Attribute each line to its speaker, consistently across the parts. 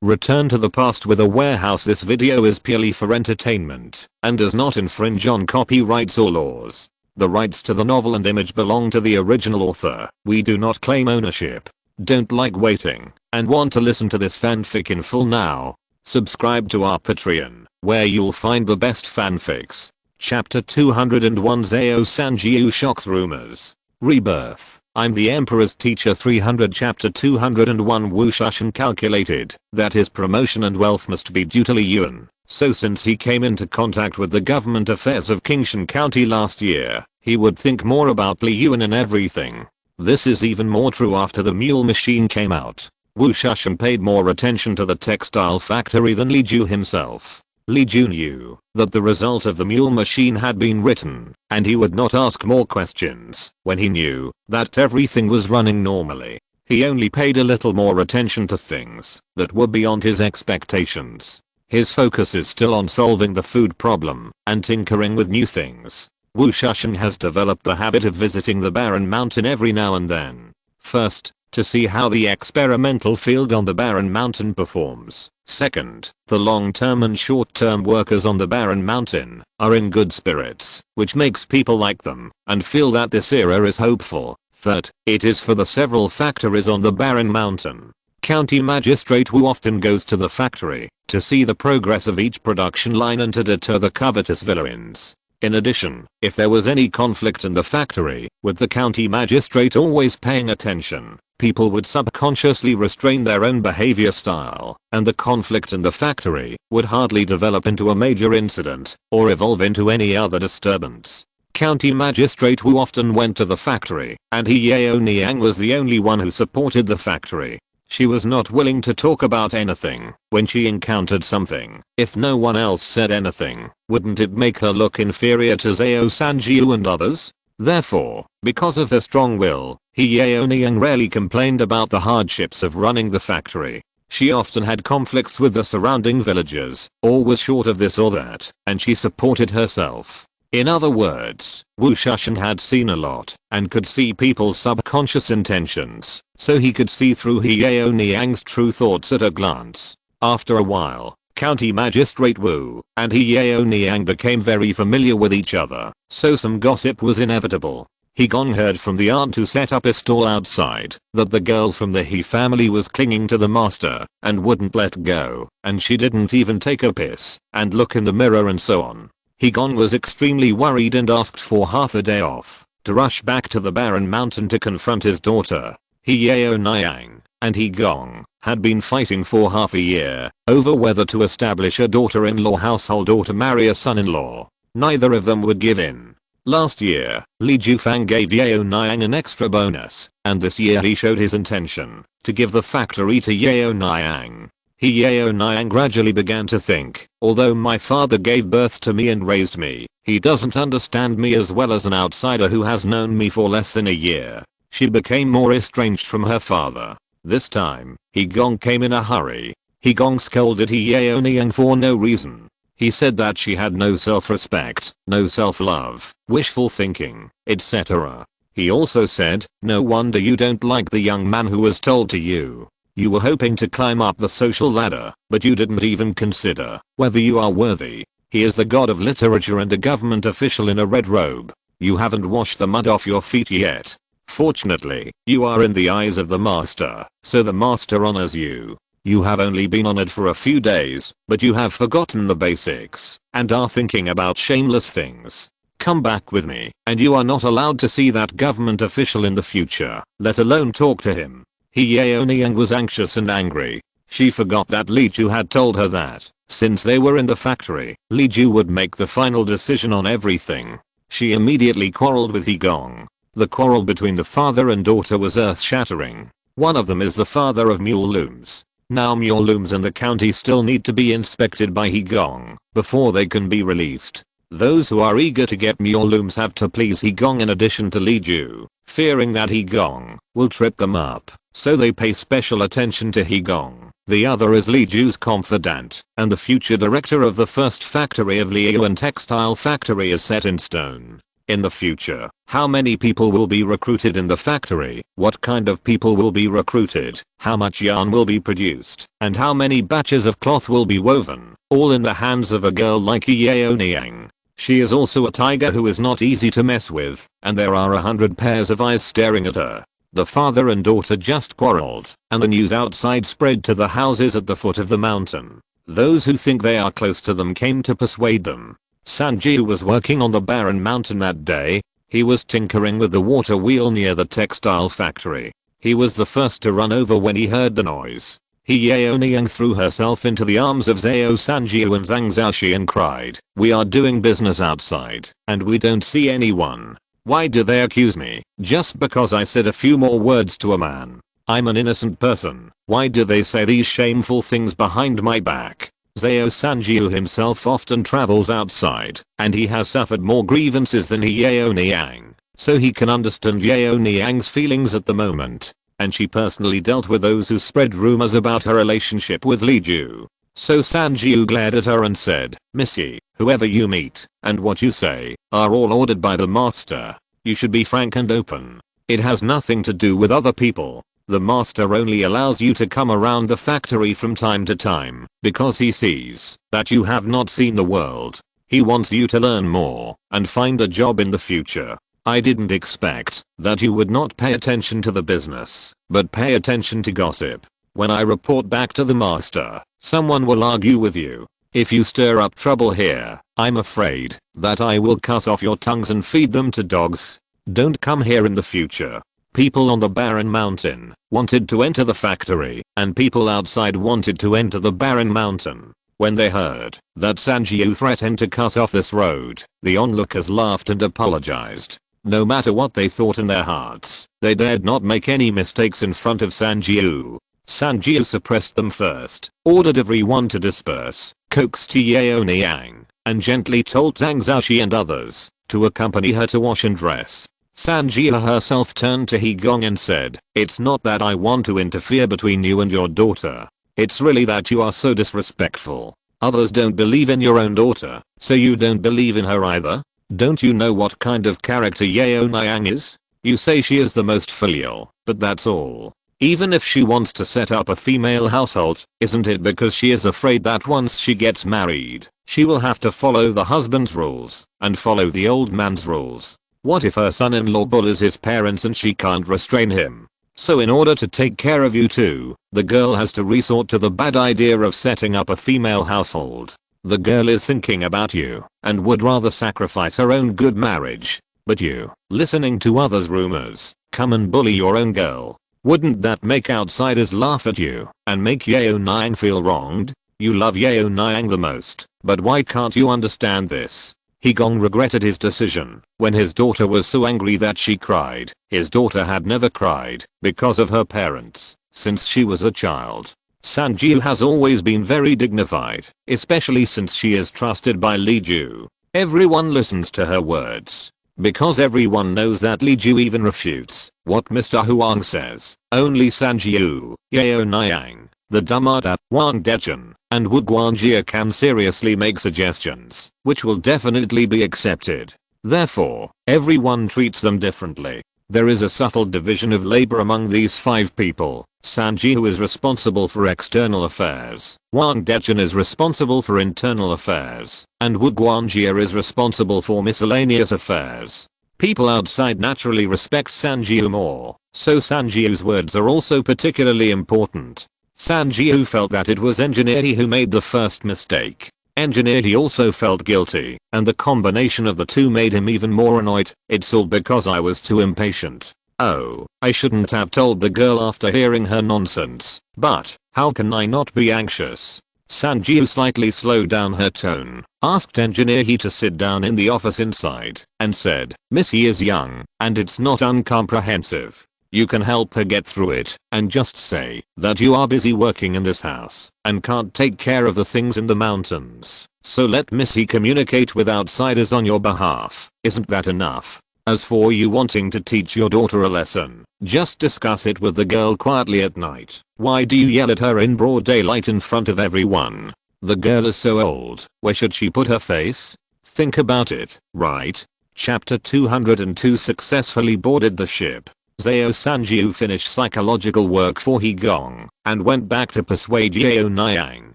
Speaker 1: Return to the past with a warehouse. This video is purely for entertainment and does not infringe on copyrights or laws. The rights to the novel and image belong to the original author. We do not claim ownership. Don't like waiting and want to listen to this fanfic in full now? Subscribe to our Patreon, where you'll find the best fanfics. Chapter 201 Zao Sanjiu shocks rumors. Rebirth. I'm the Emperor's teacher 300. Chapter 201 Wu Shushan calculated that his promotion and wealth must be due to Li Yuan. So since he came into contact with the government affairs of Qingshan County last year, he would think more about Li Yuan and everything. This is even more true after the mule machine came out. Wu Shushan paid more attention to the textile factory than Li Ju himself. Li Ju knew that the result of the mule machine had been written, and he would not ask more questions when he knew that everything was running normally. He only paid a little more attention to things that were beyond his expectations. His focus is still on solving the food problem and tinkering with new things. Wu Shushan has developed the habit of visiting the barren mountain every now and then. First, to see how the experimental field on the barren mountain performs. Second, the long-term and short-term workers on the barren mountain are in good spirits, which makes people like them and feel that this era is hopeful. Third, it is for the several factories on the barren mountain. County Magistrate Wu often goes to the factory to see the progress of each production line and to deter the covetous villains. In addition, if there was any conflict in the factory, with the county magistrate always paying attention, people would subconsciously restrain their own behavior style, and the conflict in the factory would hardly develop into a major incident or evolve into any other disturbance. County Magistrate Wu often went to the factory, and Yu Yaoniang was the only one who supported the factory. She was not willing to talk about anything when she encountered something. If no one else said anything, wouldn't it make her look inferior to Zao Sanjiu and others? Therefore, because of her strong will, Yu Yaoniang rarely complained about the hardships of running the factory. She often had conflicts with the surrounding villagers, or was short of this or that, and she supported herself. In other words, Wu Shushan had seen a lot and could see people's subconscious intentions, so he could see through Yu Yaoniang's true thoughts at a glance. After a while, County Magistrate Wu and Yu Yaoniang became very familiar with each other, so some gossip was inevitable. He Gong heard from the aunt who set up a stall outside that the girl from the He family was clinging to the master and wouldn't let go, and she didn't even take a piss and look in the mirror and so on. He Gong was extremely worried and asked for half a day off to rush back to the barren mountain to confront his daughter. Yu Yaoniang and He Gong had been fighting for half a year over whether to establish a daughter-in-law household or to marry a son-in-law. Neither of them would give in. Last year, Li Jufang gave Yaoniang an extra bonus, and this year he showed his intention to give the factory to Yaoniang. Yu Yaoniang gradually began to think, although my father gave birth to me and raised me, he doesn't understand me as well as an outsider who has known me for less than a year. She became more estranged from her father. This time, He Gong came in a hurry. He Gong scolded Yu Yaoniang for no reason. He said that she had no self-respect, no self-love, wishful thinking, etc. He also said, no wonder you don't like the young man who was told to you. You were hoping to climb up the social ladder, but you didn't even consider whether you are worthy. He is the god of literature and a government official in a red robe. You haven't washed the mud off your feet yet. Fortunately, you are in the eyes of the master, so the master honors you. You have only been honored for a few days, but you have forgotten the basics and are thinking about shameless things. Come back with me, and you are not allowed to see that government official in the future, let alone talk to him. Yu Yaoniang was anxious and angry. She forgot that Li Ju had told her that, since they were in the factory, Li Ju would make the final decision on everything. She immediately quarreled with He Gong. The quarrel between the father and daughter was earth-shattering. One of them is the father of mule looms. Now mule looms in the county still need to be inspected by He Gong before they can be released. Those who are eager to get mule looms have to please He Gong in addition to Li Ju, fearing that He Gong will trip them up, so they pay special attention to He Gong. The other is Li Ju's confidant, and the future director of the first factory of Li Yuan textile factory is set in stone. In the future, how many people will be recruited in the factory? What kind of people will be recruited? How much yarn will be produced? And how many batches of cloth will be woven? All in the hands of a girl like Yu Yaoniang. She is also a tiger who is not easy to mess with, and there are 100 pairs of eyes staring at her. The father and daughter just quarreled, and the news outside spread to the houses at the foot of the mountain. Those who think they are close to them came to persuade them. Sanjiu was working on the barren mountain that day. He was tinkering with the water wheel near the textile factory. He was the first to run over when he heard the noise. Yu Yaoniang threw herself into the arms of Zhao Sanjiu and Zhang Zhaoxi and cried, "We are doing business outside, and we don't see anyone. Why do they accuse me, just because I said a few more words to a man? I'm an innocent person. Why do they say these shameful things behind my back?" Zhao Sanjiu himself often travels outside, and he has suffered more grievances than Yu Yaoniang, so he can understand Yaoniang's feelings at the moment. And she personally dealt with those who spread rumors about her relationship with Li Ju. So Sanjiu glared at her and said, "Missy, whoever you meet, and what you say, are all ordered by the master. You should be frank and open. It has nothing to do with other people. The master only allows you to come around the factory from time to time, because he sees that you have not seen the world. He wants you to learn more, and find a job in the future. I didn't expect that you would not pay attention to the business, but pay attention to gossip. When I report back to the master, someone will argue with you. If you stir up trouble here, I'm afraid that I will cut off your tongues and feed them to dogs. Don't come here in the future." People on the barren mountain wanted to enter the factory, and people outside wanted to enter the barren mountain. When they heard that Sanjiu threatened to cut off this road, the onlookers laughed and apologized. No matter what they thought in their hearts, they dared not make any mistakes in front of Sanjiu. Sanjiu suppressed them first, ordered everyone to disperse, coaxed Yaoniang, and gently told Zhang Zhaoxi and others to accompany her to wash and dress. Sanjiu herself turned to He Gong and said, "It's not that I want to interfere between you and your daughter. It's really that you are so disrespectful. Others don't believe in your own daughter, so you don't believe in her either? Don't you know what kind of character Yaoniang is? You say she is the most filial, but that's all. Even if she wants to set up a female household, isn't it because she is afraid that once she gets married, she will have to follow the husband's rules, and follow the old man's rules? What if her son-in-law bullies his parents and she can't restrain him? So in order to take care of you two, the girl has to resort to the bad idea of setting up a female household. The girl is thinking about you, and would rather sacrifice her own good marriage. But you, listening to others' rumors, come and bully your own girl. Wouldn't that make outsiders laugh at you, and make Yaoniang feel wronged? You love Yaoniang the most, but why can't you understand this?" He Gong regretted his decision when his daughter was so angry that she cried. His daughter had never cried because of her parents since she was a child. Sanjiu has always been very dignified, especially since she is trusted by Li Ju. Everyone listens to her words, because everyone knows that Li Ju even refutes what Mr. Huang says. Only Sanjiu, Yaoniang, the Dumada, Wang Dechen, and Wu Guangjia can seriously make suggestions, which will definitely be accepted. Therefore, everyone treats them differently. There is a subtle division of labor among these 5 people. Sanjiu is responsible for external affairs, Wang Dechen is responsible for internal affairs, and Wu Guangjia is responsible for miscellaneous affairs. People outside naturally respect Sanjiu more, so Sanjiu's words are also particularly important. Sanjiu felt that it was Engineer He who made the first mistake. Engineer He also felt guilty, and the combination of the two made him even more annoyed. "It's all because I was too impatient. Oh, I shouldn't have told the girl after hearing her nonsense, but how can I not be anxious?" Sanjiu slightly slowed down her tone, asked Engineer He to sit down in the office inside, and said, "Missy is young, and it's not uncomprehensive. You can help her get through it, and just say that you are busy working in this house and can't take care of the things in the mountains. So let Missy communicate with outsiders on your behalf. Isn't that enough? As for you wanting to teach your daughter a lesson, just discuss it with the girl quietly at night. Why do you yell at her in broad daylight in front of everyone? The girl is so old, where should she put her face? Think about it, right? Chapter 202 successfully boarded the ship. Zhao Sanjiu finished psychological work for He Gong and went back to persuade Yu Yaoniang.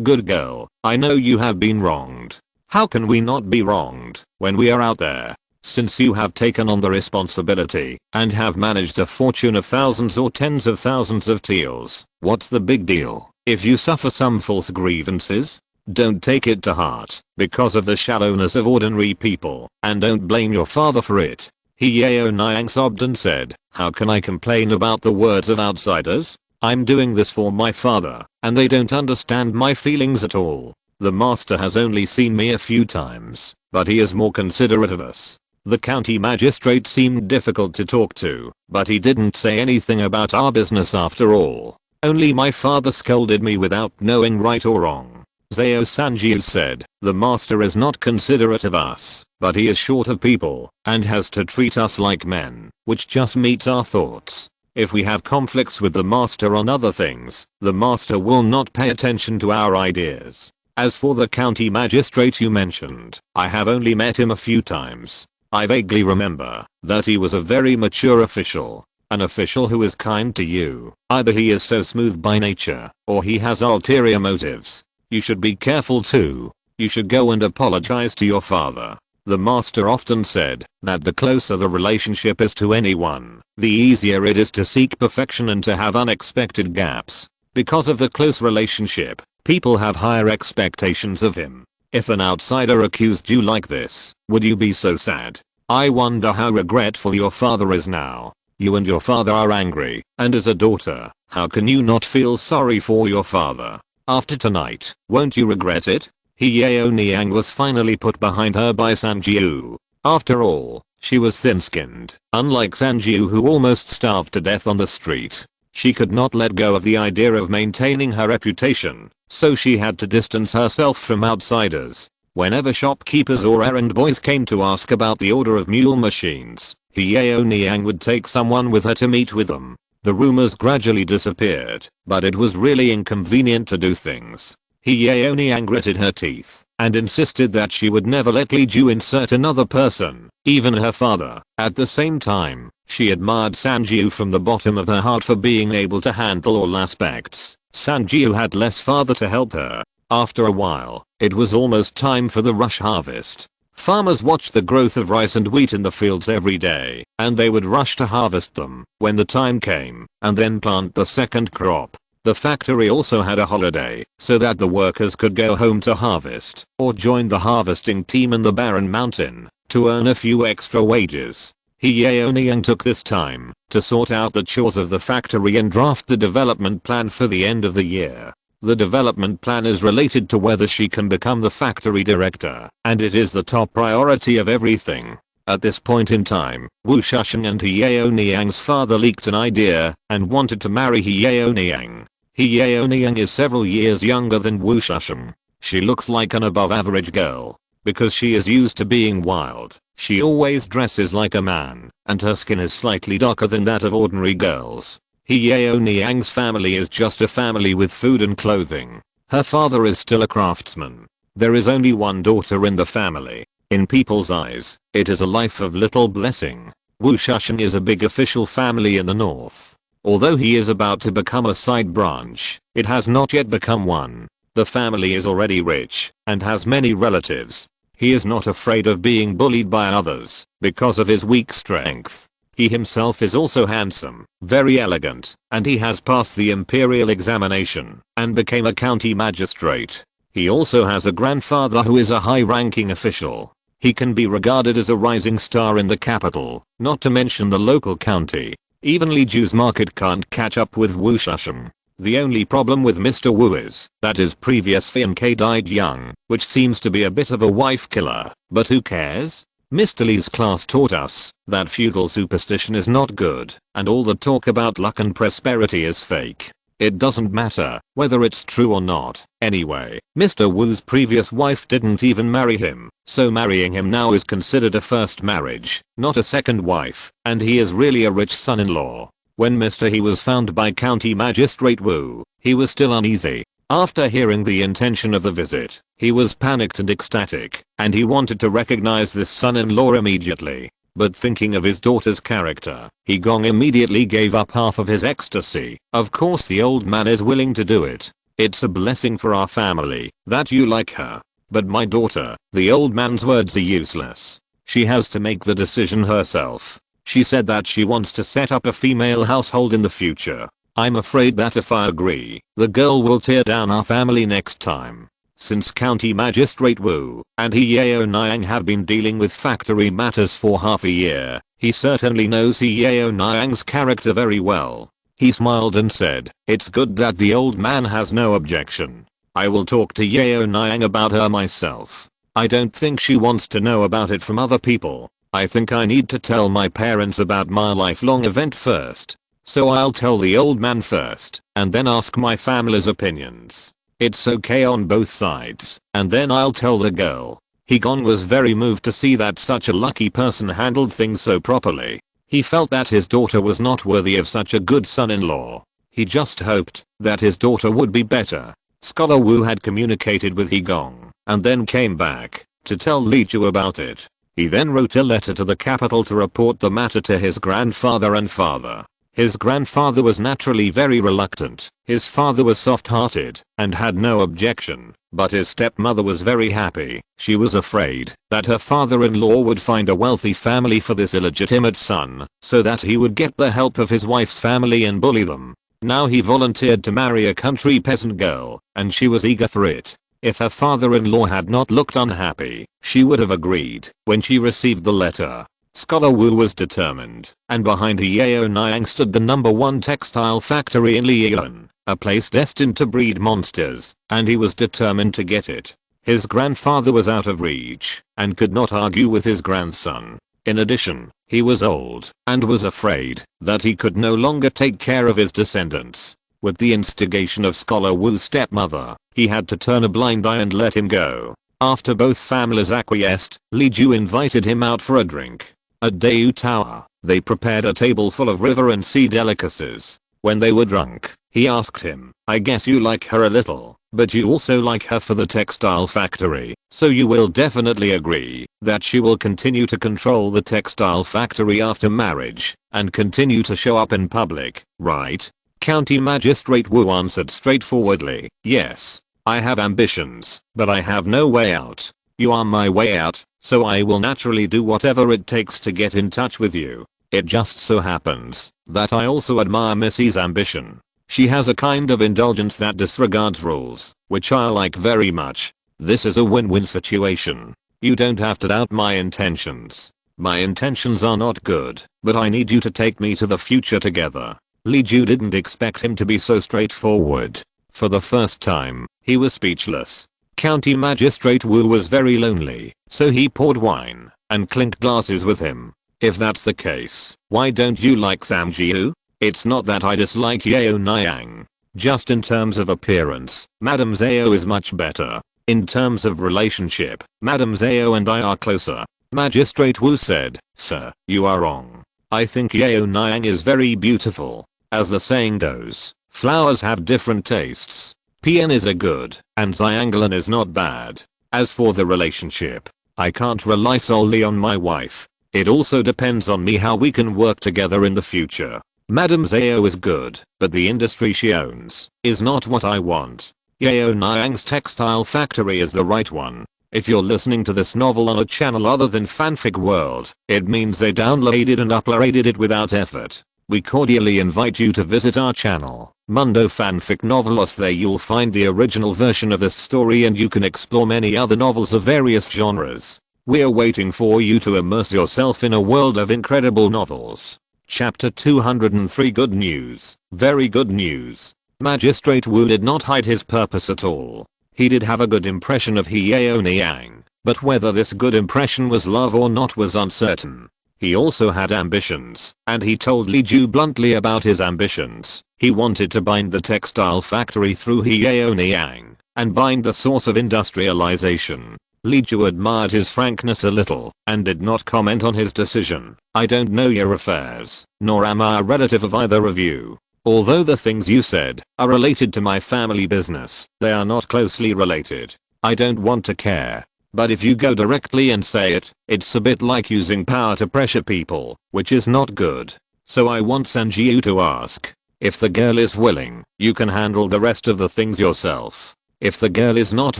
Speaker 1: Good girl, I know you have been wronged. How can we not be wronged when we are out there? Since you have taken on the responsibility and have managed a fortune of thousands or tens of thousands of taels, what's the big deal if you suffer some false grievances? Don't take it to heart because of the shallowness of ordinary people, and don't blame your father for it. He Yaoniang sobbed and said, how can I complain about the words of outsiders? I'm doing this for my father, and they don't understand my feelings at all. The master has only seen me a few times, but he is more considerate of us. The county magistrate seemed difficult to talk to, but he didn't say anything about our business after all. Only my father scolded me without knowing right or wrong. Zhao Sanjiu said, the master is not considerate of us, but he is short of people, and has to treat us like men, which just meets our thoughts. If we have conflicts with the master on other things, the master will not pay attention to our ideas. As for the county magistrate you mentioned, I have only met him a few times. I vaguely remember that he was a very mature official. An official who is kind to you. Either he is so smooth by nature, or he has ulterior motives. You should be careful too. You should go and apologize to your father. The master often said that the closer the relationship is to anyone, the easier it is to seek perfection and to have unexpected gaps. Because of the close relationship, people have higher expectations of him. If an outsider accused you like this, would you be so sad? I wonder how regretful your father is now. You and your father are angry, and as a daughter, how can you not feel sorry for your father? After tonight, won't you regret it? He Yaoniang was finally put behind her by Sanjiu. After all, she was thin-skinned, unlike Sanjiu who almost starved to death on the street. She could not let go of the idea of maintaining her reputation, so she had to distance herself from outsiders. Whenever shopkeepers or errand boys came to ask about the order of mule machines, He Yaoniang would take someone with her to meet with them. The rumors gradually disappeared, but it was really inconvenient to do things. He Yaoniang gritted her teeth and insisted that she would never let Li Ju insert another person, even her father. At the same time, she admired Sanjiu from the bottom of her heart for being able to handle all aspects. Sanjiu had less father to help her. After a while, it was almost time for the rush harvest. Farmers watched the growth of rice and wheat in the fields every day, and they would rush to harvest them when the time came, and then plant the second crop. The factory also had a holiday, so that the workers could go home to harvest, or join the harvesting team in the barren mountain, to earn a few extra wages. He Yaoniang took this time to sort out the chores of the factory and draft the development plan for the end of the year. The development plan is related to whether she can become the factory director, and it is the top priority of everything. At this point in time, Wu Shusheng and He Yaoniang's father leaked an idea and wanted to marry He Yaoniang. He Yaoniang is several years younger than Wu Shusheng. She looks like an above average girl. Because she is used to being wild, she always dresses like a man, and her skin is slightly darker than that of ordinary girls. He Yaoniang's family is just a family with food and clothing. Her father is still a craftsman. There is only one daughter in the family. In people's eyes, it is a life of little blessing. Wu Shusheng is a big official family in the north. Although he is about to become a side branch, it has not yet become one. The family is already rich and has many relatives. He is not afraid of being bullied by others because of his weak strength. He himself is also handsome, very elegant, and he has passed the imperial examination and became a county magistrate. He also has a grandfather who is a high-ranking official. He can be regarded as a rising star in the capital, not to mention the local county. Even Li Ju's market can't catch up with Wu Shusheng. The only problem with Mr. Wu is that his previous fiancée died young, which seems to be a bit of a wife killer, but who cares? Mr. Li's class taught us that feudal superstition is not good, and all the talk about luck and prosperity is fake. It doesn't matter whether it's true or not. Anyway, Mr. Wu's previous wife didn't even marry him, so marrying him now is considered a first marriage, not a second wife, and he is really a rich son-in-law. When Mr. He was found by County Magistrate Wu, he was still uneasy. After hearing the intention of the visit, he was panicked and ecstatic, and he wanted to recognize this son-in-law immediately. But thinking of his daughter's character, He Gong immediately gave up half of his ecstasy. Of course the old man is willing to do it. It's a blessing for our family that you like her. But my daughter, the old man's words are useless. She has to make the decision herself. She said that she wants to set up a female household in the future. I'm afraid that if I agree, the girl will tear down our family next time. Since County Magistrate Wu and Yu Yaoniang have been dealing with factory matters for half a year, he certainly knows Yu Yaoniang's character very well. He smiled and said, "It's good that the old man has no objection. I will talk to Yu Yaoniang about her myself. I don't think she wants to know about it from other people. I think I need to tell my parents about my lifelong event first. So I'll tell the old man first, and then ask my family's opinions. It's okay on both sides, and then I'll tell the girl." He Gong was very moved to see that such a lucky person handled things so properly. He felt that his daughter was not worthy of such a good son-in-law. He just hoped that his daughter would be better. Scholar Wu had communicated with He Gong, and then came back to tell Li Ju about it. He then wrote a letter to the capital to report the matter to his grandfather and father. His grandfather was naturally very reluctant. His father was soft-hearted and had no objection, but his stepmother was very happy. She was afraid that her father-in-law would find a wealthy family for this illegitimate son, so that he would get the help of his wife's family and bully them. Now he volunteered to marry a country peasant girl, and she was eager for it. If her father-in-law had not looked unhappy, she would have agreed. When she received the letter, Scholar Wu was determined, and behind Yu Yaoniang stood the #1 textile factory in Liyuan, a place destined to breed monsters, and he was determined to get it. His grandfather was out of reach, and could not argue with his grandson. In addition, he was old, and was afraid that he could no longer take care of his descendants. With the instigation of Scholar Wu's stepmother, he had to turn a blind eye and let him go. After both families acquiesced, Li Ju invited him out for a drink. At Dayu Tower, they prepared a table full of river and sea delicacies. When they were drunk, he asked him, "I guess you like her a little, but you also like her for the textile factory, so you will definitely agree that she will continue to control the textile factory after marriage, and continue to show up in public, right?" County Magistrate Wu answered straightforwardly, "Yes. I have ambitions, but I have no way out. You are my way out, so I will naturally do whatever it takes to get in touch with you. It just so happens that I also admire Missy's ambition. She has a kind of indulgence that disregards rules, which I like very much. This is a win-win situation. You don't have to doubt my intentions. My intentions are not good, but I need you to take me to the future together." Li Ju didn't expect him to be so straightforward. For the first time, he was speechless. County Magistrate Wu was very lonely, so he poured wine and clinked glasses with him. "If that's the case, why don't you like Samjiu? It's not that I dislike Yaoniang. Just in terms of appearance, Madame Zhao is much better. In terms of relationship, Madame Zhao and I are closer." Magistrate Wu said, "Sir, you are wrong. I think Yaoniang is very beautiful. As the saying goes, flowers have different tastes. Peon is a good, and Xianglan is not bad. As for the relationship, I can't rely solely on my wife. It also depends on me how we can work together in the future. Madame Zhao is good, but the industry she owns is not what I want. Yaoniang's textile factory is the right one. If you're listening to this novel on a channel other than Fanfic World, it means they downloaded and uploaded it without effort. We cordially invite you to visit our channel, Mundo Fanfic Novelos. There you'll find the original version of this story, and you can explore many other novels of various genres. We're waiting for you to immerse yourself in a world of incredible novels. Chapter 203. Good news. Very good news. Magistrate Wu did not hide his purpose at all. He did have a good impression of Yu Yaoniang, but whether this good impression was love or not was uncertain. He also had ambitions, and he told Li Ju bluntly about his ambitions. He wanted to bind the textile factory through Yu Yaoniang, and bind the source of industrialization. Li Ju admired his frankness a little, and did not comment on his decision. "I don't know your affairs, nor am I a relative of either of you. Although the things you said are related to my family business, they are not closely related. I don't want to care. But if you go directly and say it, it's a bit like using power to pressure people, which is not good. So I want Sanjiu to ask. If the girl is willing, you can handle the rest of the things yourself. If the girl is not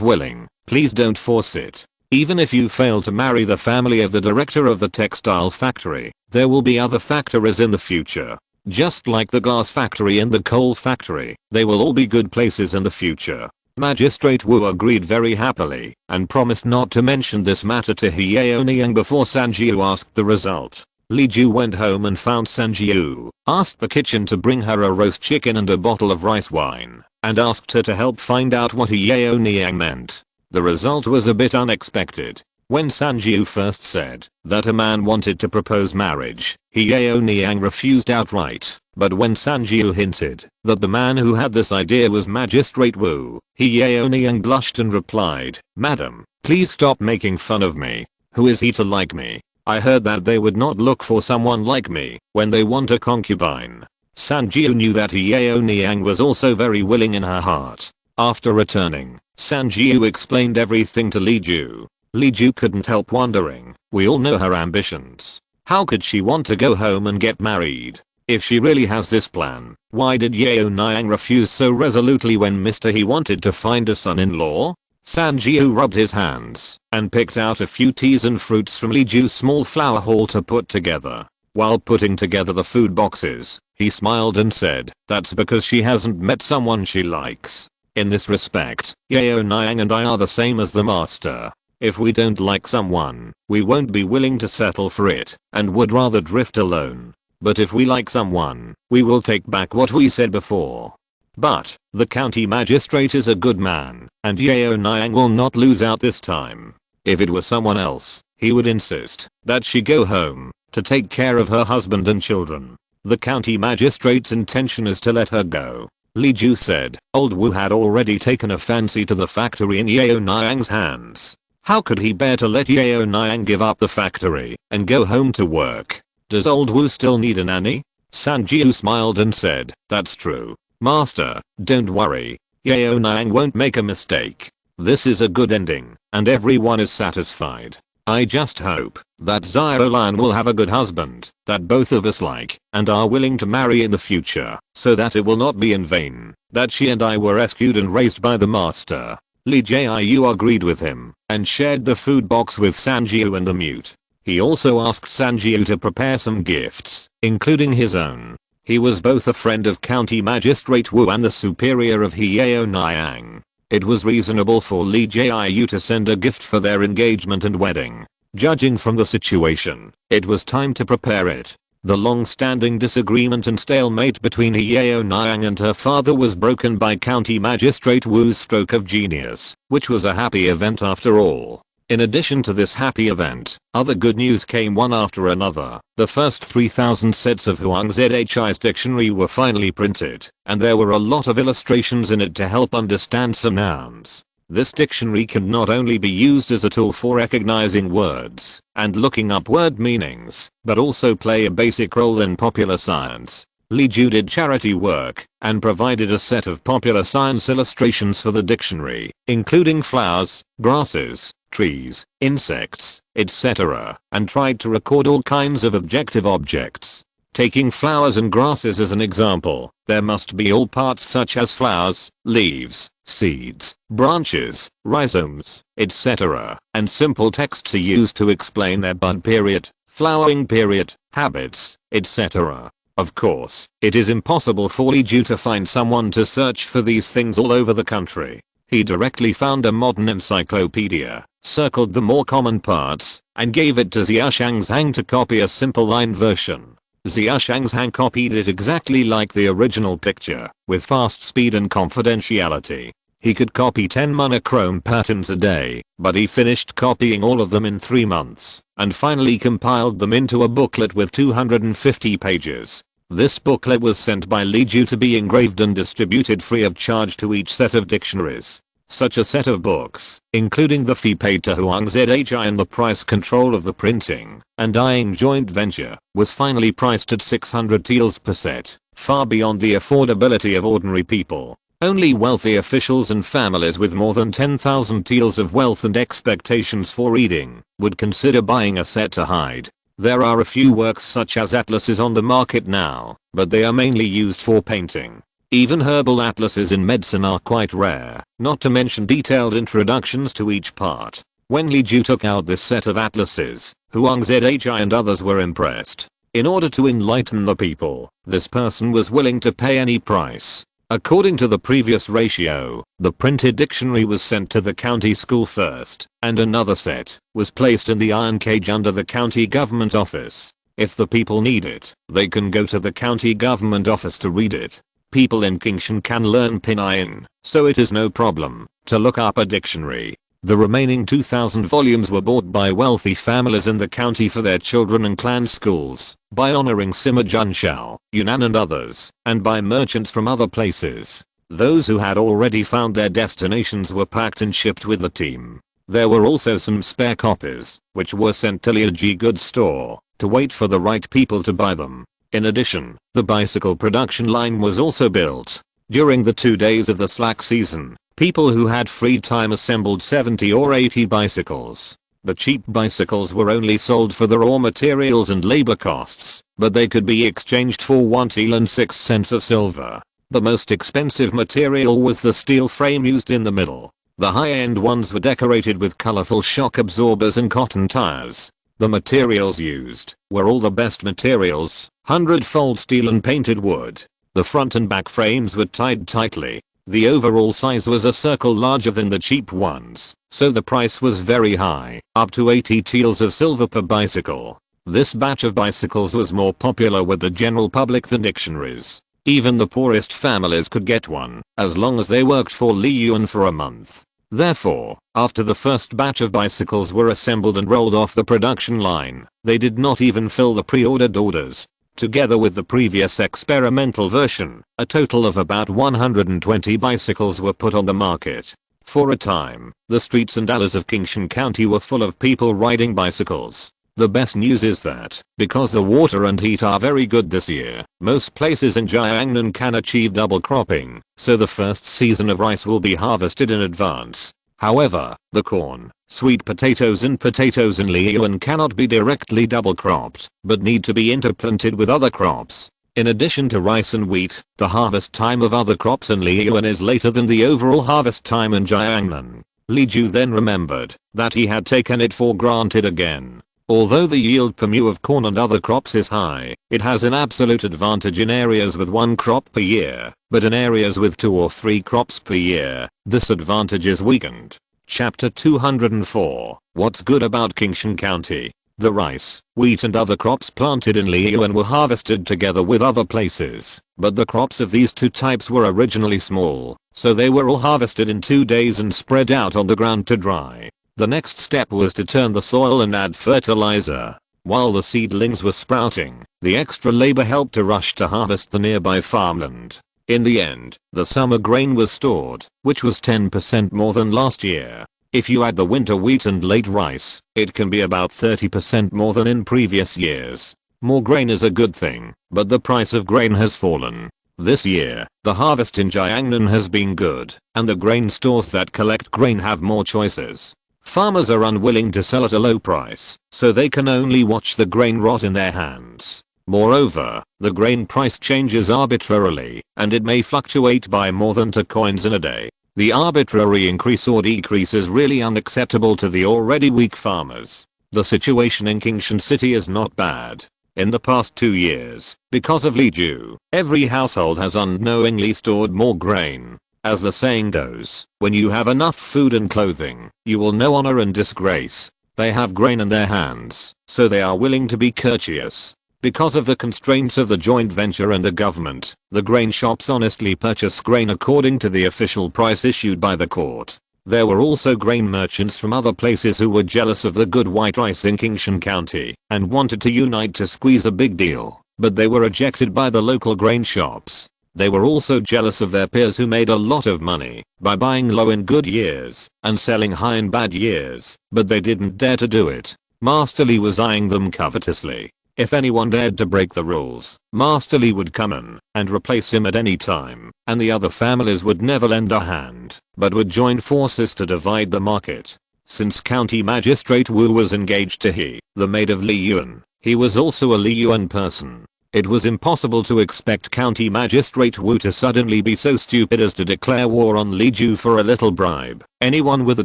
Speaker 1: willing, please don't force it. Even if you fail to marry the family of the director of the textile factory, there will be other factories in the future. Just like the glass factory and the coal factory, they will all be good places in the future. Magistrate Wu agreed very happily and promised not to mention this matter to Yu Yaoniang before Sanjiu asked the result. Li Ju went home and found Sanjiu, asked the kitchen to bring her a roast chicken and a bottle of rice wine, and asked her to help find out what Yu Yaoniang meant. The result was a bit unexpected. When Sanjiu first said that a man wanted to propose marriage, Yu Yaoniang refused outright. But when Sanjiu hinted that the man who had this idea was Magistrate Wu, Yu Yaoniang blushed and replied, "Madam, please stop making fun of me. Who is he to like me? I heard that they would not look for someone like me when they want a concubine." Sanjiu knew that Yu Yaoniang was also very willing in her heart. After returning, Sanjiu explained everything to Li Ju. Li Ju couldn't help wondering, we all know her ambitions. How could she want to go home and get married? If she really has this plan, why did Yaoniang refuse so resolutely when Mr. He wanted to find a son-in-law? Sanjiu rubbed his hands and picked out a few teas and fruits from Li Ju's small flower hall to put together. While putting together the food boxes, he smiled and said, "That's because she hasn't met someone she likes. In this respect, Yaoniang and I are the same as the master. If we don't like someone, we won't be willing to settle for it and would rather drift alone. But if we like someone, we will take back what we said before." But the county magistrate is a good man, and Yaoniang will not lose out this time. If it was someone else, he would insist that she go home to take care of her husband and children. The county magistrate's intention is to let her go. Li Ju said old Wu had already taken a fancy to the factory in Yaoniang's hands. How could he bear to let Yaoniang give up the factory and go home to work? Does old Wu still need a nanny? Sanjiu smiled and said, "That's true. Master, don't worry. Yaoniang won't make a mistake. This is a good ending, and everyone is satisfied. I just hope that Xiaolan will have a good husband that both of us like and are willing to marry in the future, so that it will not be in vain that she and I were rescued and raised by the master." Li Jiu agreed with him and shared the food box with Sanjiu and the mute. He also asked Sanjiu to prepare some gifts, including his own. He was both a friend of County Magistrate Wu and the superior of Yu Yaoniang. It was reasonable for Li Jiu to send a gift for their engagement and wedding. Judging from the situation, it was time to prepare it. The long-standing disagreement and stalemate between Yu Yaoniang and her father was broken by County Magistrate Wu's stroke of genius, which was a happy event after all. In addition to this happy event, other good news came one after another. The first 3,000 sets of Huang Zhi's dictionary were finally printed, and there were a lot of illustrations in it to help understand some nouns. This dictionary can not only be used as a tool for recognizing words and looking up word meanings, but also play a basic role in popular science. Li Ju did charity work and provided a set of popular science illustrations for the dictionary, including flowers, grasses, trees, insects, etc., and tried to record all kinds of objective objects. Taking flowers and grasses as an example, there must be all parts such as flowers, leaves, seeds, branches, rhizomes, etc., and simple texts are used to explain their bud period, flowering period, habits, etc. Of course, it is impossible for Li Ju to find someone to search for these things all over the country. He directly found a modern encyclopedia, circled the more common parts, and gave it to Xia Shangzhang to copy a simple line version. Xia Shangzhang copied it exactly like the original picture, with fast speed and confidentiality. He could copy 10 monochrome patterns a day, but he finished copying all of them in 3 months, and finally compiled them into a booklet with 250 pages. This booklet was sent by Li Ju to be engraved and distributed free of charge to each set of dictionaries. Such a set of books, including the fee paid to Huang Zhi and the price control of the printing and dyeing joint venture, was finally priced at 600 taels per set, far beyond the affordability of ordinary people. Only wealthy officials and families with more than 10,000 taels of wealth and expectations for reading would consider buying a set to hide. There are a few works such as atlases on the market now, but they are mainly used for painting. Even herbal atlases in medicine are quite rare, not to mention detailed introductions to each part. When Li Ju took out this set of atlases, Huang Zhi and others were impressed. In order to enlighten the people, this person was willing to pay any price. According to the previous ratio, the printed dictionary was sent to the county school first, and another set was placed in the iron cage under the county government office. If the people need it, they can go to the county government office to read it. People in Kingshan can learn Pinayin, so it is no problem to look up a dictionary. The remaining 2,000 volumes were bought by wealthy families in the county for their children and clan schools, by honoring Sima Junshao, Yunnan and others, and by merchants from other places. Those who had already found their destinations were packed and shipped with the team. There were also some spare copies, which were sent to Liaji goods store, to wait for the right people to buy them. In addition, the bicycle production line was also built. During the 2 days of the slack season, people who had free time assembled 70 or 80 bicycles. The cheap bicycles were only sold for the raw materials and labor costs, but they could be exchanged for 1 tael and 6 cents of silver. The most expensive material was the steel frame used in the middle. The high-end ones were decorated with colorful shock absorbers and cotton tires. The materials used were all the best materials, 100-fold steel and painted wood. The front and back frames were tied tightly. The overall size was a circle larger than the cheap ones, so the price was very high, up to 80 taels of silver per bicycle. This batch of bicycles was more popular with the general public than dictionaries. Even the poorest families could get one, as long as they worked for Li Yuan for a month. Therefore, after the first batch of bicycles were assembled and rolled off the production line, they did not even fill the pre-ordered orders. Together with the previous experimental version, a total of about 120 bicycles were put on the market. For a time, the streets and alleys of Kingshan County were full of people riding bicycles. The best news is that, because the water and heat are very good this year, most places in Jiangnan can achieve double cropping, so the first season of rice will be harvested in advance. However, the corn, sweet potatoes and potatoes in Li Yuan cannot be directly double cropped, but need to be interplanted with other crops. In addition to rice and wheat, the harvest time of other crops in Li Yuan is later than the overall harvest time in Jiangnan. Li Ju then remembered that he had taken it for granted again. Although the yield per mu of corn and other crops is high, it has an absolute advantage in areas with 1 crop per year, but in areas with 2 or 3 crops per year, this advantage is weakened. Chapter 204. What's good about Kingshan County? The rice, wheat and other crops planted in Li Yuan were harvested together with other places, but the crops of these 2 types were originally small, so they were all harvested in 2 days and spread out on the ground to dry. The next step was to turn the soil and add fertilizer. While the seedlings were sprouting, the extra labor helped to rush to harvest the nearby farmland. In the end, the summer grain was stored, which was 10% more than last year. If you add the winter wheat and late rice, it can be about 30% more than in previous years. More grain is a good thing, but the price of grain has fallen. This year, the harvest in Jiangnan has been good, and the grain stores that collect grain have more choices. Farmers are unwilling to sell at a low price, so they can only watch the grain rot in their hands. Moreover, the grain price changes arbitrarily, and it may fluctuate by more than 2 coins in a day. The arbitrary increase or decrease is really unacceptable to the already weak farmers. The situation in Kingshan City is not bad. In the past 2 years, because of Li Ju, every household has unknowingly stored more grain. As the saying goes, when you have enough food and clothing, you will know honor and disgrace. They have grain in their hands, so they are willing to be courteous. Because of the constraints of the joint venture and the government, the grain shops honestly purchase grain according to the official price issued by the court. There were also grain merchants from other places who were jealous of the good white rice in Kingshan County and wanted to unite to squeeze a big deal, but they were rejected by the local grain shops. They were also jealous of their peers who made a lot of money by buying low in good years and selling high in bad years, but they didn't dare to do it. Master Li was eyeing them covetously. If anyone dared to break the rules, Master Li would come in and replace him at any time, and the other families would never lend a hand, but would join forces to divide the market. Since County Magistrate Wu was engaged to He, the maid of Li Yuan, he was also a Li Yuan person. It was impossible to expect County Magistrate Wu to suddenly be so stupid as to declare war on Li Ju for a little bribe. Anyone with a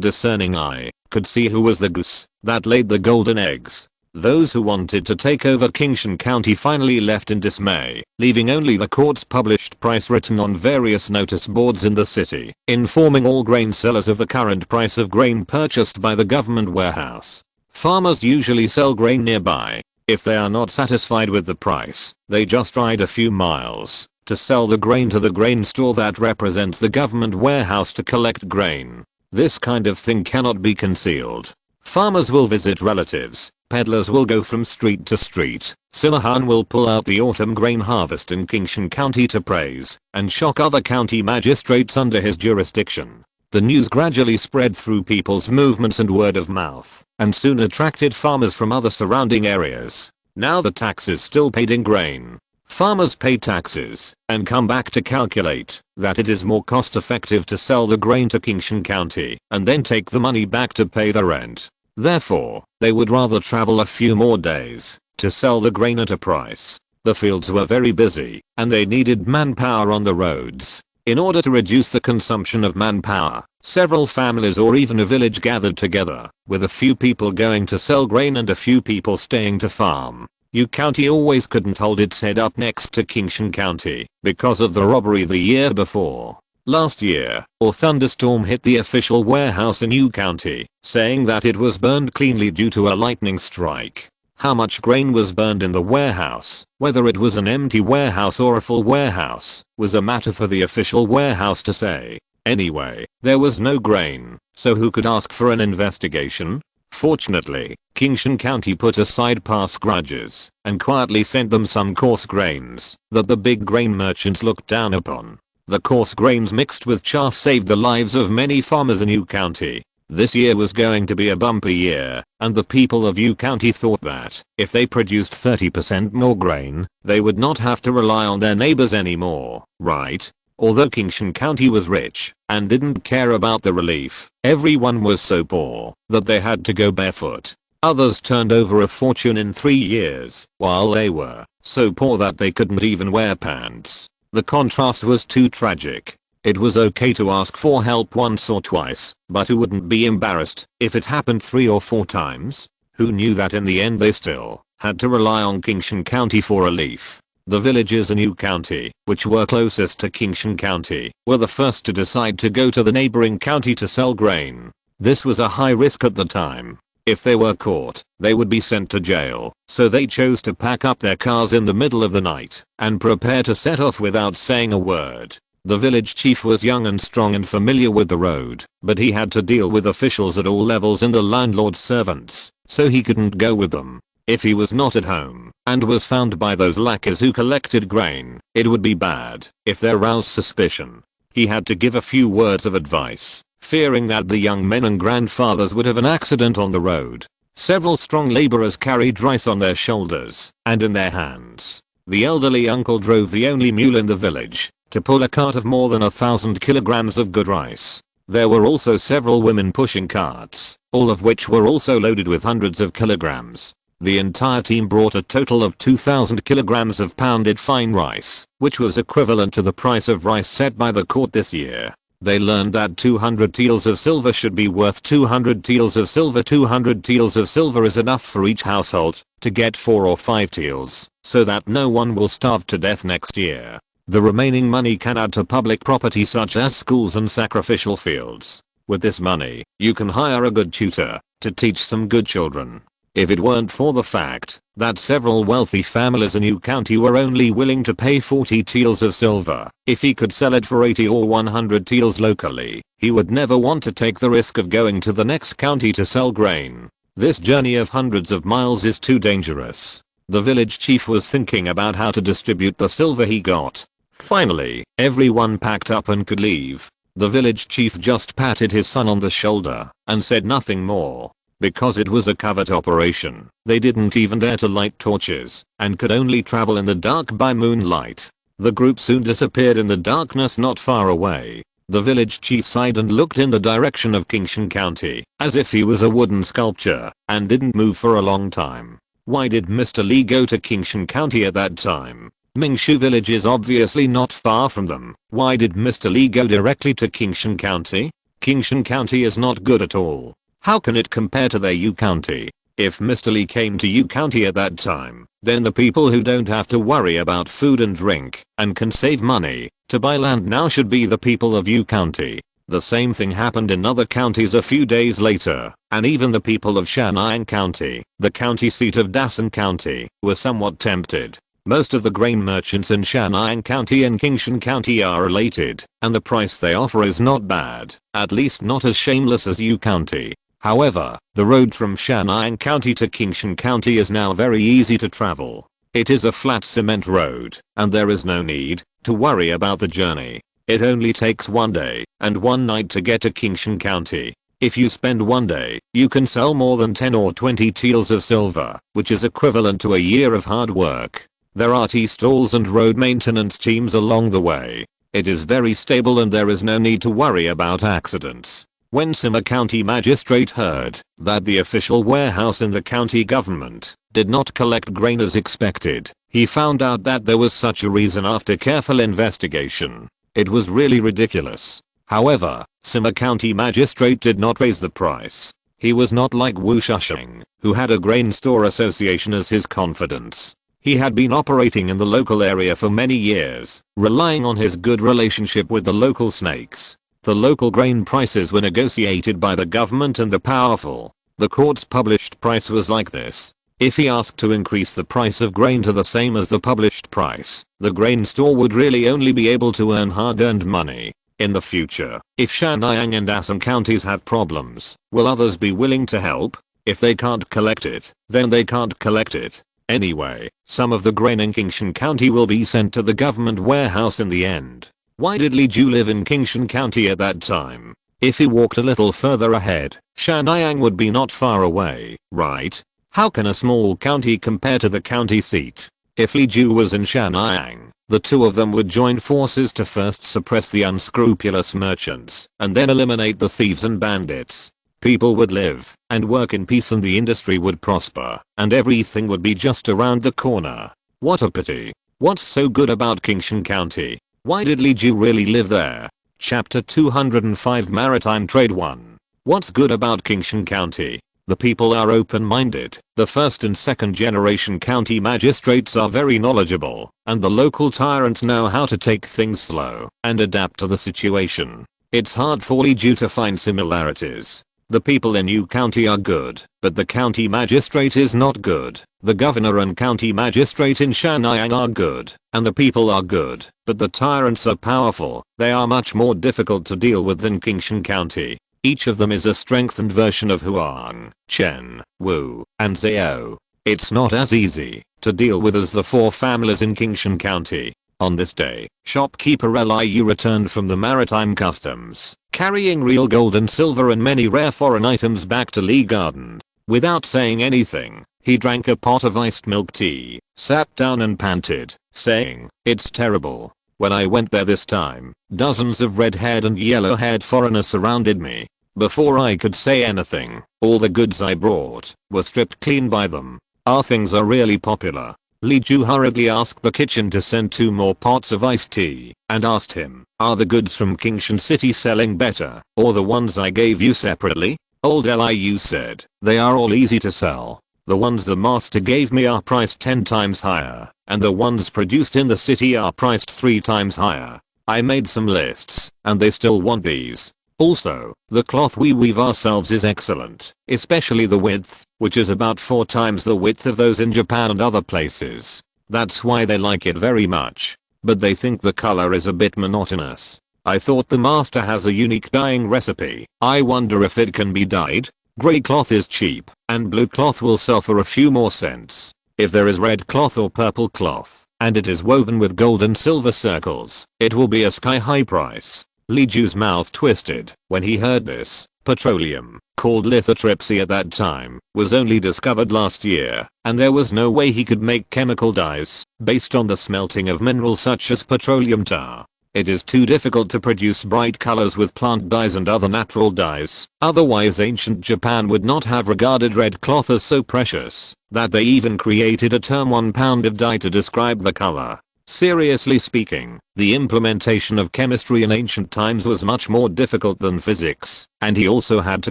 Speaker 1: discerning eye could see who was the goose that laid the golden eggs. Those who wanted to take over Qingshan County finally left in dismay, leaving only the court's published price written on various notice boards in the city, informing all grain sellers of the current price of grain purchased by the government warehouse. Farmers usually sell grain nearby. If they are not satisfied with the price, they just ride a few miles to sell the grain to the grain store that represents the government warehouse to collect grain. This kind of thing cannot be concealed. Farmers will visit relatives, peddlers will go from street to street, Sinahan will pull out the autumn grain harvest in Qingshan County to praise and shock other county magistrates under his jurisdiction. The news gradually spread through people's movements and word of mouth, and soon attracted farmers from other surrounding areas. Now the taxes still paid in grain. Farmers pay taxes and come back to calculate that it is more cost effective to sell the grain to Qingshan County and then take the money back to pay the rent. Therefore, they would rather travel a few more days to sell the grain at a price. The fields were very busy and they needed manpower on the roads. In order to reduce the consumption of manpower, several families or even a village gathered together, with a few people going to sell grain and a few people staying to farm. Yu County always couldn't hold its head up next to Qingshan County because of the robbery the year before. Last year, a thunderstorm hit the official warehouse in Yu County, saying that it was burned cleanly due to a lightning strike. How much grain was burned in the warehouse, whether it was an empty warehouse or a full warehouse, was a matter for the official warehouse to say. Anyway, there was no grain, so who could ask for an investigation? Fortunately, Qingshan County put aside past grudges and quietly sent them some coarse grains that the big grain merchants looked down upon. The coarse grains mixed with chaff saved the lives of many farmers in Yu County. This year was going to be a bumpy year, and the people of Yu County thought that if they produced 30% more grain, they would not have to rely on their neighbors anymore, right? Although Qingshan County was rich and didn't care about the relief, everyone was so poor that they had to go barefoot. Others turned over a fortune in 3 years, while they were so poor that they couldn't even wear pants. The contrast was too tragic. It was okay to ask for help once or twice, but who wouldn't be embarrassed if it happened 3 or 4 times? Who knew that in the end they still had to rely on Qingshan County for relief? The villages in Yu County, which were closest to Qingshan County, were the first to decide to go to the neighboring county to sell grain. This was a high risk at the time. If they were caught, they would be sent to jail, so they chose to pack up their cars in the middle of the night and prepare to set off without saying a word. The village chief was young and strong and familiar with the road, but he had to deal with officials at all levels and the landlord's servants, so he couldn't go with them. If he was not at home and was found by those lackeys who collected grain, it would be bad if they roused suspicion. He had to give a few words of advice, fearing that the young men and grandfathers would have an accident on the road. Several strong laborers carried rice on their shoulders and in their hands. The elderly uncle drove the only mule in the village to pull a cart of more than 1,000 kilograms of good rice. There were also several women pushing carts, all of which were also loaded with hundreds of kilograms. The entire team brought a total of 2,000 kilograms of pounded fine rice, which was equivalent to the price of rice set by the court this year. They learned that 200 taels of silver should be worth 200 taels of silver. 200 taels of silver is enough for each household to get 4 or 5 taels, so that no one will starve to death next year. The remaining money can add to public property such as schools and sacrificial fields. With this money, you can hire a good tutor to teach some good children. If it weren't for the fact that several wealthy families in Yu County were only willing to pay 40 taels of silver, if he could sell it for 80 or 100 taels locally, he would never want to take the risk of going to the next county to sell grain. This journey of hundreds of miles is too dangerous. The village chief was thinking about how to distribute the silver he got. Finally, everyone packed up and could leave. The village chief just patted his son on the shoulder and said nothing more. Because it was a covert operation, they didn't even dare to light torches and could only travel in the dark by moonlight. The group soon disappeared in the darkness not far away. The village chief sighed and looked in the direction of Kingshan County, as if he was a wooden sculpture, and didn't move for a long time. Why did Mr. Lee go to Kingshan County at that time? Mingshu village is obviously not far from them. Why did Mr. Lee go directly to Kingshan County? Kingshan County is not good at all. How can it compare to their Yu County? If Mr. Lee came to Yu County at that time, then the people who don't have to worry about food and drink, and can save money to buy land now should be the people of Yu County. The same thing happened in other counties a few days later, and even the people of Yaoniang County, the county seat of Dasan County, were somewhat tempted. Most of the grain merchants in Yaoniang County and Kingshan County are related, and the price they offer is not bad, at least not as shameless as Yu County. However, the road from Yaoniang County to Kingshan County is now very easy to travel. It is a flat cement road, and there is no need to worry about the journey. It only takes 1 day and 1 night to get to Kingshan County. If you spend 1 day, you can sell more than 10 or 20 taels of silver, which is equivalent to a year of hard work. There are tea stalls and road maintenance teams along the way. It is very stable and there is no need to worry about accidents. When Sima County Magistrate heard that the official warehouse in the county government did not collect grain as expected, he found out that there was such a reason after careful investigation. It was really ridiculous. However, Sima County Magistrate did not raise the price. He was not like Wu Shusheng, who had a grain store association as his confidence. He had been operating in the local area for many years, relying on his good relationship with the local snakes. The local grain prices were negotiated by the government and the powerful. The court's published price was like this. If he asked to increase the price of grain to the same as the published price, the grain store would really only be able to earn hard-earned money. In the future, if Yaoniang and Assam counties have problems, will others be willing to help? If they can't collect it, then they can't collect it. Anyway, some of the grain in Kingshan County will be sent to the government warehouse in the end. Why did Li Ju live in Kingshan County at that time? If he walked a little further ahead, Yaoniang would be not far away, right? How can a small county compare to the county seat? If Li Ju was in Yaoniang, the two of them would join forces to first suppress the unscrupulous merchants, and then eliminate the thieves and bandits. People would live and work in peace and the industry would prosper, and everything would be just around the corner. What a pity. What's so good about Kingshan County? Why did Li Ju really live there? Chapter 205 Maritime Trade 1. What's good about Kingshan County? The people are open-minded. The first and second generation county magistrates are very knowledgeable, and the local tyrants know how to take things slow and adapt to the situation. It's hard for Li Ju to find similarities. The people in Yu County are good, but the county magistrate is not good. The governor and county magistrate in Yaoniang are good, and the people are good, but the tyrants are powerful. They are much more difficult to deal with than Kingshan County. Each of them is a strengthened version of Huang, Chen, Wu, and Zhao. It's not as easy to deal with as the 4 families in Kingshan County. On this day, shopkeeper Liu returned from the maritime customs, carrying real gold and silver and many rare foreign items back to Lee Garden. Without saying anything, he drank a pot of iced milk tea, sat down and panted, saying, "It's terrible. When I went there this time, dozens of red-haired and yellow-haired foreigners surrounded me. Before I could say anything, all the goods I brought were stripped clean by them. Our things are really popular." Li Ju hurriedly asked the kitchen to send 2 more pots of iced tea, and asked him, "Are the goods from Kingshan City selling better, or the ones I gave you separately?" Old Liu said, "They are all easy to sell. The ones the master gave me are priced 10 times higher, and the ones produced in the city are priced 3 times higher. I made some lists, and they still want these. Also, the cloth we weave ourselves is excellent, especially the width, which is about 4 times the width of those in Japan and other places. That's why they like it very much. But they think the color is a bit monotonous. I thought the master has a unique dyeing recipe. I wonder if it can be dyed. Gray cloth is cheap, and blue cloth will sell for a few more cents. If there is red cloth or purple cloth, and it is woven with gold and silver circles, it will be a sky-high price." Li Ju's mouth twisted when he heard this. Petroleum, called lithotripsy at that time, was only discovered last year, and there was no way he could make chemical dyes based on the smelting of minerals such as petroleum tar. It is too difficult to produce bright colors with plant dyes and other natural dyes, otherwise ancient Japan would not have regarded red cloth as so precious that they even created a term 1 pound of dye to describe the color. Seriously speaking, the implementation of chemistry in ancient times was much more difficult than physics, and he also had to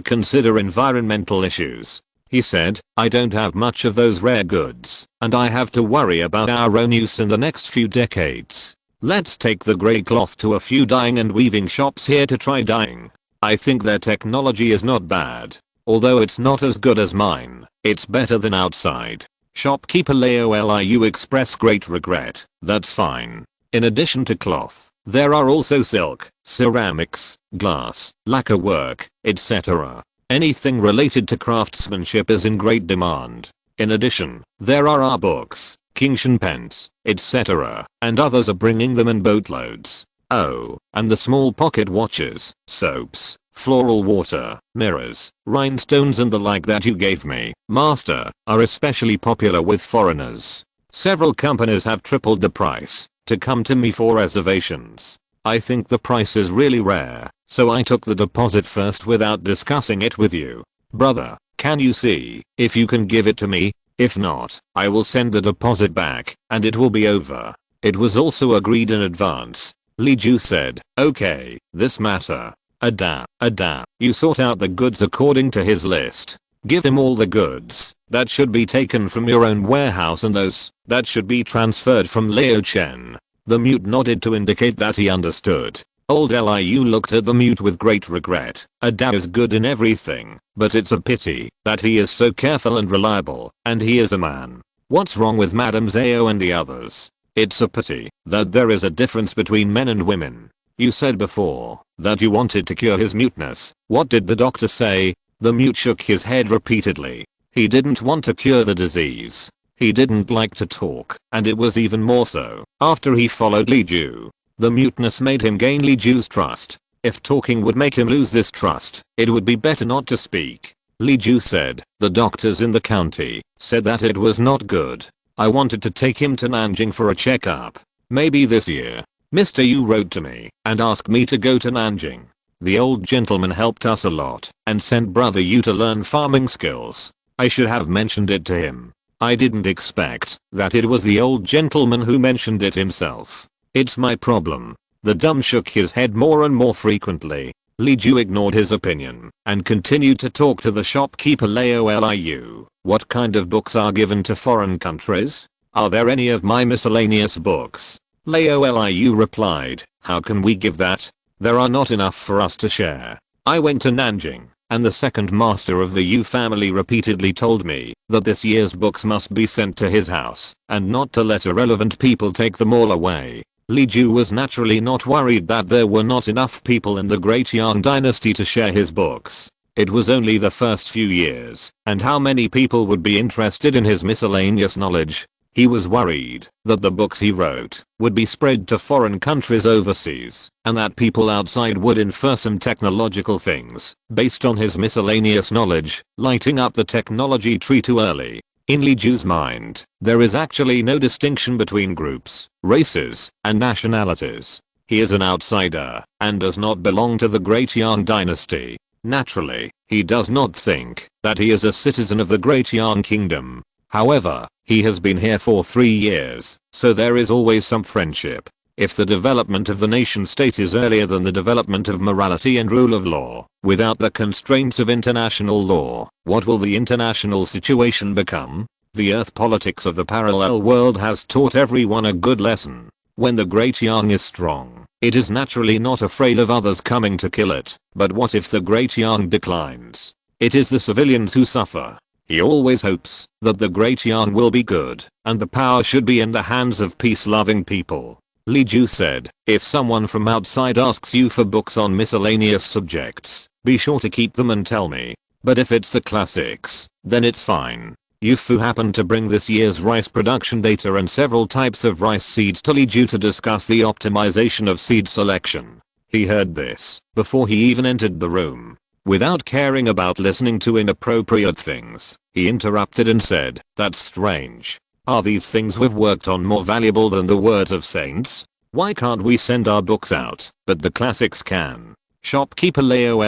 Speaker 1: consider environmental issues. He said, I don't have much of those rare goods, and I have to worry about our own use in the next few decades. Let's take the grey cloth to a few dyeing and weaving shops here to try dyeing. I think their technology is not bad. Although it's not as good as mine, it's better than outside. Shopkeeper Liu expressed great regret. That's fine. In addition to cloth, there are also silk, ceramics, glass, lacquer work, etc. Anything related to craftsmanship is in great demand. In addition, there are our books, Kingshan pens, etc. and others are bringing them in boatloads. Oh, and the small pocket watches, soaps, floral water, mirrors, rhinestones and the like that you gave me, master, are especially popular with foreigners. Several companies have tripled the price to come to me for reservations. I think the price is really rare, so I took the deposit first without discussing it with you. Brother, can you see if you can give it to me? If not, I will send the deposit back, and it will be over. It was also agreed in advance. Li Ju said, okay, this matter. Ada, you sort out the goods according to his list. Give him all the goods that should be taken from your own warehouse and those that should be transferred from Liu Chen. The mute nodded to indicate that he understood. Old Liu looked at the mute with great regret. Ada is good in everything, but it's a pity that he is so careful and reliable, and he is a man. What's wrong with Madame Zhao and the others? It's a pity that there is a difference between men and women. You said before that you wanted to cure his muteness. What did the doctor say? The mute shook his head repeatedly. He didn't want to cure the disease. He didn't like to talk, and it was even more so after he followed Li Ju. The muteness made him gain Li Ju's trust. If talking would make him lose this trust, it would be better not to speak. Li Ju said, the doctors in the county said that it was not good. I wanted to take him to Nanjing for a checkup. Maybe this year. Mr. Yu wrote to me and asked me to go to Nanjing. The old gentleman helped us a lot and sent brother Yu to learn farming skills. I should have mentioned it to him. I didn't expect that it was the old gentleman who mentioned it himself. It's my problem. The dumb shook his head more and more frequently. Li Ju ignored his opinion and continued to talk to the shopkeeper Liu. What kind of books are given to foreign countries? Are there any of my miscellaneous books? Liu replied, how can we give that? There are not enough for us to share. I went to Nanjing, and the second master of the Yu family repeatedly told me that this year's books must be sent to his house, and not to let irrelevant people take them all away. Li Ju was naturally not worried that there were not enough people in the Great Yang dynasty to share his books. It was only the first few years, and how many people would be interested in his miscellaneous knowledge? He was worried that the books he wrote would be spread to foreign countries overseas, and that people outside would infer some technological things based on his miscellaneous knowledge, lighting up the technology tree too early. In Li Ju's mind, there is actually no distinction between groups, races, and nationalities. He is an outsider and does not belong to the Great Yang dynasty. Naturally, he does not think that he is a citizen of the Great Yang kingdom. However, he has been here for 3 years, so there is always some friendship. If the development of the nation state is earlier than the development of morality and rule of law, without the constraints of international law, what will the international situation become? The earth politics of the parallel world has taught everyone a good lesson. When the Great Yang is strong, it is naturally not afraid of others coming to kill it. But what if the Great Yang declines? It is the civilians who suffer. He always hopes that the Great Yang will be good, and the power should be in the hands of peace-loving people. Li Ju said, if someone from outside asks you for books on miscellaneous subjects, be sure to keep them and tell me. But if it's the classics, then it's fine. Yu Fu happened to bring this year's rice production data and several types of rice seeds to Li Ju to discuss the optimization of seed selection. He heard this before he even entered the room. Without caring about listening to inappropriate things, he interrupted and said, "That's strange. Are these things we've worked on more valuable than the words of saints? Why can't we send our books out, but the classics can?" Shopkeeper Liu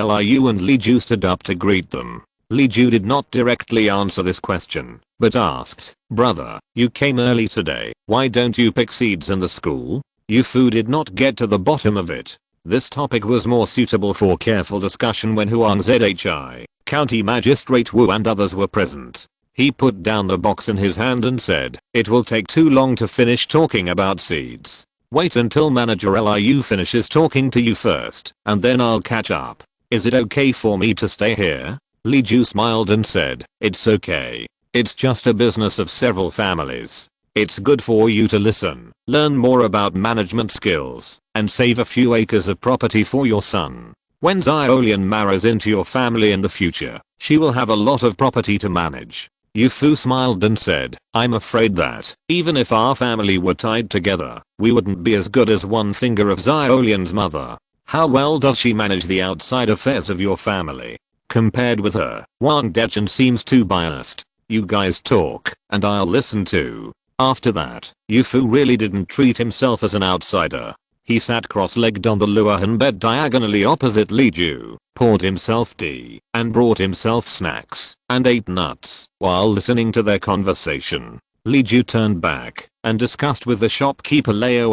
Speaker 1: and Li Ju stood up to greet them. Li Ju did not directly answer this question, but asked, "Brother, you came early today, why don't you pick seeds in the school?" Yu Fu did not get to the bottom of it. This topic was more suitable for careful discussion when Huang Zhi, County Magistrate Wu and others were present. He put down the box in his hand and said, "It will take too long to finish talking about seeds. Wait until Manager Liu finishes talking to you first, and then I'll catch up. Is it okay for me to stay here?" Li Ju smiled and said, "It's okay. It's just a business of several families. It's good for you to listen, learn more about management skills, and save a few acres of property for your son. When Xiaolian marries into your family in the future, she will have a lot of property to manage." Yu Fu smiled and said, "I'm afraid that, even if our family were tied together, we wouldn't be as good as one finger of Xiaolian's mother. How well does she manage the outside affairs of your family?" Compared with her, Wang Dechen seems too biased. "You guys talk, and I'll listen too." After that, Yu Fu really didn't treat himself as an outsider. He sat cross-legged on the Luohan bed diagonally opposite Li Ju, poured himself tea, and brought himself snacks, and ate nuts, while listening to their conversation. Li Ju turned back, and discussed with the shopkeeper Liu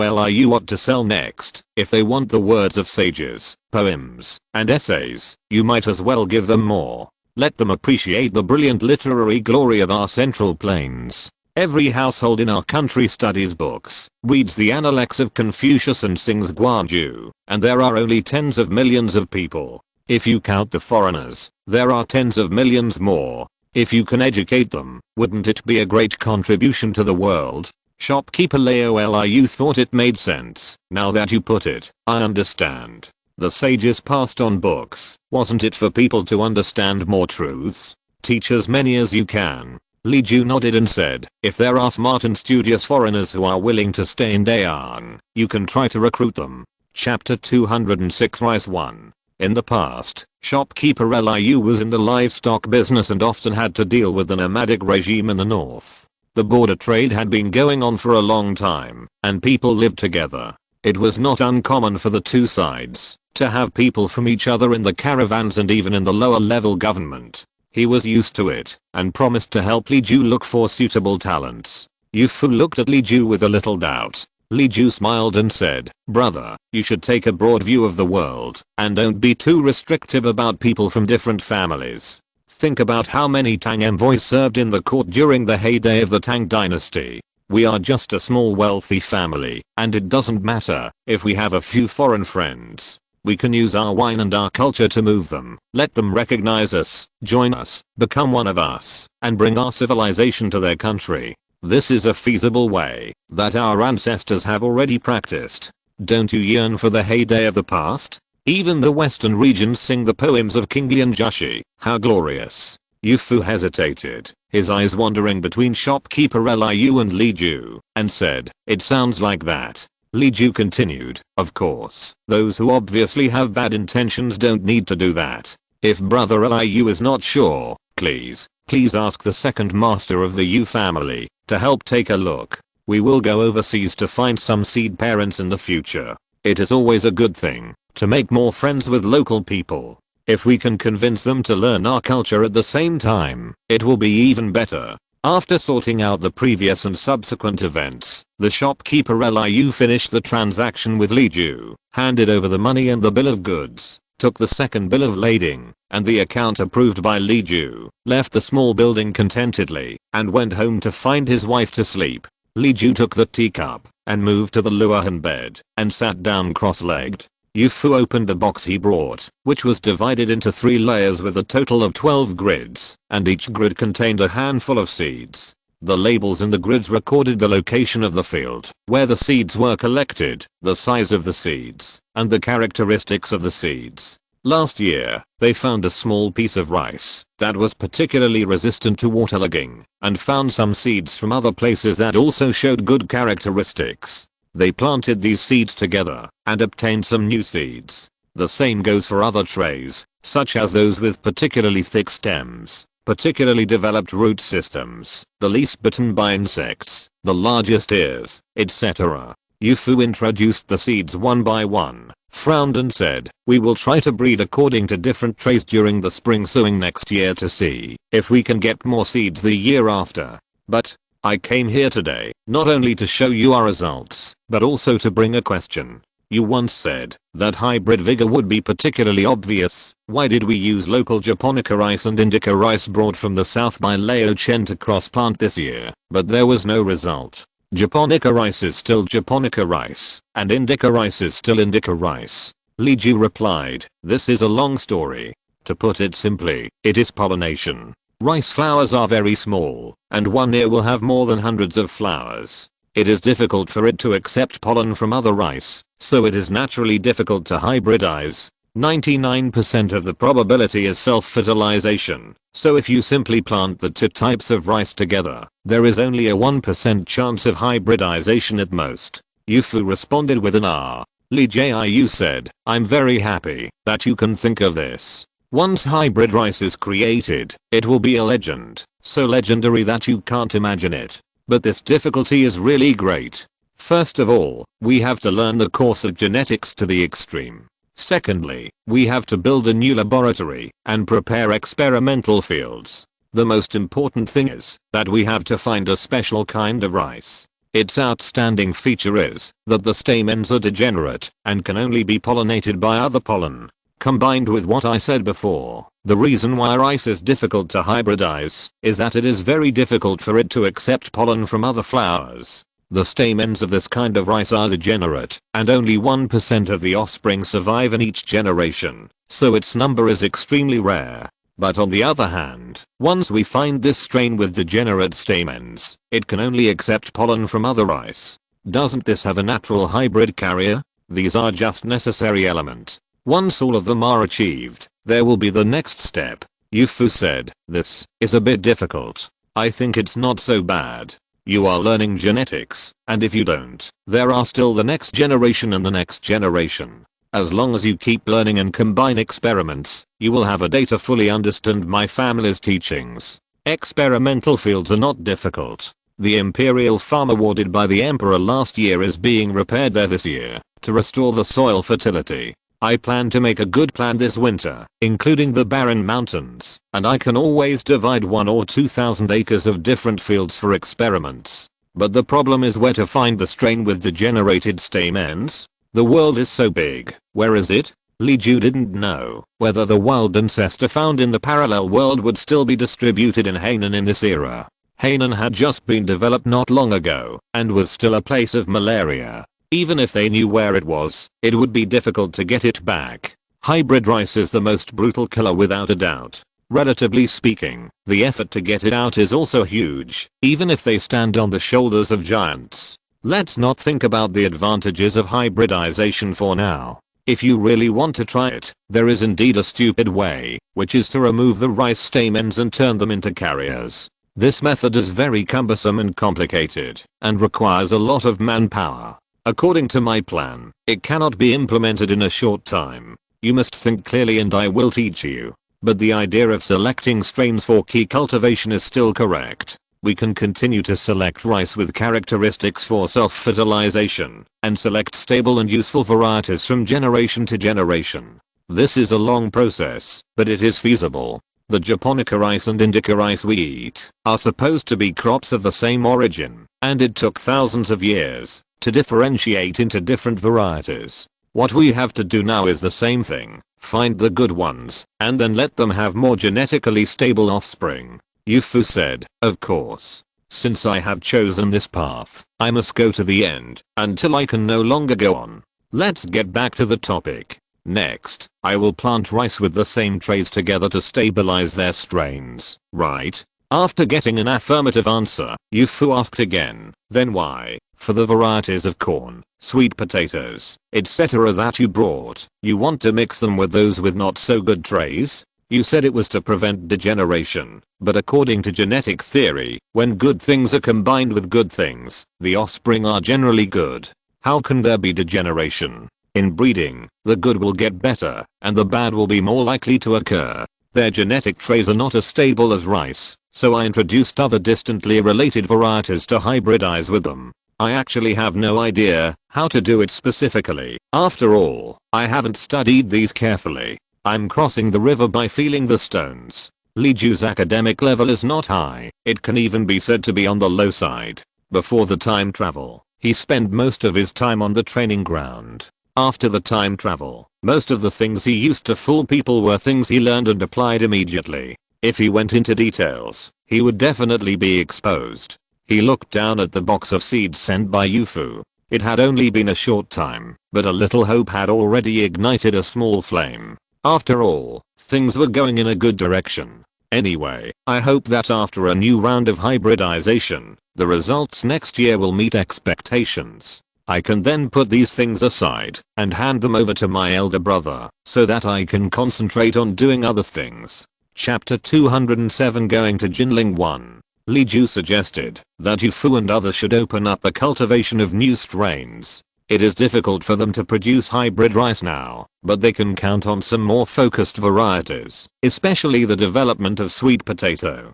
Speaker 1: what to sell next. "If they want the words of sages, poems, and essays, you might as well give them more. Let them appreciate the brilliant literary glory of our Central Plains. Every household in our country studies books, reads the Analects of Confucius and sings Guanju, and there are only tens of millions of people. If you count the foreigners, there are tens of millions more. If you can educate them, wouldn't it be a great contribution to the world?" Shopkeeper Liu thought it made sense. "Now that you put it, I understand. The sages passed on books, wasn't it for people to understand more truths? Teach as many as you can." Li Ju nodded and said, "If there are smart and studious foreigners who are willing to stay in Dayang, you can try to recruit them." Chapter 206 Rice 1. In the past, shopkeeper Liu was in the livestock business and often had to deal with the nomadic regime in the north. The border trade had been going on for a long time, and people lived together. It was not uncommon for the two sides to have people from each other in the caravans and even in the lower level government. He was used to it, and promised to help Li Ju look for suitable talents. Yu Fu looked at Li Ju with a little doubt. Li Ju smiled and said, "Brother, you should take a broad view of the world, and don't be too restrictive about people from different families. Think about how many Tang envoys served in the court during the heyday of the Tang dynasty. We are just a small wealthy family, and it doesn't matter if we have a few foreign friends. We can use our wine and our culture to move them, let them recognize us, join us, become one of us, and bring our civilization to their country. This is a feasible way that our ancestors have already practiced. Don't you yearn for the heyday of the past? Even the western regions sing the poems of King Lian Jushi. How glorious." Yu Fu hesitated, his eyes wandering between shopkeeper Liu and Li Ju, and said, "It sounds like that." Li Ju continued, "Of course, those who obviously have bad intentions don't need to do that. If Brother Liu is not sure, please ask the second master of the Yu family to help take a look. We will go overseas to find some seed parents in the future. It is always a good thing to make more friends with local people. If we can convince them to learn our culture at the same time, it will be even better." After sorting out the previous and subsequent events, the shopkeeper Liu finished the transaction with Li Ju, handed over the money and the bill of goods, took the second bill of lading, and the account approved by Li Ju, left the small building contentedly, and went home to find his wife to sleep. Li Ju took the teacup, and moved to the Luohan bed, and sat down cross-legged. Yu Fu opened the box he brought, which was divided into 3 layers with a total of 12 grids, and each grid contained a handful of seeds. The labels in the grids recorded the location of the field, where the seeds were collected, the size of the seeds, and the characteristics of the seeds. Last year, they found a small piece of rice that was particularly resistant to waterlogging, and found some seeds from other places that also showed good characteristics. They planted these seeds together and obtained some new seeds. The same goes for other trays, such as those with particularly thick stems, particularly developed root systems, the least bitten by insects, the largest ears, etc. Yu introduced the seeds one by one, frowned and said, "We will try to breed according to different traits during the spring sowing next year to see if we can get more seeds the year after. But I came here today not only to show you our results, but also to bring a question. You once said that hybrid vigor would be particularly obvious. Why did we use local japonica rice and indica rice brought from the south by Lao Chen to cross-plant this year, but there was no result? Japonica rice is still japonica rice, and indica rice is still indica rice." Li Ju replied, "This is a long story. To put it simply, it is pollination. Rice flowers are very small, and one ear will have more than hundreds of flowers. It is difficult for it to accept pollen from other rice, so it is naturally difficult to hybridize. 99% of the probability is self-fertilization, so if you simply plant the two types of rice together, there is only a 1% chance of hybridization at most." Yu responded with an "ah." Li Jiu said, "I'm very happy that you can think of this. Once hybrid rice is created, it will be a legend, so legendary that you can't imagine it. But this difficulty is really great. First of all, we have to learn the course of genetics to the extreme. Secondly, we have to build a new laboratory and prepare experimental fields. The most important thing is that we have to find a special kind of rice. Its outstanding feature is that the stamens are degenerate and can only be pollinated by other pollen. Combined with what I said before, the reason why rice is difficult to hybridize is that it is very difficult for it to accept pollen from other flowers. The stamens of this kind of rice are degenerate, and only 1% of the offspring survive in each generation, so its number is extremely rare. But on the other hand, once we find this strain with degenerate stamens, it can only accept pollen from other rice. Doesn't this have a natural hybrid carrier? These are just necessary element. Once all of them are achieved, there will be the next step." Yu said, "This is a bit difficult. I think it's not so bad. You are learning genetics, and if you don't, there are still the next generation and the next generation. As long as you keep learning and combine experiments, you will have a day to fully understand my family's teachings. Experimental fields are not difficult. The imperial farm awarded by the emperor last year is being repaired there this year to restore the soil fertility. I plan to make a good plan this winter, including the barren mountains, and I can always divide 1 or 2,000 acres of different fields for experiments. But the problem is where to find the strain with degenerated stamens. The world is so big, where is it?" Li Ju didn't know whether the wild ancestor found in the parallel world would still be distributed in Hainan in this era. Hainan had just been developed not long ago, and was still a place of malaria. Even if they knew where it was, it would be difficult to get it back. Hybrid rice is the most brutal killer without a doubt. Relatively speaking, the effort to get it out is also huge, even if they stand on the shoulders of giants. Let's not think about the advantages of hybridization for now. If you really want to try it, there is indeed a stupid way, which is to remove the rice stamens and turn them into carriers. This method is very cumbersome and complicated, and requires a lot of manpower. According to my plan, it cannot be implemented in a short time. You must think clearly and I will teach you. But the idea of selecting strains for key cultivation is still correct. We can continue to select rice with characteristics for self-fertilization, and select stable and useful varieties from generation to generation. This is a long process, but it is feasible. The japonica rice and indica rice we eat are supposed to be crops of the same origin, and it took thousands of years to differentiate into different varieties. What we have to do now is the same thing, find the good ones, and then let them have more genetically stable offspring. Yu said, "Of course. Since I have chosen this path, I must go to the end, until I can no longer go on. Let's get back to the topic. Next, I will plant rice with the same traits together to stabilize their strains, right?" After getting an affirmative answer, Yu asked again, "Then why, for the varieties of corn, sweet potatoes, etc. that you brought, you want to mix them with those with not so good traits? You said it was to prevent degeneration, but according to genetic theory, when good things are combined with good things, the offspring are generally good. How can there be degeneration?" In breeding, the good will get better, and the bad will be more likely to occur. Their genetic traits are not as stable as rice, so I introduced other distantly related varieties to hybridize with them. I actually have no idea how to do it specifically. After all, I haven't studied these carefully. I'm crossing the river by feeling the stones. Li Ju's academic level is not high, it can even be said to be on the low side. Before the time travel, he spent most of his time on the training ground. After the time travel, most of the things he used to fool people were things he learned and applied immediately. If he went into details, he would definitely be exposed. He looked down at the box of seeds sent by Yufu. It had only been a short time, but a little hope had already ignited a small flame. After all, things were going in a good direction. Anyway, I hope that after a new round of hybridization, the results next year will meet expectations. I can then put these things aside and hand them over to my elder brother so that I can concentrate on doing other things. Chapter 207 Going to Jinling 1. Li Ju suggested that Yufu and others should open up the cultivation of new strains. It is difficult for them to produce hybrid rice now, but they can count on some more focused varieties, especially the development of sweet potato,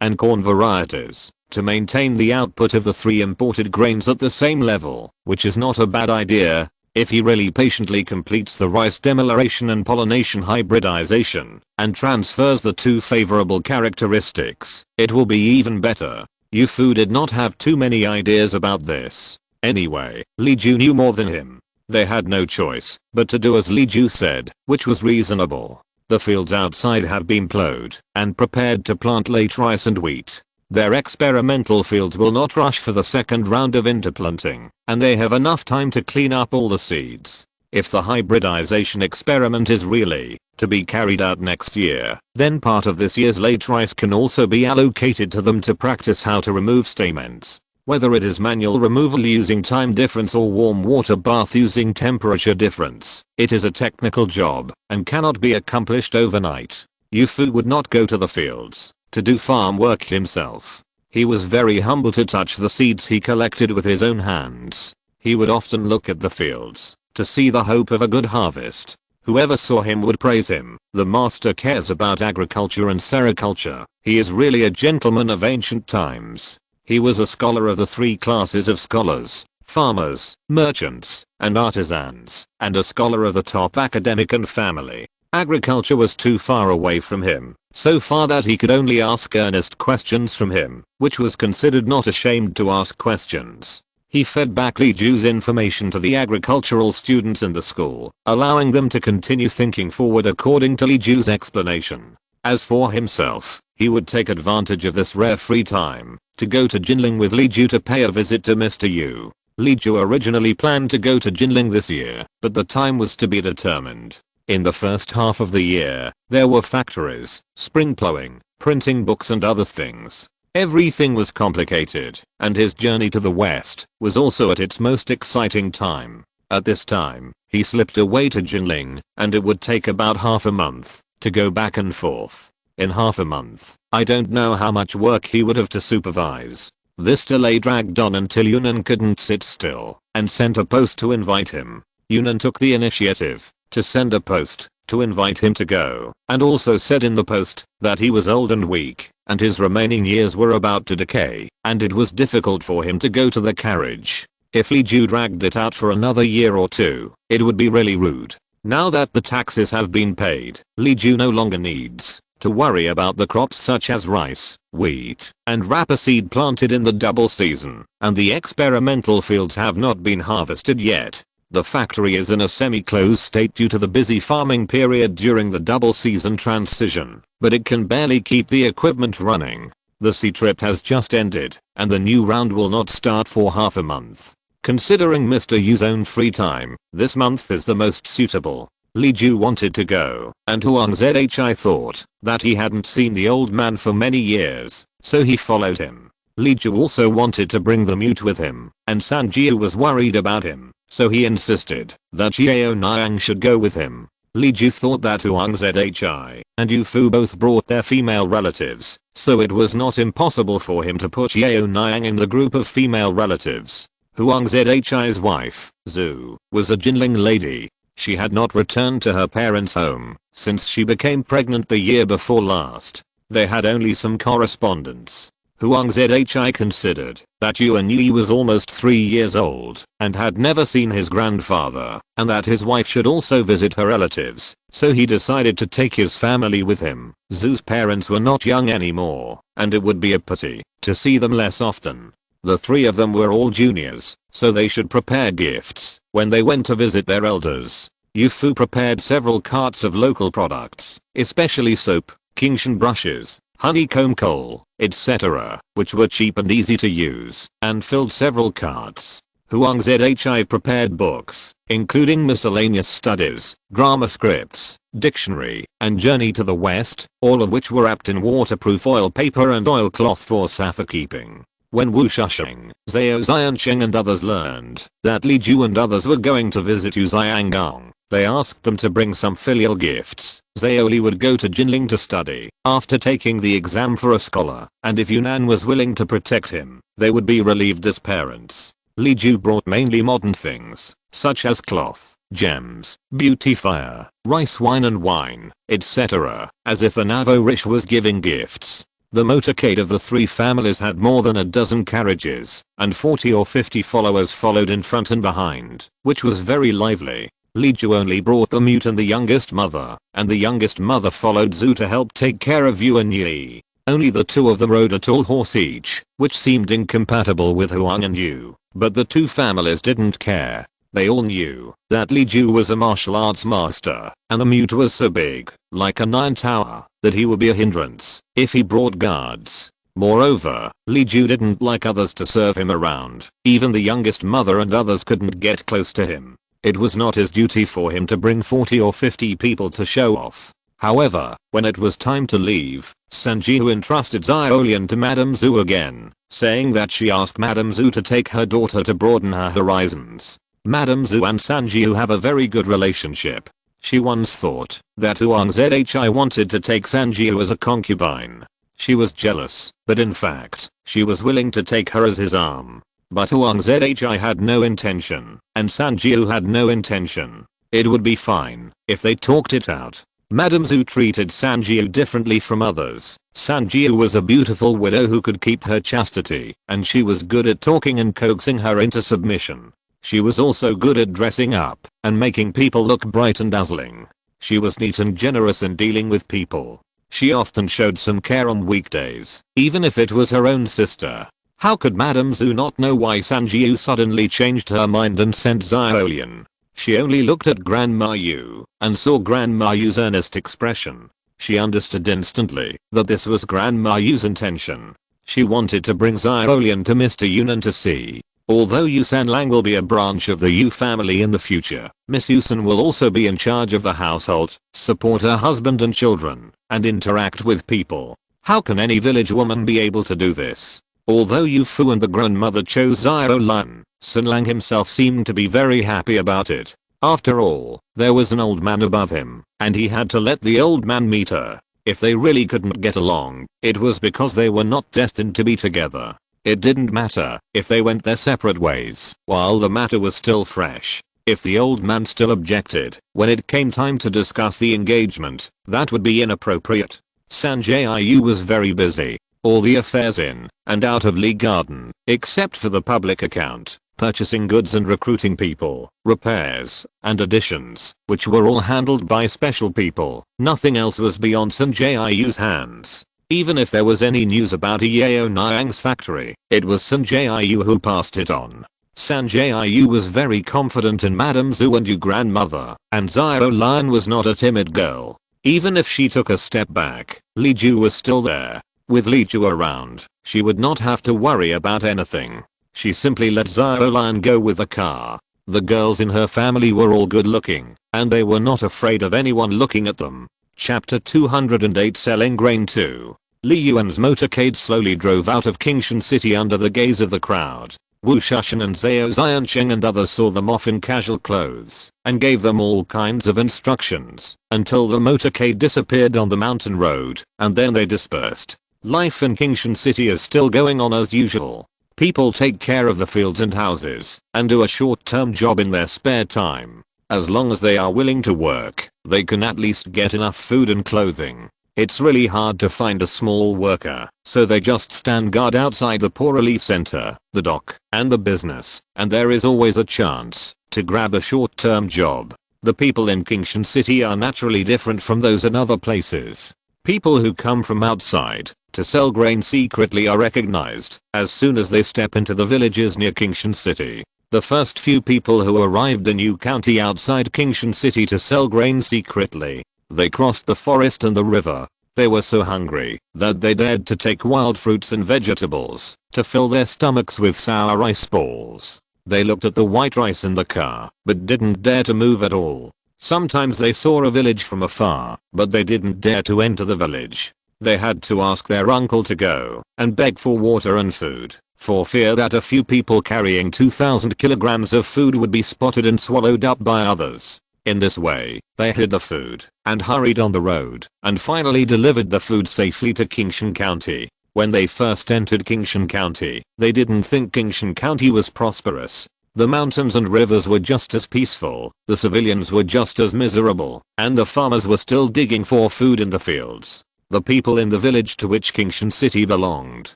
Speaker 1: and corn varieties, to maintain the output of the 3 imported grains at the same level, which is not a bad idea. If he really patiently completes the rice demyelination and pollination hybridization, and transfers the 2 favorable characteristics, it will be even better. Yufu did not have too many ideas about this. Anyway, Li Ju knew more than him. They had no choice but to do as Li Ju said, which was reasonable. The fields outside have been plowed and prepared to plant late rice and wheat. Their experimental fields will not rush for the second round of interplanting, and they have enough time to clean up all the seeds. If the hybridization experiment is really to be carried out next year, then part of this year's late rice can also be allocated to them to practice how to remove stamens. Whether it is manual removal using time difference or warm water bath using temperature difference, it is a technical job and cannot be accomplished overnight. Yufu would not go to the fields to do farm work himself. He was very humble to touch the seeds he collected with his own hands. He would often look at the fields to see the hope of a good harvest. Whoever saw him would praise him. The master cares about agriculture and sericulture. He is really a gentleman of ancient times. He was a scholar of the 3 classes of scholars: farmers, merchants, and artisans, and a scholar of the top academic and family. Agriculture was too far away from him, so far that he could only ask earnest questions from him, which was considered not ashamed to ask questions. He fed back Li Ju's information to the agricultural students in the school, allowing them to continue thinking forward according to Li Ju's explanation. As for himself, he would take advantage of this rare free time to go to Jinling with Li Ju to pay a visit to Mr. Yu. Li Ju originally planned to go to Jinling this year, but the time was to be determined. In the first half of the year, there were factories, spring plowing, printing books and other things. Everything was complicated, and his journey to the west was also at its most exciting time. At this time, he slipped away to Jinling, and it would take about half a month to go back and forth. In half a month, I don't know how much work he would have to supervise. This delay dragged on until Yunnan couldn't sit still and sent a post to invite him. Yunnan took the initiative to send a post to invite him to go, and also said in the post that he was old and weak, and his remaining years were about to decay, and it was difficult for him to go to the carriage. If Li Ju dragged it out for another year or 2, it would be really rude. Now that the taxes have been paid, Li Ju no longer needs to worry about the crops such as rice, wheat, and rapeseed planted in the double season, and the experimental fields have not been harvested yet. The factory is in a semi-closed state due to the busy farming period during the double season transition, but it can barely keep the equipment running. The sea trip has just ended, and the new round will not start for half a month. Considering Mr. Yu's own free time, this month is the most suitable. Li Ju wanted to go, and Huang Zhi thought that he hadn't seen the old man for many years, so he followed him. Li Ju also wanted to bring the mute with him, and Sanjiu was worried about him, so he insisted that Yu Yaoniang should go with him. Li Ju thought that Huang Zhi and Yufu both brought their female relatives, so it was not impossible for him to put Yu Yaoniang in the group of female relatives. Huang Zhi's wife, Zhu, was a Jinling lady. She had not returned to her parents' home since she became pregnant the year before last. They had only some correspondence. Huang Zhi considered that Yuanyang was almost 3 years old and had never seen his grandfather, and that his wife should also visit her relatives, so he decided to take his family with him. Zhu's parents were not young anymore, and it would be a pity to see them less often. The 3 of them were all juniors, so they should prepare gifts when they went to visit their elders. Yufu prepared several carts of local products, especially soap, Qingshan brushes, honeycomb coal, etc., which were cheap and easy to use, and filled several carts. Huang Zhi prepared books, including miscellaneous studies, drama scripts, dictionary, and Journey to the West, all of which were wrapped in waterproof oil paper and oilcloth for sapphire keeping. When Wu Shusheng, Zhao Xiansheng and others learned that Li Ju and others were going to visit Yu Yaoniang, they asked them to bring some filial gifts. Zhao Li would go to Jinling to study after taking the exam for a scholar, and if Yunnan was willing to protect him, they would be relieved as parents. Li Ju brought mainly modern things, such as cloth, gems, beautifier, rice wine and wine, etc., as if an awakens was giving gifts. The motorcade of the 3 families had more than a dozen carriages, and 40 or 50 followers followed in front and behind, which was very lively. Li Ju only brought the mute and the youngest mother, and the youngest mother followed Zhu to help take care of Yuanyang. Only the 2 of them rode a tall horse each, which seemed incompatible with Huang and Yu, but the 2 families didn't care. They all knew that Li Ju was a martial arts master, and the mute was so big, like an iron tower, that he would be a hindrance if he brought guards. Moreover, Li Ju didn't like others to serve him around. Even the youngest mother and others couldn't get close to him. It was not his duty for him to bring 40 or 50 people to show off. However, when it was time to leave, Sanjiu entrusted Xiaolian to Madame Zhu again, saying that she asked Madame Zhu to take her daughter to broaden her horizons. Madame Zhu and Sanjiu have a very good relationship. She once thought that Huang Zhi wanted to take Sanjiu as a concubine. She was jealous, but in fact, she was willing to take her as his arm. But Huang Zhi had no intention, and Sanjiu had no intention. It would be fine if they talked it out. Madame Zhu treated Sanjiu differently from others. Sanjiu was a beautiful widow who could keep her chastity, and she was good at talking and coaxing her into submission. She was also good at dressing up and making people look bright and dazzling. She was neat and generous in dealing with people. She often showed some care on weekdays, even if it was her own sister. How could Madame Zhu not know why Sanjiu suddenly changed her mind and sent Xiaolian? She only looked at Grandma Yu and saw Grandma Yu's earnest expression. She understood instantly that this was Grandma Yu's intention. She wanted to bring Xiaolian to Mr. Yunnan to see. Although Yu Sanlang will be a branch of the Yu family in the future, Miss Yusan will also be in charge of the household, support her husband and children, and interact with people. How can any village woman be able to do this? Although Yu Fu and the grandmother chose Xiaolian, Sanlang himself seemed to be very happy about it. After all, there was an old man above him, and he had to let the old man meet her. If they really couldn't get along, it was because they were not destined to be together. It didn't matter if they went their separate ways while the matter was still fresh. If the old man still objected when it came time to discuss the engagement, that would be inappropriate. Sanjiu was very busy. All the affairs in and out of Lee Garden, except for the public account, purchasing goods and recruiting people, repairs, and additions, which were all handled by special people. Nothing else was beyond Sanjiu's hands. Even if there was any news about Yu Yaoniang's factory, it was Sanjiu who passed it on. Sanjiu was very confident in Madame Zhu and Yu grandmother, and Xiaolian was not a timid girl. Even if she took a step back, Li Ju was still there. With Li Ju around, she would not have to worry about anything. She simply let Xiaolian go with the car. The girls in her family were all good looking, and they were not afraid of anyone looking at them. Chapter 208 Selling Grain 2. Li Yuan's motorcade slowly drove out of Qingshan City under the gaze of the crowd. Wu Shushan and Zhao Xiansheng and others saw them off in casual clothes and gave them all kinds of instructions until the motorcade disappeared on the mountain road, and then they dispersed. Life in Qingshan City is still going on as usual. People take care of the fields and houses and do a short-term job in their spare time. As long as they are willing to work, they can at least get enough food and clothing. It's really hard to find a small worker, so they just stand guard outside the poor relief center, the dock, and the business, and there is always a chance to grab a short-term job. The people in Kingshan City are naturally different from those in other places. People who come from outside to sell grain secretly are recognized as soon as they step into the villages near Kingshan City. The first few people who arrived in Yu County outside Kingshan City to sell grain secretly, they crossed the forest and the river. They were so hungry that they dared to take wild fruits and vegetables to fill their stomachs with sour rice balls. They looked at the white rice in the car, but didn't dare to move at all. Sometimes they saw a village from afar, but they didn't dare to enter the village. They had to ask their uncle to go and beg for water and food, for fear that a few people carrying 2,000 kilograms of food would be spotted and swallowed up by others. In this way, they hid the food and hurried on the road and finally delivered the food safely to Kingshan County. When they first entered Kingshan County, they didn't think Kingshan County was prosperous. The mountains and rivers were just as peaceful, the civilians were just as miserable, and the farmers were still digging for food in the fields. The people in the village to which Kingshan City belonged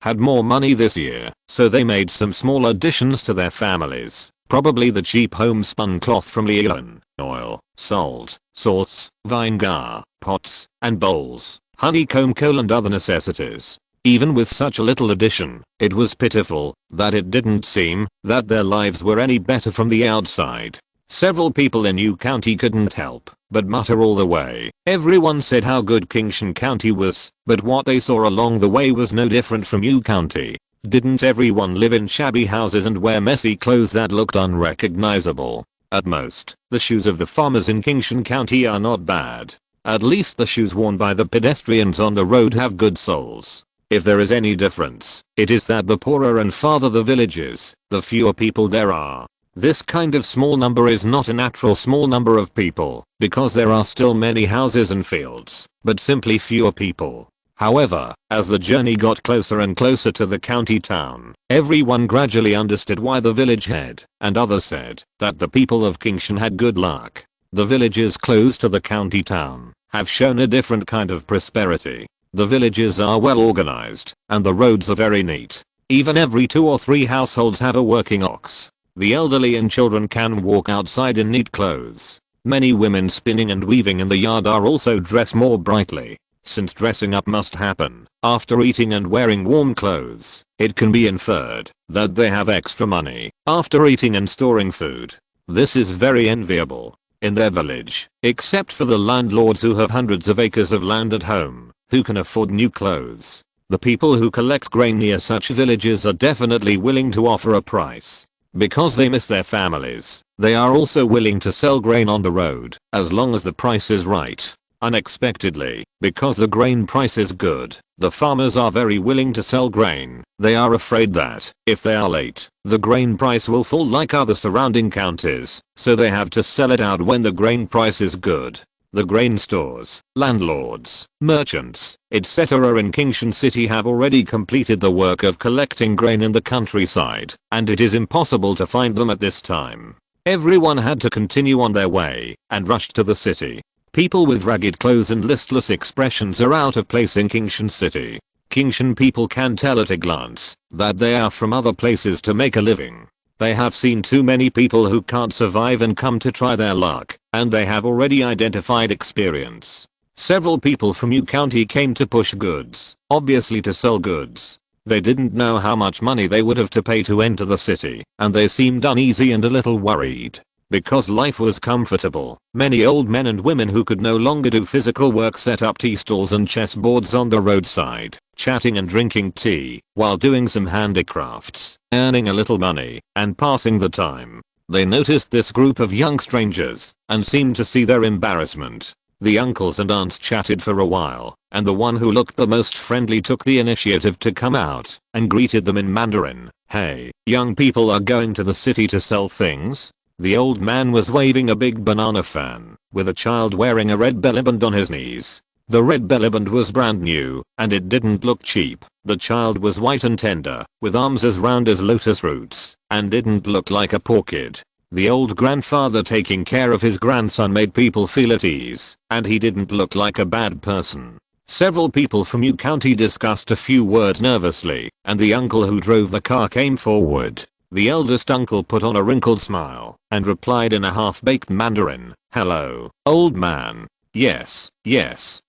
Speaker 1: had more money this year, so they made some small additions to their families. Probably the cheap homespun cloth from Leon, oil, salt, sauce, vinegar, pots, and bowls, honeycomb coal and other necessities. Even with such a little addition, it was pitiful that it didn't seem that their lives were any better from the outside. Several people in Yu County couldn't help but mutter all the way. Everyone said how good Kingshan County was, but what they saw along the way was no different from Yu County. Didn't everyone live in shabby houses and wear messy clothes that looked unrecognizable? At most, the shoes of the farmers in Kingshan County are not bad. At least the shoes worn by the pedestrians on the road have good soles. If there is any difference, it is that the poorer and farther the villages, the fewer people there are. This kind of small number is not a natural small number of people, because there are still many houses and fields, but simply fewer people. However, as the journey got closer and closer to the county town, everyone gradually understood why the village had, and others said that the people of Kingshan had good luck. The villages close to the county town have shown a different kind of prosperity. The villages are well organized, and the roads are very neat. Even every 2 or 3 households have a working ox. The elderly and children can walk outside in neat clothes. Many women spinning and weaving in the yard are also dressed more brightly. Since dressing up must happen after eating and wearing warm clothes, it can be inferred that they have extra money after eating and storing food. This is very enviable in their village, except for the landlords who have hundreds of acres of land at home, who can afford new clothes. The people who collect grain near such villages are definitely willing to offer a price. Because they miss their families, they are also willing to sell grain on the road, as long as the price is right. Unexpectedly, because the grain price is good, the farmers are very willing to sell grain. They are afraid that, if they are late, the grain price will fall like other surrounding counties, so they have to sell it out when the grain price is good. The grain stores, landlords, merchants, etc. in Kingshan City have already completed the work of collecting grain in the countryside, and it is impossible to find them at this time. Everyone had to continue on their way and rushed to the city. People with ragged clothes and listless expressions are out of place in Kingshan City. Kingshan people can tell at a glance that they are from other places to make a living. They have seen too many people who can't survive and come to try their luck, and they have already identified experience. Several people from Yu County came to push goods, obviously to sell goods. They didn't know how much money they would have to pay to enter the city, and they seemed uneasy and a little worried. Because life was comfortable, many old men and women who could no longer do physical work set up tea stalls and chessboards on the roadside, chatting and drinking tea, while doing some handicrafts, earning a little money, and passing the time. They noticed this group of young strangers, and seemed to see their embarrassment. The uncles and aunts chatted for a while, and the one who looked the most friendly took the initiative to come out, and greeted them in Mandarin. "Hey, young people are going to the city to sell things?" The old man was waving a big banana fan, with a child wearing a red bellyband on his knees. The red belliband was brand new, and it didn't look cheap. The child was white and tender, with arms as round as lotus roots, and didn't look like a poor kid. The old grandfather taking care of his grandson made people feel at ease, and he didn't look like a bad person. Several people from Yu County discussed a few words nervously, and the uncle who drove the car came forward. The eldest uncle put on a wrinkled smile and replied in a half-baked Mandarin, "Hello, old man. Yes,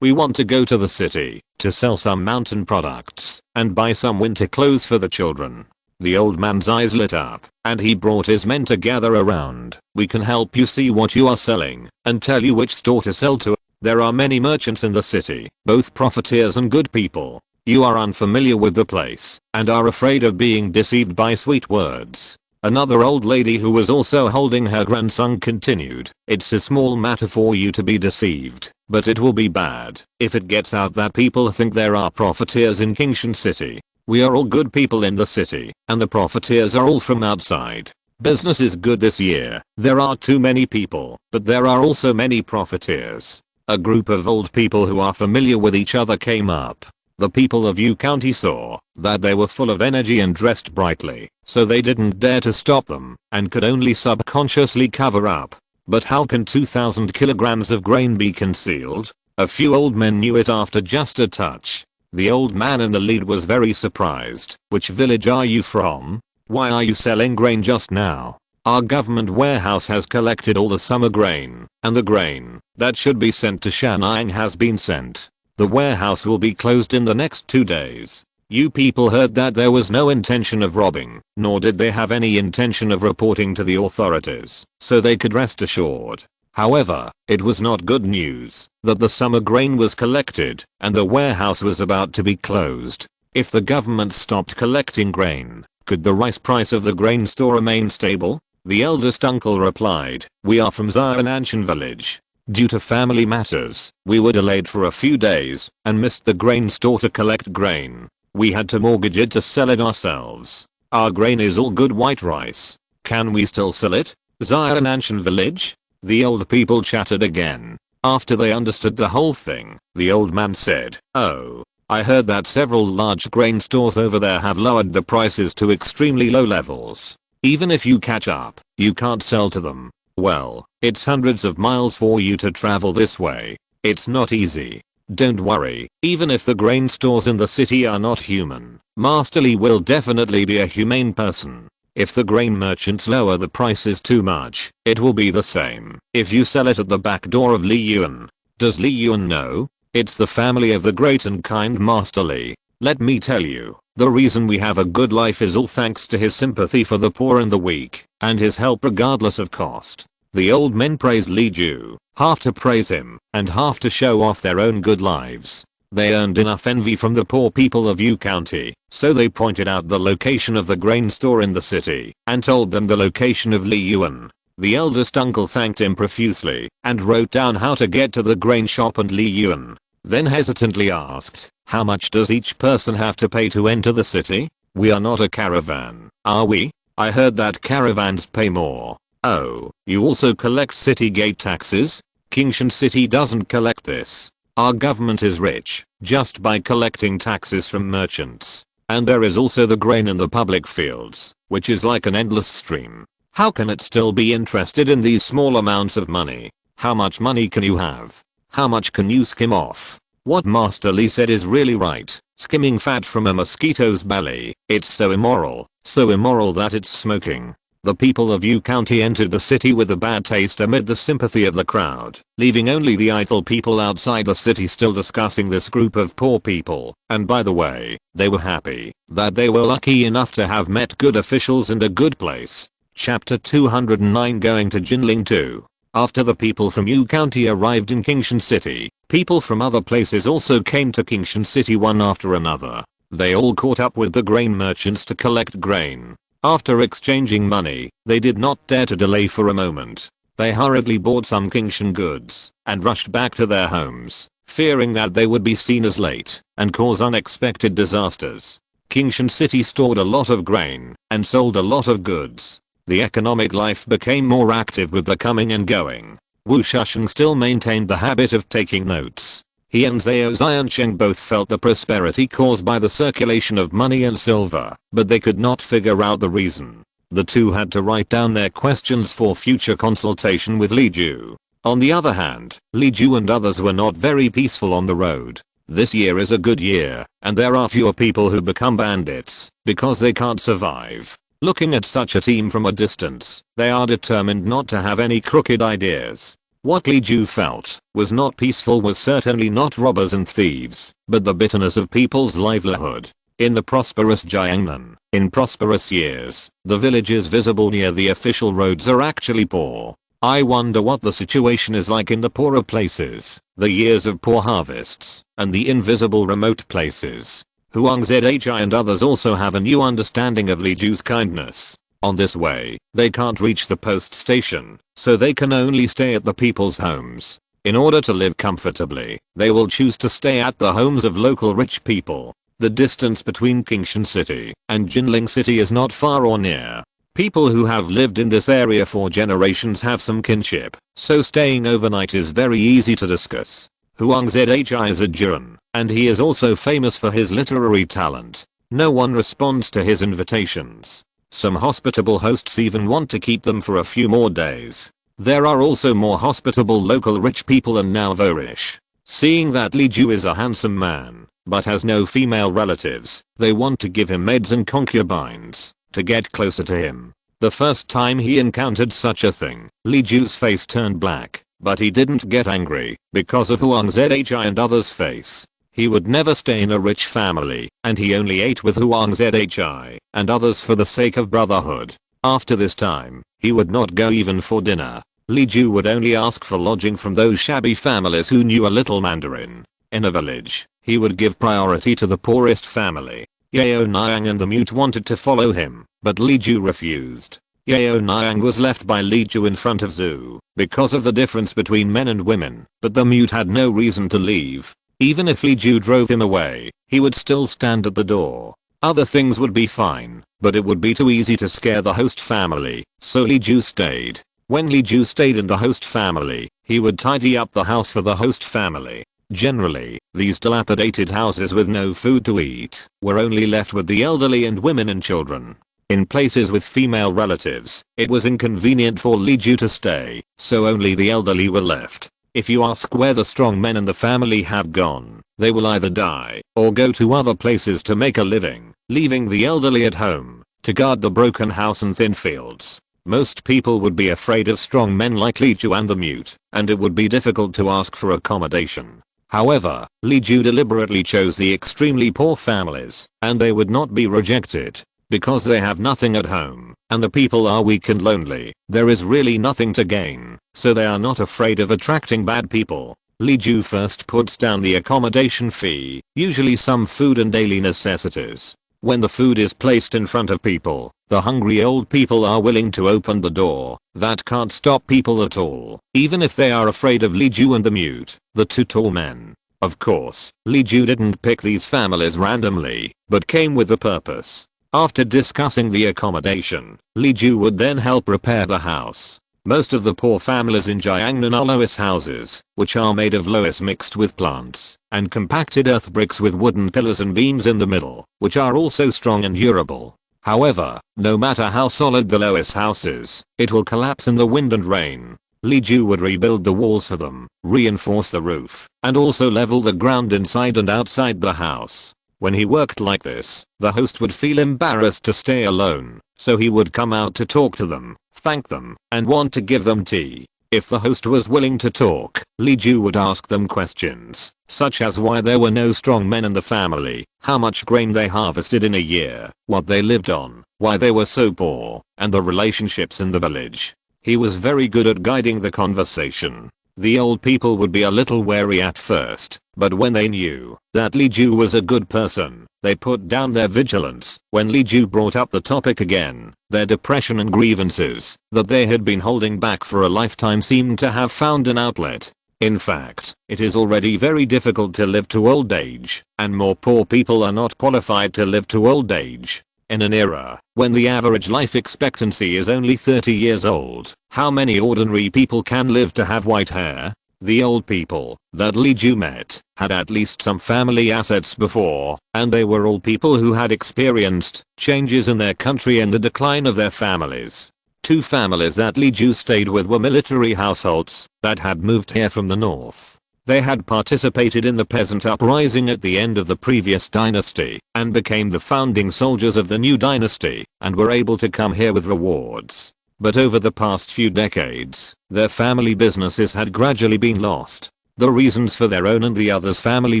Speaker 1: we want to go to the city to sell some mountain products and buy some winter clothes for the children." The old man's eyes lit up, and he brought his men to gather around. "We can help you see what you are selling and tell you which store to sell to. There are many merchants in the city, both profiteers and good people. You are unfamiliar with the place and are afraid of being deceived by sweet words." Another old lady who was also holding her grandson continued, "It's a small matter for you to be deceived, but it will be bad if it gets out that people think there are profiteers in Kingshan City. We are all good people in the city, and the profiteers are all from outside. Business is good this year. There are too many people, but there are also many profiteers." A group of old people who are familiar with each other came up. The people of Yu County saw that they were full of energy and dressed brightly, so they didn't dare to stop them and could only subconsciously cover up. But how can 2,000 kilograms of grain be concealed? A few old men knew it after just a touch. The old man in the lead was very surprised. "Which village are you from? Why are you selling grain just now? Our government warehouse has collected all the summer grain, and the grain that should be sent to Shanghai has been sent. The warehouse will be closed in the next 2 days." You people heard that there was no intention of robbing, nor did they have any intention of reporting to the authorities, so they could rest assured. However, it was not good news that the summer grain was collected and the warehouse was about to be closed. If the government stopped collecting grain, could the rice price of the grain store remain stable? The eldest uncle replied, "We are from Yaoniang village. Due to family matters, we were delayed for a few days and missed the grain store to collect grain. We had to mortgage it to sell it ourselves. Our grain is all good white rice. Can we still sell it? Yaoniang village?" The old people chatted again. After they understood the whole thing, the old man said, "Oh, I heard that several large grain stores over there have lowered the prices to extremely low levels. Even if you catch up, you can't sell to them. Well, it's hundreds of miles for you to travel this way. It's not easy. Don't worry, even if the grain stores in the city are not human, Master Li will definitely be a humane person. If the grain merchants lower the prices too much, it will be the same if you sell it at the back door of Li Yuan. Does Li Yuan know? It's the family of the great and kind Master Li. Let me tell you, the reason we have a good life is all thanks to his sympathy for the poor and the weak, and his help regardless of cost." The old men praised Li Ju, half to praise him, and half to show off their own good lives. They earned enough envy from the poor people of Yu County, so they pointed out the location of the grain store in the city, and told them the location of Li Yuan. The eldest uncle thanked him profusely, and wrote down how to get to the grain shop and Li Yuan. Then hesitantly asked, "How much does each person have to pay to enter the city? We are not a caravan, are we? I heard that caravans pay more." "Oh, you also collect city gate taxes? Kingshan City doesn't collect this. Our government is rich just by collecting taxes from merchants. And there is also the grain in the public fields, which is like an endless stream. How can it still be interested in these small amounts of money? How much money can you have? How much can you skim off?" What Master Li said is really right. Skimming fat from a mosquito's belly, it's so immoral that it's smoking. The people of Yu County entered the city with a bad taste amid the sympathy of the crowd, leaving only the idle people outside the city still discussing this group of poor people. And by the way, they were happy that they were lucky enough to have met good officials and a good place. Chapter 209 Going to Jinling 2. After the people from Yu County arrived in Kingshan City, people from other places also came to Kingshan City one after another. They all caught up with the grain merchants to collect grain. After exchanging money, they did not dare to delay for a moment. They hurriedly bought some Kingshan goods and rushed back to their homes, fearing that they would be seen as late and cause unexpected disasters. Kingshan City stored a lot of grain and sold a lot of goods. The economic life became more active with the coming and going. Wu Shusheng still maintained the habit of taking notes. He and Yu Yaoniang both felt the prosperity caused by the circulation of money and silver, but they could not figure out the reason. The two had to write down their questions for future consultation with Li Ju. On the other hand, Li Ju and others were not very peaceful on the road. This year is a good year, and there are fewer people who become bandits, because they can't survive. Looking at such a team from a distance, they are determined not to have any crooked ideas. What Li Ju felt was not peaceful was certainly not robbers and thieves, but the bitterness of people's livelihood. In the prosperous Jiangnan, in prosperous years, the villages visible near the official roads are actually poor. I wonder what the situation is like in the poorer places, the years of poor harvests, and the invisible remote places. Huang Zhi and others also have a new understanding of Li Ju's kindness. On this way, they can't reach the post station, so they can only stay at the people's homes. In order to live comfortably, they will choose to stay at the homes of local rich people. The distance between Qingshan City and Jinling City is not far or near. People who have lived in this area for generations have some kinship, so staying overnight is very easy to discuss. Huang Zhi is a Jiren, and he is also famous for his literary talent. No one responds to his invitations. Some hospitable hosts even want to keep them for a few more days. There are also more hospitable local rich people and now Vorish. Seeing that Li Ju is a handsome man, but has no female relatives, they want to give him maids and concubines to get closer to him. The first time he encountered such a thing, Li Ju's face turned black, but he didn't get angry because of Huang Zhi and others' face. He would never stay in a rich family, and he only ate with Huang Zhi and others for the sake of brotherhood. After this time, he would not go even for dinner. Li Ju would only ask for lodging from those shabby families who knew a little Mandarin. In a village, he would give priority to the poorest family. Yu Yaoniang and the mute wanted to follow him, but Li Ju refused. Yu Yaoniang was left by Li Ju in front of Zhu because of the difference between men and women, but the mute had no reason to leave. Even if Li Ju drove him away, he would still stand at the door. Other things would be fine, but it would be too easy to scare the host family, so Li Ju stayed. When Li Ju stayed in the host family, he would tidy up the house for the host family. Generally, these dilapidated houses with no food to eat were only left with the elderly and women and children. In places with female relatives, it was inconvenient for Li Ju to stay, so only the elderly were left. If you ask where the strong men in the family have gone, they will either die or go to other places to make a living, leaving the elderly at home to guard the broken house and thin fields. Most people would be afraid of strong men like Li Ju and the mute, and it would be difficult to ask for accommodation. However, Li Ju deliberately chose the extremely poor families, and they would not be rejected. Because they have nothing at home, and the people are weak and lonely, there is really nothing to gain, so they are not afraid of attracting bad people. Li Ju first puts down the accommodation fee, usually some food and daily necessities. When the food is placed in front of people, the hungry old people are willing to open the door. That can't stop people at all, even if they are afraid of Li Ju and the mute, the two tall men. Of course, Li Ju didn't pick these families randomly, but came with a purpose. After discussing the accommodation, Li Ju would then help repair the house. Most of the poor families in Jiangnan are loess houses, which are made of loess mixed with plants, and compacted earth bricks with wooden pillars and beams in the middle, which are also strong and durable. However, no matter how solid the loess house is, it will collapse in the wind and rain. Li Ju would rebuild the walls for them, reinforce the roof, and also level the ground inside and outside the house. When he worked like this, the host would feel embarrassed to stay alone, so he would come out to talk to them, thank them, and want to give them tea. If the host was willing to talk, Li Ju would ask them questions, such as why there were no strong men in the family, how much grain they harvested in a year, what they lived on, why they were so poor, and the relationships in the village. He was very good at guiding the conversation. The old people would be a little wary at first, but when they knew that Li Ju was a good person, they put down their vigilance. When Li Ju brought up the topic again, their depression and grievances that they had been holding back for a lifetime seemed to have found an outlet. In fact, it is already very difficult to live to old age, and more poor people are not qualified to live to old age. In an era when the average life expectancy is only 30 years old, how many ordinary people can live to have white hair? The old people that Li Ju met had at least some family assets before, and they were all people who had experienced changes in their country and the decline of their families. Two families that Li Ju stayed with were military households that had moved here from the north. They had participated in the peasant uprising at the end of the previous dynasty and became the founding soldiers of the new dynasty and were able to come here with rewards. But over the past few decades, their family businesses had gradually been lost. The reasons for their own and the others' family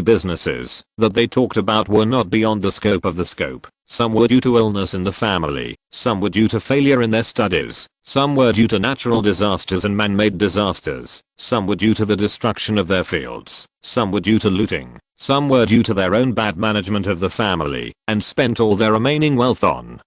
Speaker 1: businesses that they talked about were not beyond the scope of the scope. Some were due to illness in the family, some were due to failure in their studies, some were due to natural disasters and man-made disasters, some were due to the destruction of their fields, some were due to looting, some were due to their own bad management of the family, and spent all their remaining wealth on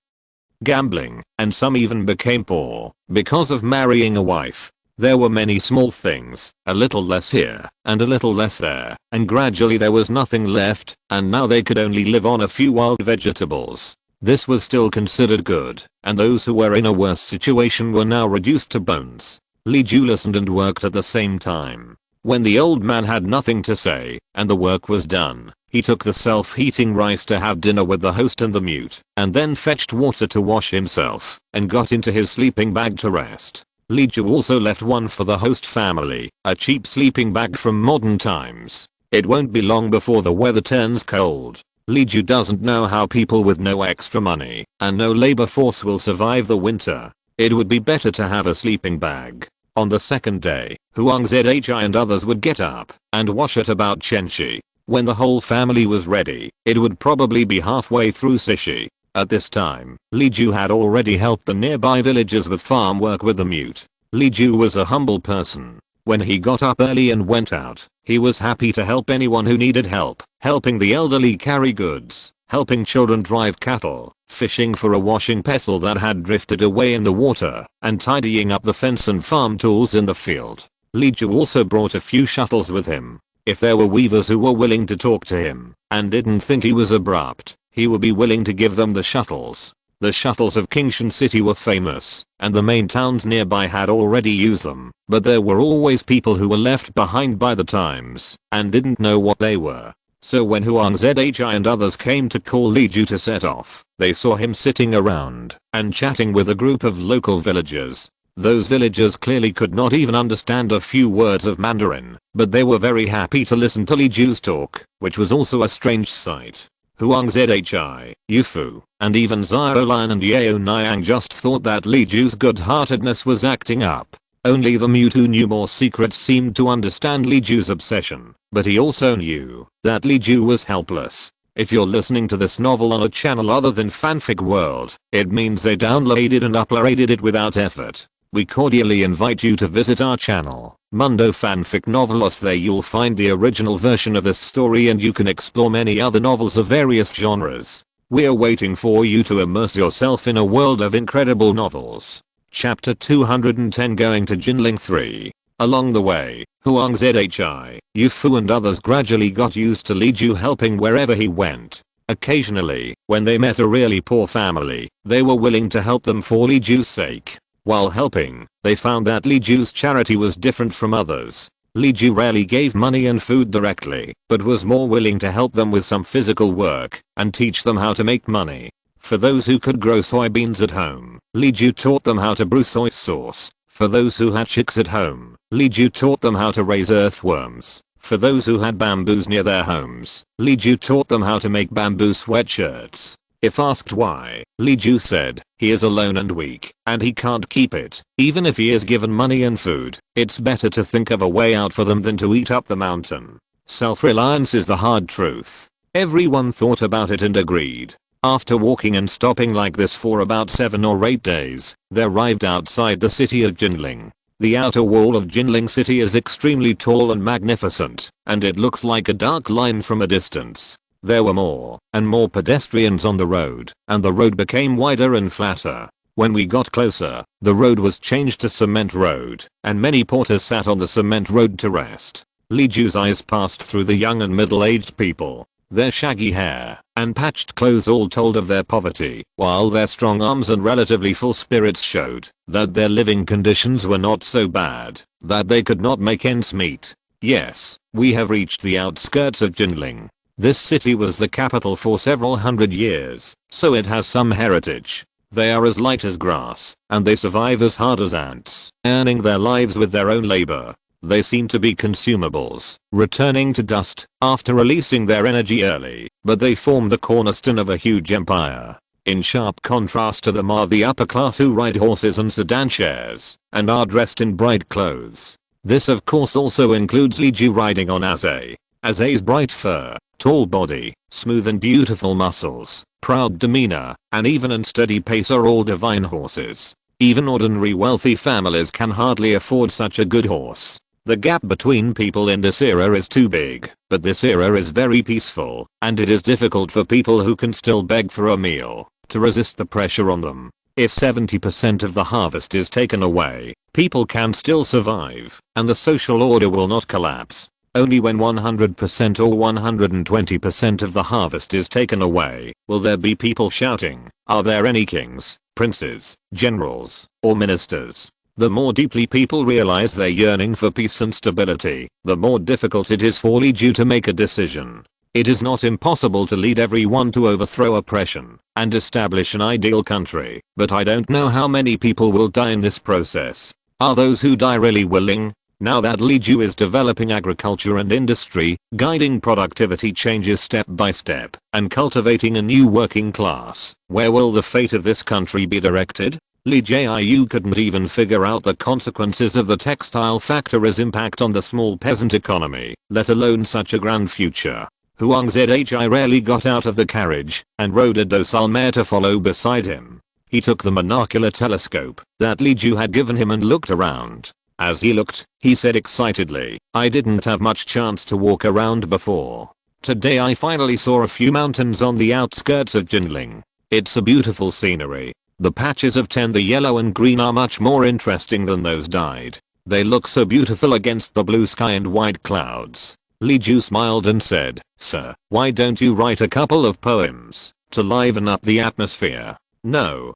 Speaker 1: gambling, and some even became poor because of marrying a wife. There were many small things, a little less here, and a little less there, and gradually there was nothing left, and now they could only live on a few wild vegetables. This was still considered good, and those who were in a worse situation were now reduced to bones. Li Ju listened and worked at the same time. When the old man had nothing to say, and the work was done, he took the self-heating rice to have dinner with the host and the mute, and then fetched water to wash himself, and got into his sleeping bag to rest. Li Ju also left one for the host family, a cheap sleeping bag from modern times. It won't be long before the weather turns cold. Li Ju doesn't know how people with no extra money and no labor force will survive the winter. It would be better to have a sleeping bag. On the second day, Huang Zhi and others would get up and wash at about Chenxi. When the whole family was ready, it would probably be halfway through Sishi. At this time, Li Ju had already helped the nearby villagers with farm work with the mute. Li Ju was a humble person. When he got up early and went out, he was happy to help anyone who needed help, helping the elderly carry goods, helping children drive cattle, fishing for a washing pestle that had drifted away in the water, and tidying up the fence and farm tools in the field. Li Ju also brought a few shuttles with him. If there were weavers who were willing to talk to him and didn't think he was abrupt, he would be willing to give them the shuttles. The shuttles of Qingshan City were famous, and the main towns nearby had already used them, but there were always people who were left behind by the times and didn't know what they were. So when Huang Zhi and others came to call Li Ju to set off, they saw him sitting around and chatting with a group of local villagers. Those villagers clearly could not even understand a few words of Mandarin, but they were very happy to listen to Li Ju's talk, which was also a strange sight. Huang Zhi, Yu Fu, and even Xiaolian and Yu Yaoniang just thought that Li Ju's good-heartedness was acting up. Only the mute who knew more secrets seemed to understand Li Ju's obsession, but he also knew that Li Ju was helpless. If you're listening to this novel on a channel other than Fanfic World, it means they downloaded and uploaded it without effort. We cordially invite you to visit our channel, Mundo Fanfic Novelos. There you'll find the original version of this story and you can explore many other novels of various genres. We're waiting for you to immerse yourself in a world of incredible novels. Chapter 210, Going to Jinling 3. Along the way, Huang Zhi, Yu Fu and others gradually got used to Li Ju helping wherever he went. Occasionally, when they met a really poor family, they were willing to help them for Li Ju's sake. While helping, they found that Li Ju's charity was different from others. Li Ju rarely gave money and food directly, but was more willing to help them with some physical work and teach them how to make money. For those who could grow soybeans at home, Li Ju taught them how to brew soy sauce. For those who had chicks at home, Li Ju taught them how to raise earthworms. For those who had bamboos near their homes, Li Ju taught them how to make bamboo sweatshirts. If asked why, Li Ju said, he is alone and weak, and he can't keep it. Even if he is given money and food, it's better to think of a way out for them than to eat up the mountain. Self-reliance is the hard truth. Everyone thought about it and agreed. After walking and stopping like this for about 7 or 8 days, they arrived outside the city of Jinling. The outer wall of Jinling City is extremely tall and magnificent, and it looks like a dark line from a distance. There were more and more pedestrians on the road, and the road became wider and flatter. When we got closer, the road was changed to cement road, and many porters sat on the cement road to rest. Li Ju's eyes passed through the young and middle-aged people. Their shaggy hair and patched clothes all told of their poverty, while their strong arms and relatively full spirits showed that their living conditions were not so bad that they could not make ends meet. Yes, we have reached the outskirts of Jinling. This city was the capital for several hundred years, so it has some heritage. They are as light as grass, and they survive as hard as ants, earning their lives with their own labor. They seem to be consumables, returning to dust after releasing their energy early, but they form the cornerstone of a huge empire. In sharp contrast to them are the upper class who ride horses and sedan chairs, and are dressed in bright clothes. This of course also includes Li Ju riding on Aze. Aze's bright fur, tall body, smooth and beautiful muscles, proud demeanor, and even unsteady pace are all divine horses. Even ordinary wealthy families can hardly afford such a good horse. The gap between people in this era is too big, but this era is very peaceful, and it is difficult for people who can still beg for a meal to resist the pressure on them. If 70% of the harvest is taken away, people can still survive, and the social order will not collapse. Only when 100% or 120% of the harvest is taken away, will there be people shouting, "Are there any kings, princes, generals, or ministers?" The more deeply people realize their yearning for peace and stability, the more difficult it is for Li Ju to make a decision. It is not impossible to lead everyone to overthrow oppression and establish an ideal country, but I don't know how many people will die in this process. Are those who die really willing? Now that Li Ju is developing agriculture and industry, guiding productivity changes step by step, and cultivating a new working class, where will the fate of this country be directed? Li Jiu couldn't even figure out the consequences of the textile factory's impact on the small peasant economy, let alone such a grand future. Huang Zhi rarely got out of the carriage and rode a docile mare to follow beside him. He took the monocular telescope that Li Ju had given him and looked around. As he looked, he said excitedly, "I didn't have much chance to walk around before. Today I finally saw a few mountains on the outskirts of Jinling. It's a beautiful scenery. The patches of the yellow and green are much more interesting than those dyed. They look so beautiful against the blue sky and white clouds." Li Ju smiled and said, "Sir, why don't you write a couple of poems to liven up the atmosphere?" No,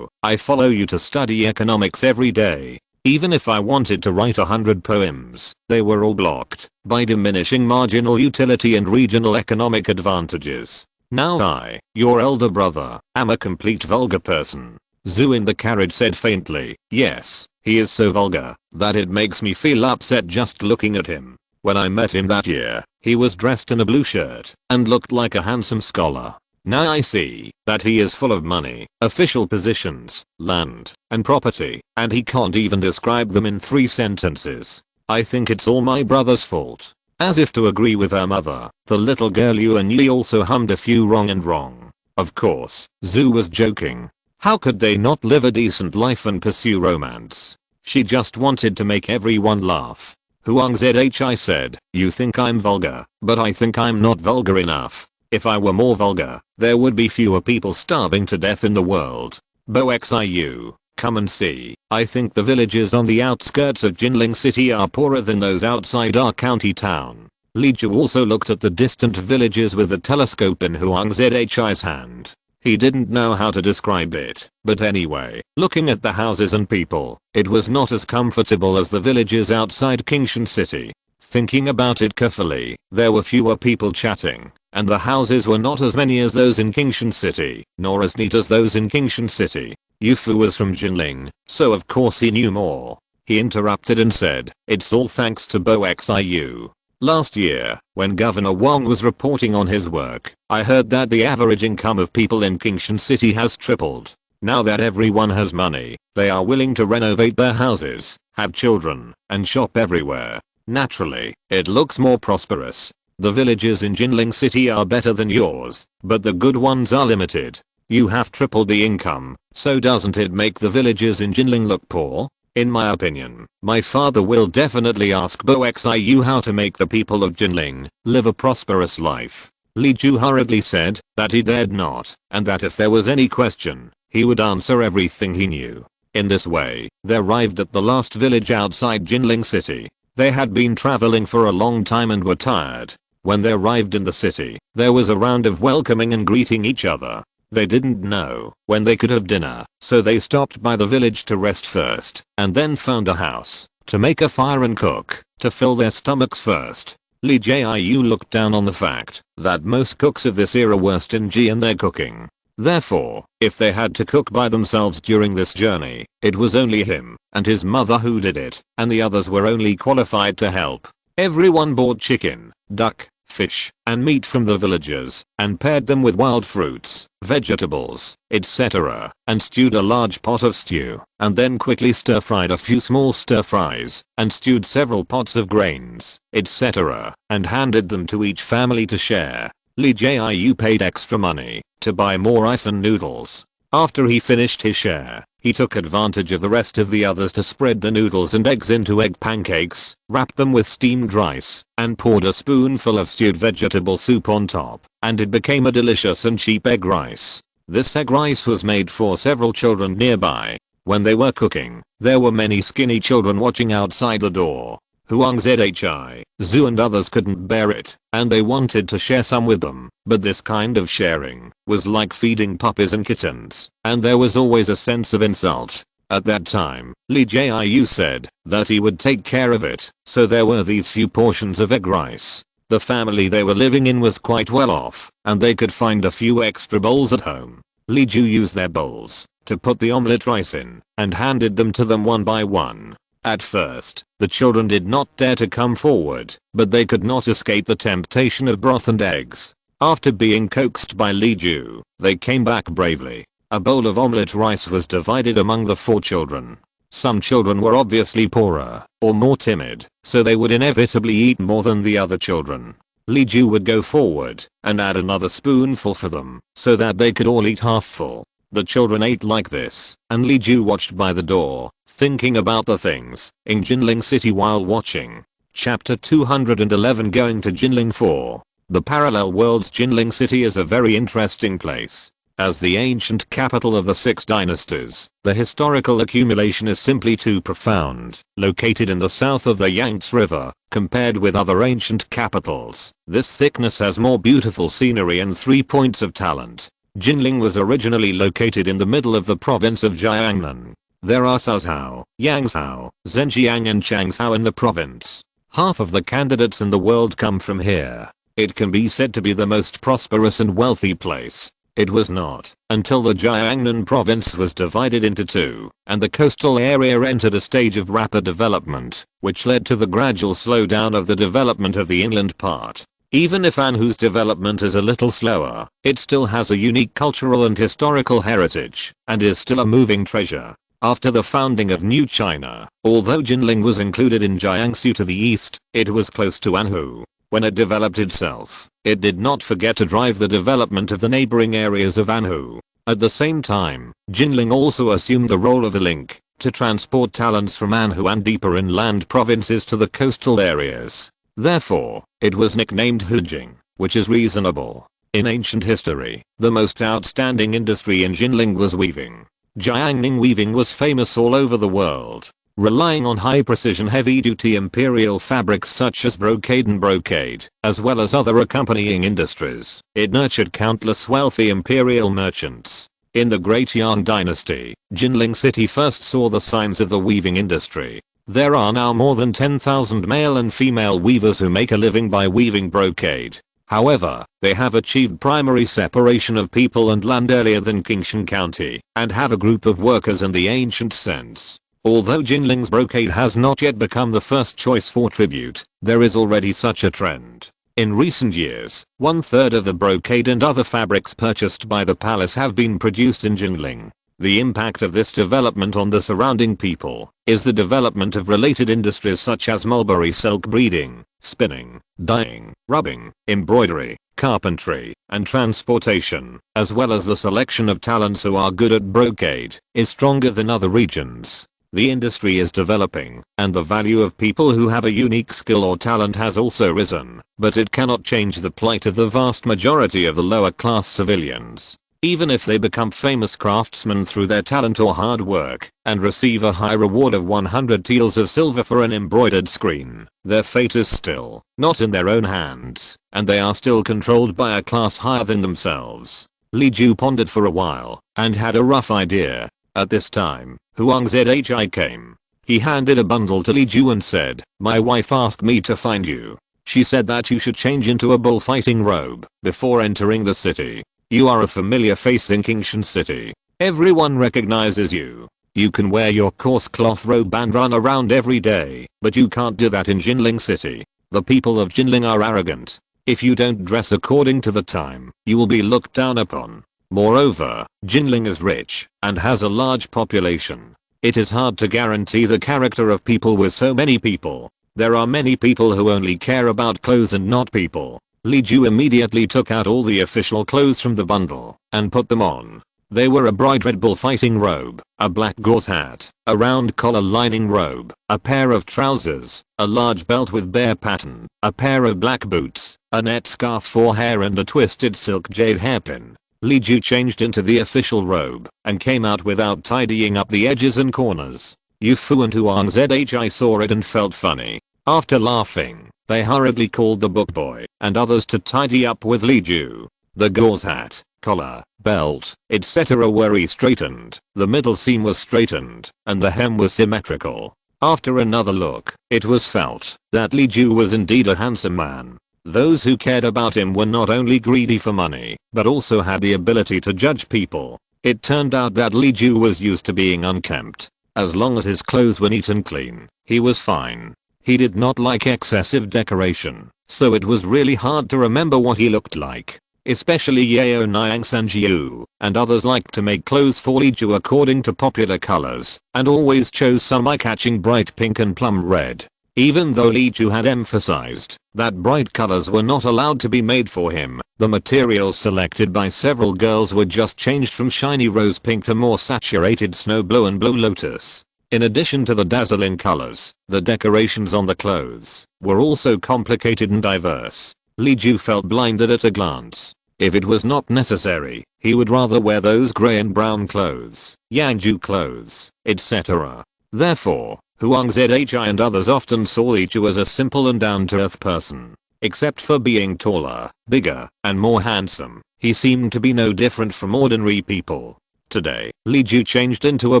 Speaker 1: I follow you to study economics every day. Even if I wanted to write 100 poems, they were all blocked by diminishing marginal utility and regional economic advantages. Now I, your elder brother, am a complete vulgar person." Zhu in the carriage said faintly, "Yes, he is so vulgar that it makes me feel upset just looking at him. When I met him that year, he was dressed in a blue shirt and looked like a handsome scholar. Now I see that he is full of money, official positions, land, and property, and he can't even describe them in 3 sentences. I think it's all my brother's fault." As if to agree with her mother, the little girl Yu Yaoniang also hummed a few wrong and wrong. Of course, Zhu was joking. How could they not live a decent life and pursue romance? She just wanted to make everyone laugh. Huang Zhi said, "You think I'm vulgar, but I think I'm not vulgar enough. If I were more vulgar, there would be fewer people starving to death in the world. Bo Xiu, come and see. I think the villages on the outskirts of Jinling City are poorer than those outside our county town." Li Ju also looked at the distant villages with the telescope in Huang Zhi's hand. He didn't know how to describe it, but anyway, looking at the houses and people, it was not as comfortable as the villages outside Qingshan City. Thinking about it carefully, there were fewer people chatting, and the houses were not as many as those in Qingshan City, nor as neat as those in Qingshan City. Yu Fu was from Jinling, so of course he knew more. He interrupted and said, "It's all thanks to Bo Xiu. Last year, when Governor Wang was reporting on his work, I heard that the average income of people in Qingshan City has tripled. Now that everyone has money, they are willing to renovate their houses, have children, and shop everywhere. Naturally, it looks more prosperous. The villages in Jinling City are better than yours, but the good ones are limited. You have tripled the income, so doesn't it make the villages in Jinling look poor? In my opinion, my father will definitely ask Bo Xiu how to make the people of Jinling live a prosperous life." Li Ju hurriedly said that he dared not, and that if there was any question, he would answer everything he knew. In this way, they arrived at the last village outside Jinling City. They had been traveling for a long time and were tired. When they arrived in the city, there was a round of welcoming and greeting each other. They didn't know when they could have dinner, so they stopped by the village to rest first, and then found a house to make a fire and cook, to fill their stomachs first. Li Jiayu looked down on the fact that most cooks of this era were stingy in their cooking. Therefore, if they had to cook by themselves during this journey, it was only him and his mother who did it, and the others were only qualified to help. Everyone bought chicken, duck, fish, and meat from the villagers, and paired them with wild fruits, vegetables, etc., and stewed a large pot of stew, and then quickly stir-fried a few small stir-fries, and stewed several pots of grains, etc., and handed them to each family to share. Li Jiayu paid extra money to buy more rice and noodles. After he finished his share, he took advantage of the rest of the others to spread the noodles and eggs into egg pancakes, wrapped them with steamed rice, and poured a spoonful of stewed vegetable soup on top, and it became a delicious and cheap egg rice. This egg rice was made for several children nearby. When they were cooking, there were many skinny children watching outside the door. Huang Zhi, Zhu and others couldn't bear it, and they wanted to share some with them, but this kind of sharing was like feeding puppies and kittens, and there was always a sense of insult. At that time, Li Jiayu said that he would take care of it, so there were these few portions of egg rice. The family they were living in was quite well off, and they could find a few extra bowls at home. Li Ju used their bowls to put the omelette rice in, and handed them to them one by one. At first, the children did not dare to come forward, but they could not escape the temptation of broth and eggs. After being coaxed by Li Ju, they came back bravely. A bowl of omelette rice was divided among the 4 children. Some children were obviously poorer or more timid, so they would inevitably eat more than the other children. Li Ju would go forward and add another spoonful for them, so that they could all eat half full. The children ate like this, and Li Ju watched by the door, thinking about the things in Jinling City while watching. Chapter 211 Going to Jinling 4. The Parallel Worlds. Jinling City is a very interesting place. As the ancient capital of the 6 dynasties, the historical accumulation is simply too profound. Located in the south of the Yangtze River, compared with other ancient capitals, this thickness has more beautiful scenery and 3 points of talent. Jinling was originally located in the middle of the province of Jiangnan. There are Suzhou, Yangzhou, Zhenjiang and Changsha in the province. Half of the candidates in the world come from here. It can be said to be the most prosperous and wealthy place. It was not until the Jiangnan province was divided into 2, and the coastal area entered a stage of rapid development, which led to the gradual slowdown of the development of the inland part. Even if Anhu's development is a little slower, it still has a unique cultural and historical heritage, and is still a moving treasure. After the founding of New China, although Jinling was included in Jiangsu to the east, it was close to Anhu. When it developed itself, it did not forget to drive the development of the neighboring areas of Anhu. At the same time, Jinling also assumed the role of a link to transport talents from Anhu and deeper inland provinces to the coastal areas. Therefore, it was nicknamed Hujing, which is reasonable. In ancient history, the most outstanding industry in Jinling was weaving. Jiangning weaving was famous all over the world. Relying on high-precision heavy-duty imperial fabrics such as brocade, as well as other accompanying industries, it nurtured countless wealthy imperial merchants. In the Great Yang Dynasty, Jinling City first saw the signs of the weaving industry. There are now more than 10,000 male and female weavers who make a living by weaving brocade. However, they have achieved primary separation of people and land earlier than Qingshan County, and have a group of workers in the ancient sense. Although Jinling's brocade has not yet become the first choice for tribute, there is already such a trend. In recent years, 1/3 of the brocade and other fabrics purchased by the palace have been produced in Jinling. The impact of this development on the surrounding people is the development of related industries such as mulberry silk breeding, spinning, dyeing, rubbing, embroidery, carpentry, and transportation, as well as the selection of talents who are good at brocade, is stronger than other regions. The industry is developing, and the value of people who have a unique skill or talent has also risen, but it cannot change the plight of the vast majority of the lower class civilians. Even if they become famous craftsmen through their talent or hard work, and receive a high reward of 100 taels of silver for an embroidered screen, their fate is still not in their own hands, and they are still controlled by a class higher than themselves. Li Ju pondered for a while, and had a rough idea. At this time, Huang Zhi came. He handed a bundle to Li Ju and said, "My wife asked me to find you. She said that you should change into a bullfighting robe before entering the city. You are a familiar face in Kingshan City. Everyone recognizes you. You can wear your coarse cloth robe and run around every day, but you can't do that in Jinling City. The people of Jinling are arrogant. If you don't dress according to the time, you will be looked down upon. Moreover, Jinling is rich and has a large population. It is hard to guarantee the character of people with so many people. There are many people who only care about clothes and not people." Li Ju immediately took out all the official clothes from the bundle and put them on. They were a bright red bullfighting robe, a black gauze hat, a round collar lining robe, a pair of trousers, a large belt with bear pattern, a pair of black boots, a net scarf for hair and a twisted silk jade hairpin. Li Ju changed into the official robe and came out without tidying up the edges and corners. Yu Fu and Huang Zhi saw it and felt funny. After laughing, they hurriedly called the book boy and others to tidy up with Li Ju. The gauze hat, collar, belt, etc. were straightened, the middle seam was straightened, and the hem was symmetrical. After another look, it was felt that Li Ju was indeed a handsome man. Those who cared about him were not only greedy for money, but also had the ability to judge people. It turned out that Li Ju was used to being unkempt. As long as his clothes were neat and clean, he was fine. He did not like excessive decoration, so it was really hard to remember what he looked like. Especially Yu Yaoniang Sanjiu and others liked to make clothes for Li Ju according to popular colors, and always chose some eye-catching bright pink and plum red. Even though Li Ju had emphasized that bright colors were not allowed to be made for him, the materials selected by several girls were just changed from shiny rose pink to more saturated snow blue and blue lotus. In addition to the dazzling colors, the decorations on the clothes were also complicated and diverse. Li Ju felt blinded at a glance. If it was not necessary, he would rather wear those gray and brown clothes, Yangju clothes, etc. Therefore, Huang Zhi and others often saw Li Ju as a simple and down-to-earth person. Except for being taller, bigger, and more handsome, he seemed to be no different from ordinary people. Today, Li Ju changed into a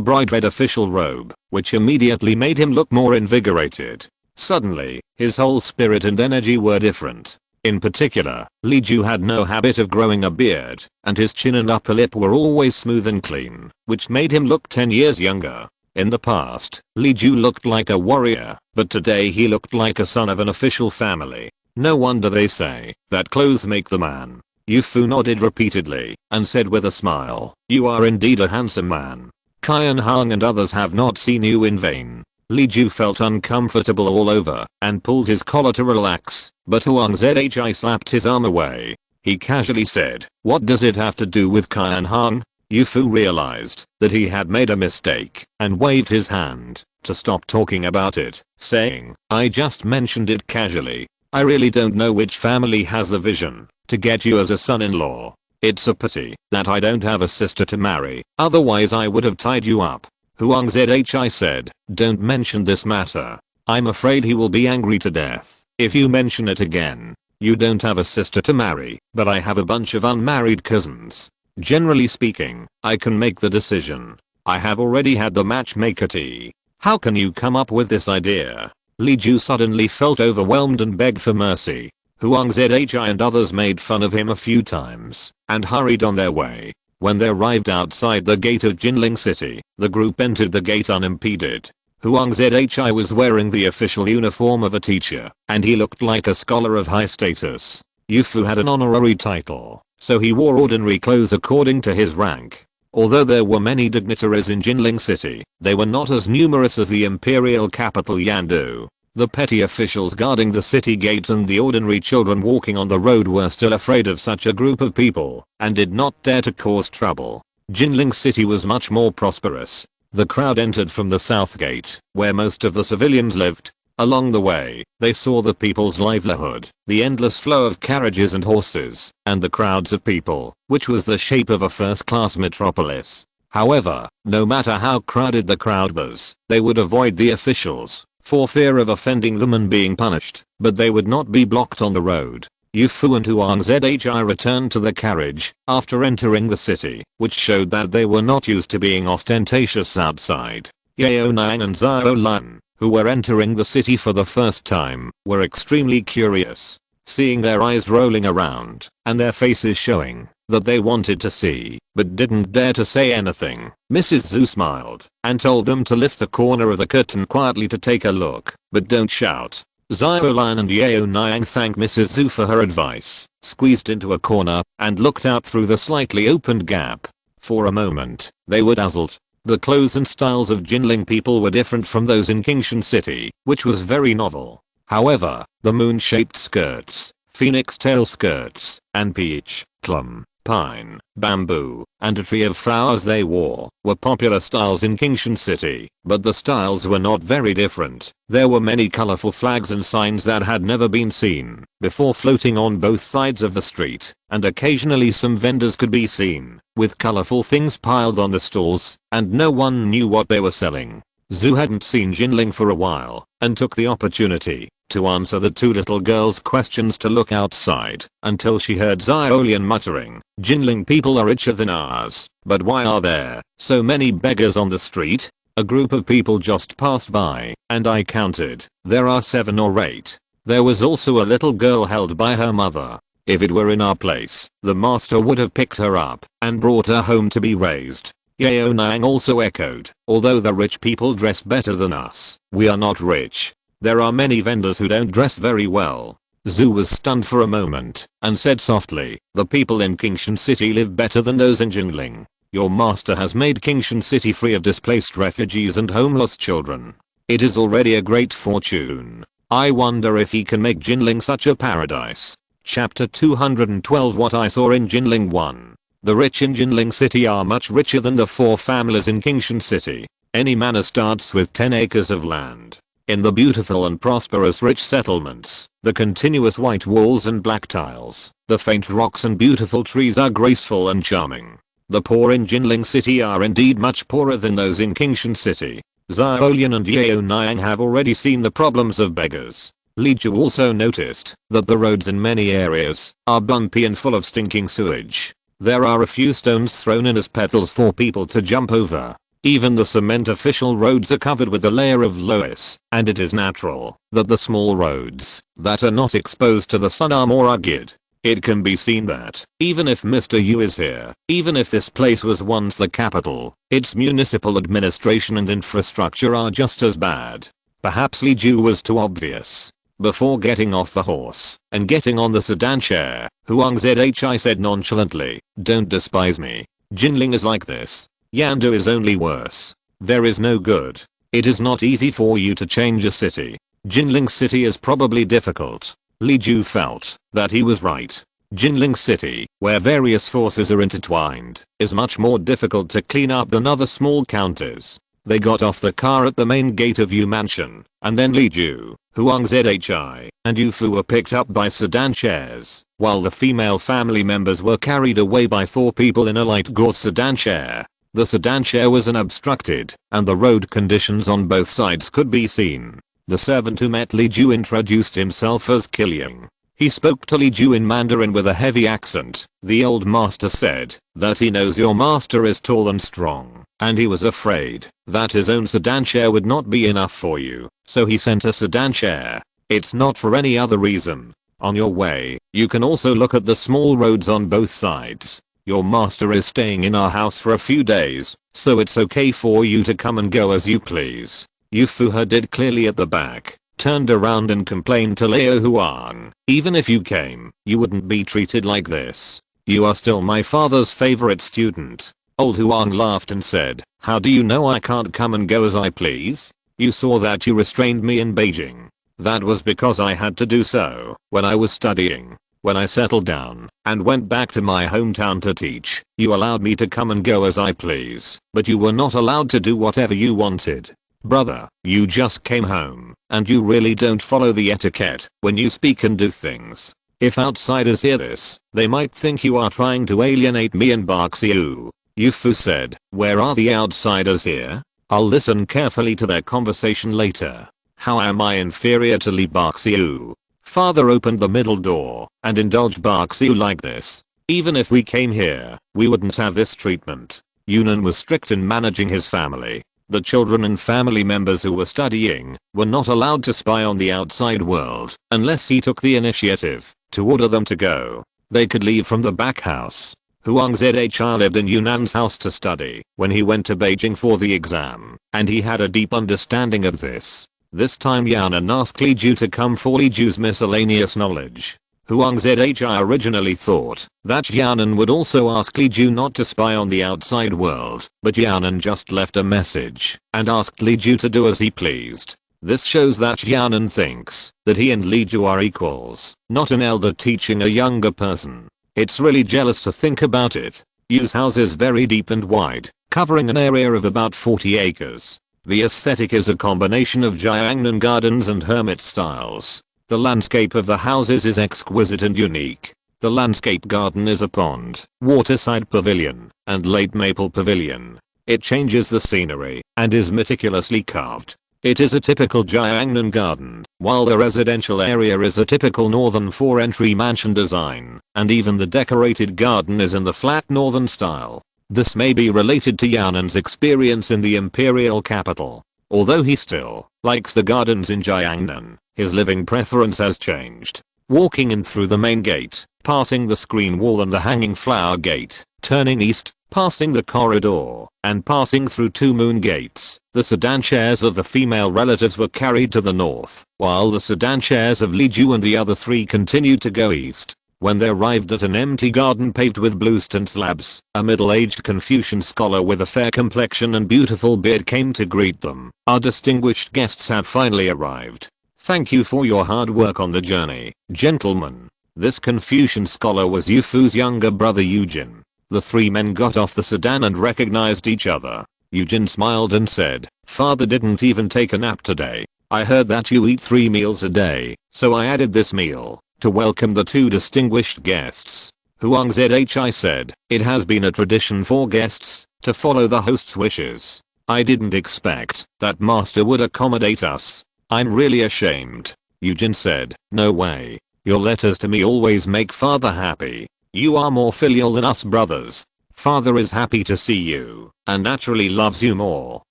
Speaker 1: bright red official robe, which immediately made him look more invigorated. Suddenly, his whole spirit and energy were different. In particular, Li Ju had no habit of growing a beard, and his chin and upper lip were always smooth and clean, which made him look 10 years younger. In the past, Li Ju looked like a warrior, but today he looked like a son of an official family. No wonder they say that clothes make the man. Yu Fu nodded repeatedly and said with a smile, "You are indeed a handsome man. Kai and Hang and others have not seen you in vain." Li Ju felt uncomfortable all over and pulled his collar to relax, but Huang Zhi slapped his arm away. He casually said, "What does it have to do with Kai and Hang?" Yu Fu realized that he had made a mistake and waved his hand to stop talking about it, saying, "I just mentioned it casually. I really don't know which family has the vision to get you as a son-in-law. It's a pity that I don't have a sister to marry, otherwise I would have tied you up." Huang Zhi said, "Don't mention this matter. I'm afraid he will be angry to death if you mention it again. You don't have a sister to marry, but I have a bunch of unmarried cousins. Generally speaking, I can make the decision. I have already had the matchmaker tea. How can you come up with this idea?" Li Ju suddenly felt overwhelmed and begged for mercy. Huang Zhi and others made fun of him a few times and hurried on their way. When they arrived outside the gate of Jinling City, the group entered the gate unimpeded. Huang Zhi was wearing the official uniform of a teacher, and he looked like a scholar of high status. Yu Fu had an honorary title, so he wore ordinary clothes according to his rank. Although there were many dignitaries in Jinling City, they were not as numerous as the imperial capital Yandu. The petty officials guarding the city gates and the ordinary children walking on the road were still afraid of such a group of people and did not dare to cause trouble. Jinling City was much more prosperous. The crowd entered from the south gate, where most of the civilians lived. Along the way, they saw the people's livelihood, the endless flow of carriages and horses, and the crowds of people, which was the shape of a first-class metropolis. However, no matter how crowded the crowd was, they would avoid the officials for fear of offending them and being punished, but they would not be blocked on the road. Yu Fu and Huang Zhi returned to the carriage after entering the city, which showed that they were not used to being ostentatious outside. Yaoniang and Xiaolin, who were entering the city for the first time, were extremely curious. Seeing their eyes rolling around, and their faces showing that they wanted to see, but didn't dare to say anything, Mrs. Zhu smiled, and told them to lift the corner of the curtain quietly to take a look, but don't shout. Xiaolin and Yaoniang thanked Mrs. Zhu for her advice, squeezed into a corner, and looked out through the slightly opened gap. For a moment, they were dazzled. The clothes and styles of Jinling people were different from those in Qingshan City, which was very novel. However, the moon-shaped skirts, phoenix tail skirts, and peach, plum, pine, bamboo, and a tree of flowers they wore were popular styles in Qingshan City, but the styles were not very different. There were many colorful flags and signs that had never been seen before floating on both sides of the street, and occasionally some vendors could be seen with colorful things piled on the stalls, and no one knew what they were selling. Zhu hadn't seen Jinling for a while, and took the opportunity to answer the two little girls' questions to look outside, until she heard Xiaolian muttering, "Jinling people are richer than ours, but why are there so many beggars on the street?" A group of people just passed by, and I counted, there are 7 or 8. There was also a little girl held by her mother. If it were in our place, the master would have picked her up and brought her home to be raised. Yaoniang also echoed, although the rich people dress better than us, we are not rich. There are many vendors who don't dress very well. Zhu was stunned for a moment, and said softly, the people in Qingshan City live better than those in Jinling. Your master has made Qingshan City free of displaced refugees and homeless children. It is already a great fortune. I wonder if he can make Jinling such a paradise. Chapter 212 What I Saw in Jinling 1. The rich in Jinling City are much richer than the 4 families in Qingshan City. Any manor starts with 10 acres of land. In the beautiful and prosperous rich settlements, the continuous white walls and black tiles, the faint rocks and beautiful trees are graceful and charming. The poor in Jinling City are indeed much poorer than those in Qingshan City. Xiaolian and Yaoniang have already seen the problems of beggars. Li Ju also noticed that the roads in many areas are bumpy and full of stinking sewage. There are a few stones thrown in as petals for people to jump over. Even the cement official roads are covered with a layer of loess, and it is natural that the small roads that are not exposed to the sun are more rugged. It can be seen that, even if Mr. Yu is here, even if this place was once the capital, its municipal administration and infrastructure are just as bad. Perhaps Li Ju was too obvious. Before getting off the horse and getting on the sedan chair, Huang Zhi said nonchalantly, "Don't despise me. Jinling is like this. Yandu is only worse. There is no good. It is not easy for you to change a city. Jinling City is probably difficult." Li Ju felt that he was right. Jinling City, where various forces are intertwined, is much more difficult to clean up than other small counties. They got off the car at the main gate of Yu Mansion, and then Li Ju, Huang Zhi, and Yu Fu were picked up by sedan chairs, while the female family members were carried away by 4 people in a light gauze sedan chair. The sedan chair was unobstructed, and the road conditions on both sides could be seen. The servant who met Li Ju introduced himself as Qiliang. He spoke to Li Ju in Mandarin with a heavy accent. The old master said that he knows your master is tall and strong, and he was afraid that his own sedan chair would not be enough for you, so he sent a sedan chair. It's not for any other reason. On your way, you can also look at the small roads on both sides. Your master is staying in our house for a few days, so it's okay for you to come and go as you please. Yu Fu heard it clearly at the back, turned around and complained to Liu Huang, even if you came, you wouldn't be treated like this. You are still my father's favorite student. Old Huang laughed and said, how do you know I can't come and go as I please? You saw that you restrained me in Beijing. That was because I had to do so when I was studying. When I settled down and went back to my hometown to teach, you allowed me to come and go as I please, but you were not allowed to do whatever you wanted. Brother, you just came home, and you really don't follow the etiquette when you speak and do things. If outsiders hear this, they might think you are trying to alienate me and embarks you. Yu Fu said, where are the outsiders here? I'll listen carefully to their conversation later. How am I inferior to Li Baxiu? Father opened the middle door and indulged Baxiu like this. Even if we came here, we wouldn't have this treatment. Yunnan was strict in managing his family. The children and family members who were studying were not allowed to spy on the outside world unless he took the initiative to order them to go. They could leave from the back house. Huang Zhi lived in Yunan's house to study when he went to Beijing for the exam, and he had a deep understanding of this. This time Yanan asked Li Ju to come for Li Ju's miscellaneous knowledge. Huang Zhi originally thought that Yanan would also ask Li Ju not to spy on the outside world, but Yanan just left a message and asked Li Ju to do as he pleased. This shows that Yanan thinks that he and Li Ju are equals, not an elder teaching a younger person. It's really jealous to think about it. Yu's house is very deep and wide, covering an area of about 40 acres. The aesthetic is a combination of Jiangnan gardens and hermit styles. The landscape of the houses is exquisite and unique. The landscape garden is a pond, waterside pavilion, and late maple pavilion. It changes the scenery and is meticulously carved. It is a typical Jiangnan garden, while the residential area is a typical northern 4-entry mansion design, and even the decorated garden is in the flat northern style. This may be related to Yanan's experience in the imperial capital. Although he still likes the gardens in Jiangnan, his living preference has changed. Walking in through the main gate, passing the screen wall and the hanging flower gate, turning east, passing the corridor, and passing through 2 moon gates, the sedan chairs of the female relatives were carried to the north, while the sedan chairs of Li Ju and the other 3 continued to go east. When they arrived at an empty garden paved with blue stone slabs, a middle-aged Confucian scholar with a fair complexion and beautiful beard came to greet them. Our distinguished guests have finally arrived. Thank you for your hard work on the journey, gentlemen. This Confucian scholar was Yu Fu's younger brother Eugene. The 3 men got off the sedan and recognized each other. Eugene smiled and said, "Father didn't even take a nap today. I heard that you eat 3 meals a day, so I added this meal to welcome the 2 distinguished guests." Huang Zhi said, "It has been a tradition for guests to follow the host's wishes. I didn't expect that master would accommodate us. I'm really ashamed." Eugene said, "No way. Your letters to me always make father happy. You are more filial than us brothers. Father is happy to see you and naturally loves you more.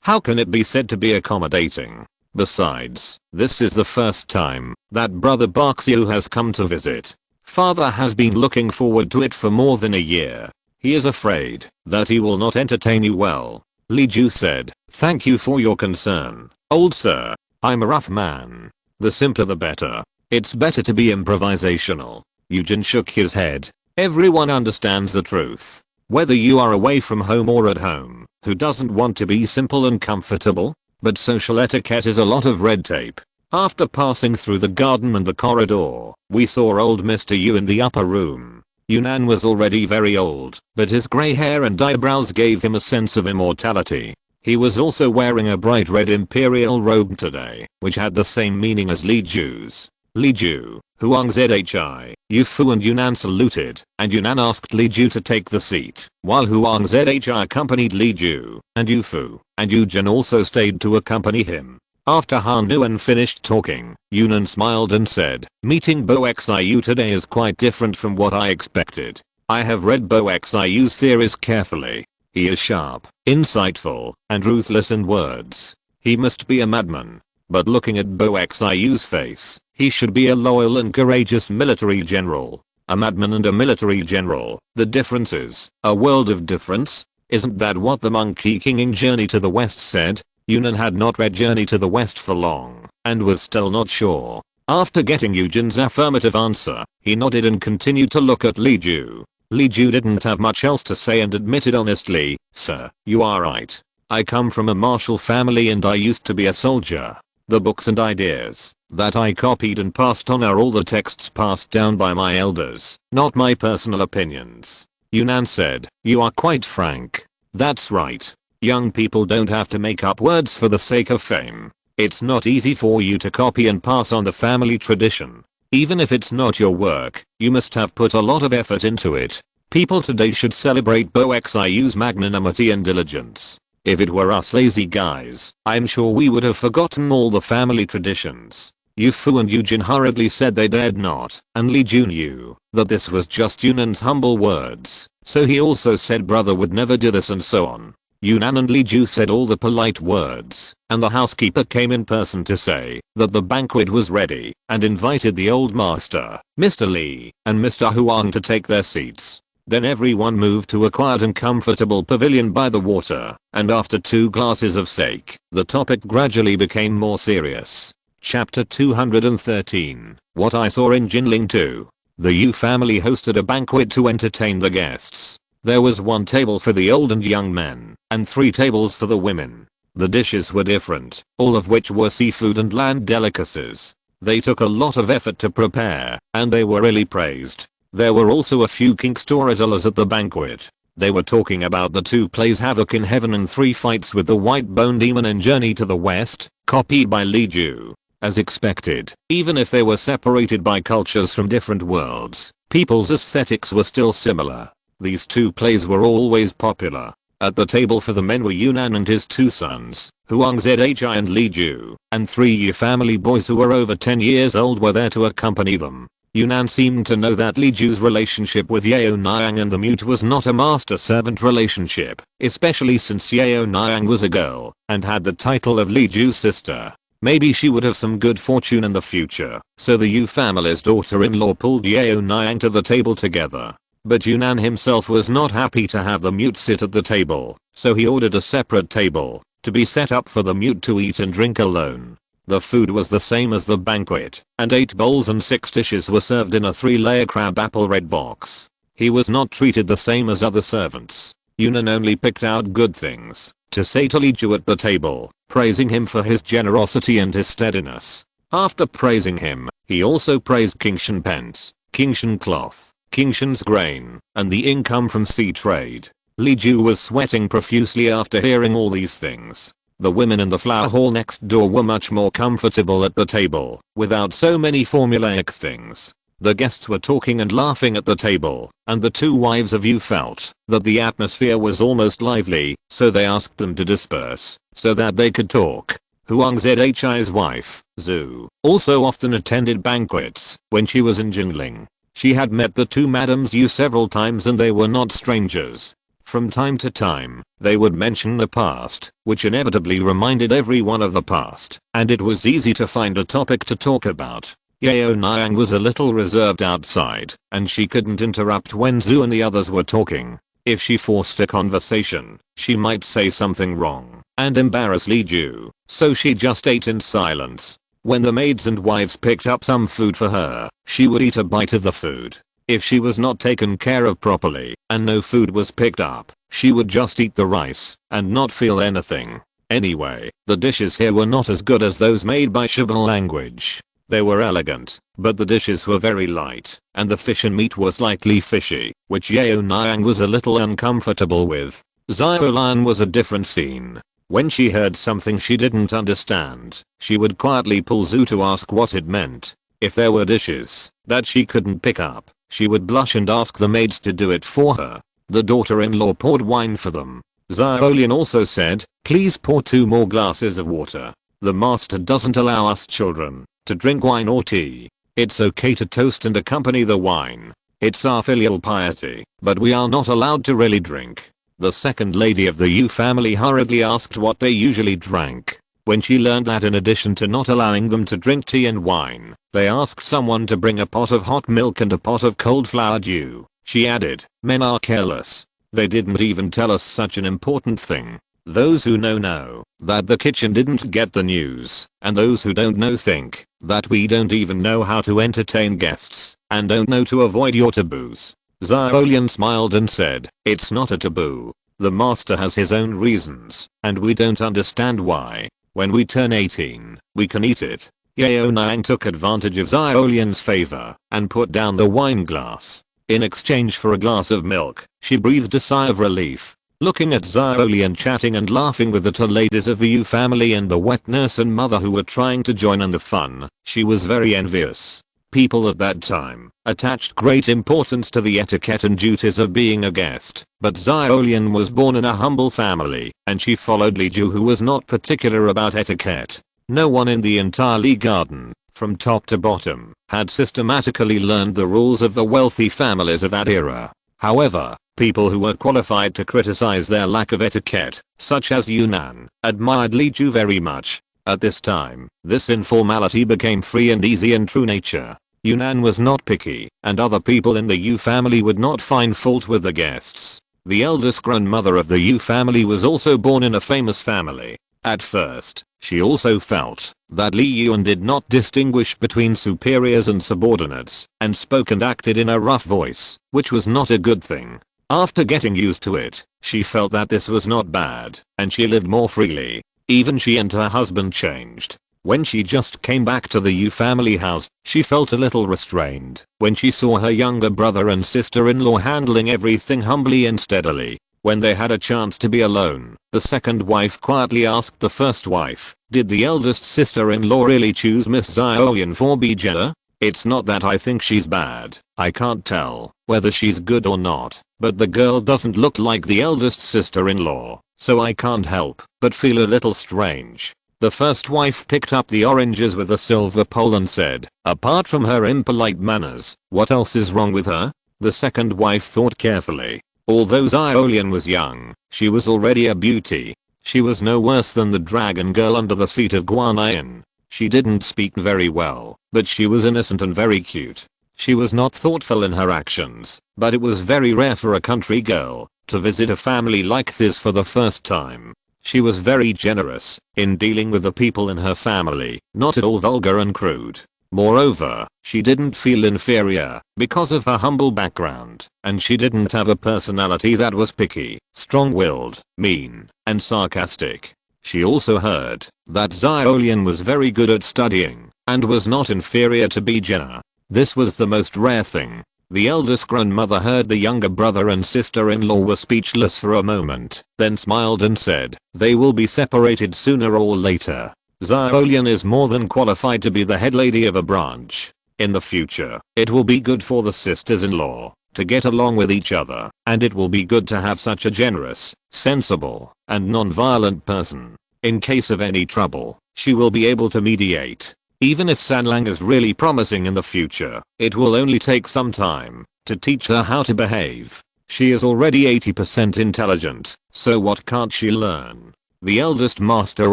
Speaker 1: How can it be said to be accommodating? Besides, this is the first time that brother Baksu has come to visit. Father has been looking forward to it for more than a year. He is afraid that he will not entertain you well." Li Ju said, "Thank you for your concern, old sir. I'm a rough man. The simpler the better. It's better to be improvisational." Eugene shook his head. "Everyone understands the truth. Whether you are away from home or at home, who doesn't want to be simple and comfortable? But social etiquette is a lot of red tape." After passing through the garden and the corridor, we saw old Mr. Yu in the upper room. Yunnan was already very old, but his grey hair and eyebrows gave him a sense of immortality. He was also wearing a bright red imperial robe today, which had the same meaning as Li Ju's. Li Ju, Huang Zhi, Yu Fu and Yunnan saluted, and Yunnan asked Li Ju to take the seat, while Huang Zhi accompanied Li Ju, and Yu Fu, and Eugene also stayed to accompany him. After Han Yuan finished talking, Yunnan smiled and said, "Meeting Bo Xiu today is quite different from what I expected. I have read Bo Xiu's theories carefully. He is sharp, insightful, and ruthless in words. He must be a madman. But looking at Bo Xiu's face, he should be a loyal and courageous military general." A madman and a military general, the difference is a world of difference. Isn't that what the Monkey King in Journey to the West said? Yunnan had not read Journey to the West for long, and was still not sure. After getting Eugene's affirmative answer, he nodded and continued to look at Li Ju. Li Ju didn't have much else to say and admitted honestly, "Sir, you are right. I come from a martial family and I used to be a soldier. The books and ideas that I copied and passed on are all the texts passed down by my elders, not my personal opinions." Yunnan said, "You are quite frank. That's right. Young people don't have to make up words for the sake of fame. It's not easy for you to copy and pass on the family tradition. Even if it's not your work, you must have put a lot of effort into it. People today should celebrate Bo Xiu's magnanimity and diligence. If it were us lazy guys, I'm sure we would have forgotten all the family traditions." Yu Fu and Eugene hurriedly said they dared not, and Li Ju knew that this was just Yunnan's humble words, so he also said brother would never do this and so on. Yunnan and Li Ju said all the polite words, and the housekeeper came in person to say that the banquet was ready and invited the old master, Mr. Li, and Mr. Huang to take their seats. Then everyone moved to a quiet and comfortable pavilion by the water, and after 2 glasses of sake, the topic gradually became more serious. Chapter 213. What I Saw in Jinling 2. The Yu family hosted a banquet to entertain the guests. There was 1 table for the old and young men, and 3 tables for the women. The dishes were different, all of which were seafood and land delicacies. They took a lot of effort to prepare, and they were really praised. There were also a few king storytellers at the banquet. They were talking about the 2 plays Havoc in Heaven and 3 fights with the White Bone Demon and Journey to the West, copied by Li Ju. As expected, even if they were separated by cultures from different worlds, people's aesthetics were still similar. These 2 plays were always popular. At the table for the men were Yunnan and his 2 sons, Huang Zhi and Li Ju, and 3 Yu family boys who were over 10 years old were there to accompany them. Yunnan seemed to know that Li Ju's relationship with Yaoniang and the mute was not a master-servant relationship, especially since Yaoniang was a girl and had the title of Li Ju's sister. Maybe she would have some good fortune in the future, so the Yu family's daughter-in-law pulled Yaoniang to the table together. But Yunnan himself was not happy to have the mute sit at the table, so he ordered a separate table to be set up for the mute to eat and drink alone. The food was the same as the banquet, and 8 bowls and 6 dishes were served in a 3-layer crab apple red box. He was not treated the same as other servants. Yunnan only picked out good things to say to Li Ju at the table, praising him for his generosity and his steadiness. After praising him, he also praised Kingshan pence, Kingshan cloth, Kingshan's grain, and the income from sea trade. Li Ju was sweating profusely after hearing all these things. The women in the flower hall next door were much more comfortable at the table, without so many formulaic things. The guests were talking and laughing at the table, and the 2 wives of Yu felt that the atmosphere was almost lively, so they asked them to disperse, so that they could talk. Huang Zhi's wife, Zhu, also often attended banquets when she was in Jinling. She had met the 2 Madams Yu several times and they were not strangers. From time to time, they would mention the past, which inevitably reminded everyone of the past, and it was easy to find a topic to talk about. Yaoniang was a little reserved outside, and she couldn't interrupt when Zhu and the others were talking. If she forced a conversation, she might say something wrong and embarrass Li Ju, so she just ate in silence. When the maids and wives picked up some food for her, she would eat a bite of the food. If she was not taken care of properly and no food was picked up, she would just eat the rice and not feel anything. Anyway, the dishes here were not as good as those made by Shibal language. They were elegant, but the dishes were very light, and the fish and meat was slightly fishy, which Yaoniang was a little uncomfortable with. Xiaolian was a different scene. When she heard something she didn't understand, she would quietly pull Zhu to ask what it meant. If there were dishes that she couldn't pick up, she would blush and ask the maids to do it for her. The daughter-in-law poured wine for them. Xiaolian also said, "Please pour 2 more glasses of water. The master doesn't allow us children to drink wine or tea. It's okay to toast and accompany the wine. It's our filial piety, but we are not allowed to really drink." The second lady of the Yu family hurriedly asked what they usually drank. When she learned that in addition to not allowing them to drink tea and wine, they asked someone to bring a pot of hot milk and a pot of cold flour dew, she added, "Men are careless. They didn't even tell us such an important thing. Those who know that the kitchen didn't get the news, and those who don't know think that we don't even know how to entertain guests and don't know to avoid your taboos." Xiaolian smiled and said, "It's not a taboo. The master has his own reasons, and we don't understand why. When we turn 18, we can eat it." Yaoniang took advantage of Xiaolian's favor and put down the wine glass. In exchange for a glass of milk, she breathed a sigh of relief. Looking at Xiaolian chatting and laughing with the 2 ladies of the Yu family and the wet nurse and mother who were trying to join in the fun, she was very envious. People at that time attached great importance to the etiquette and duties of being a guest, but Xiaolian was born in a humble family, and she followed Li Ju, who was not particular about etiquette. No one in the entire Li garden, from top to bottom, had systematically learned the rules of the wealthy families of that era. However, People who were qualified to criticize their lack of etiquette, such as Yunnan, admired Li Ju very much. At this time, this informality became free and easy in true nature. Yunnan was not picky, and other people in the Yu family would not find fault with the guests. The eldest grandmother of the Yu family was also born in a famous family. At first, she also felt that Li Yuan did not distinguish between superiors and subordinates, and spoke and acted in a rough voice, which was not a good thing. After getting used to it, she felt that this was not bad, and she lived more freely. Even she and her husband changed. When she just came back to the Yu family house, she felt a little restrained when she saw her younger brother and sister-in-law handling everything humbly and steadily. When they had a chance to be alone, the second wife quietly asked the first wife, "Did the eldest sister-in-law really choose Miss Xiaoyan for Bijia? It's not that I think she's bad. I can't tell whether she's good or not, but the girl doesn't look like the eldest sister-in-law, so I can't help but feel a little strange." The first wife picked up the oranges with a silver pole and said, "Apart from her impolite manners, what else is wrong with her?" The second wife thought carefully. Although Xiaolian was young, she was already a beauty. She was no worse than the dragon girl under the seat of Guanyin. She didn't speak very well, but she was innocent and very cute. She was not thoughtful in her actions, but it was very rare for a country girl to visit a family like this for the first time. She was very generous in dealing with the people in her family, not at all vulgar and crude. Moreover, she didn't feel inferior because of her humble background, and she didn't have a personality that was picky, strong-willed, mean, and sarcastic. She also heard that Xiaolian was very good at studying and was not inferior to Bijia. This was the most rare thing. The eldest grandmother heard the younger brother and sister-in-law were speechless for a moment, then smiled and said, "They will be separated sooner or later. Xiaolian is more than qualified to be the head lady of a branch. In the future, it will be good for the sisters-in-law to get along with each other, and it will be good to have such a generous, sensible, and non-violent person. In case of any trouble, she will be able to mediate. Even if Sanlang is really promising in the future, it will only take some time to teach her how to behave. She is already 80% intelligent, so what can't she learn?" The eldest master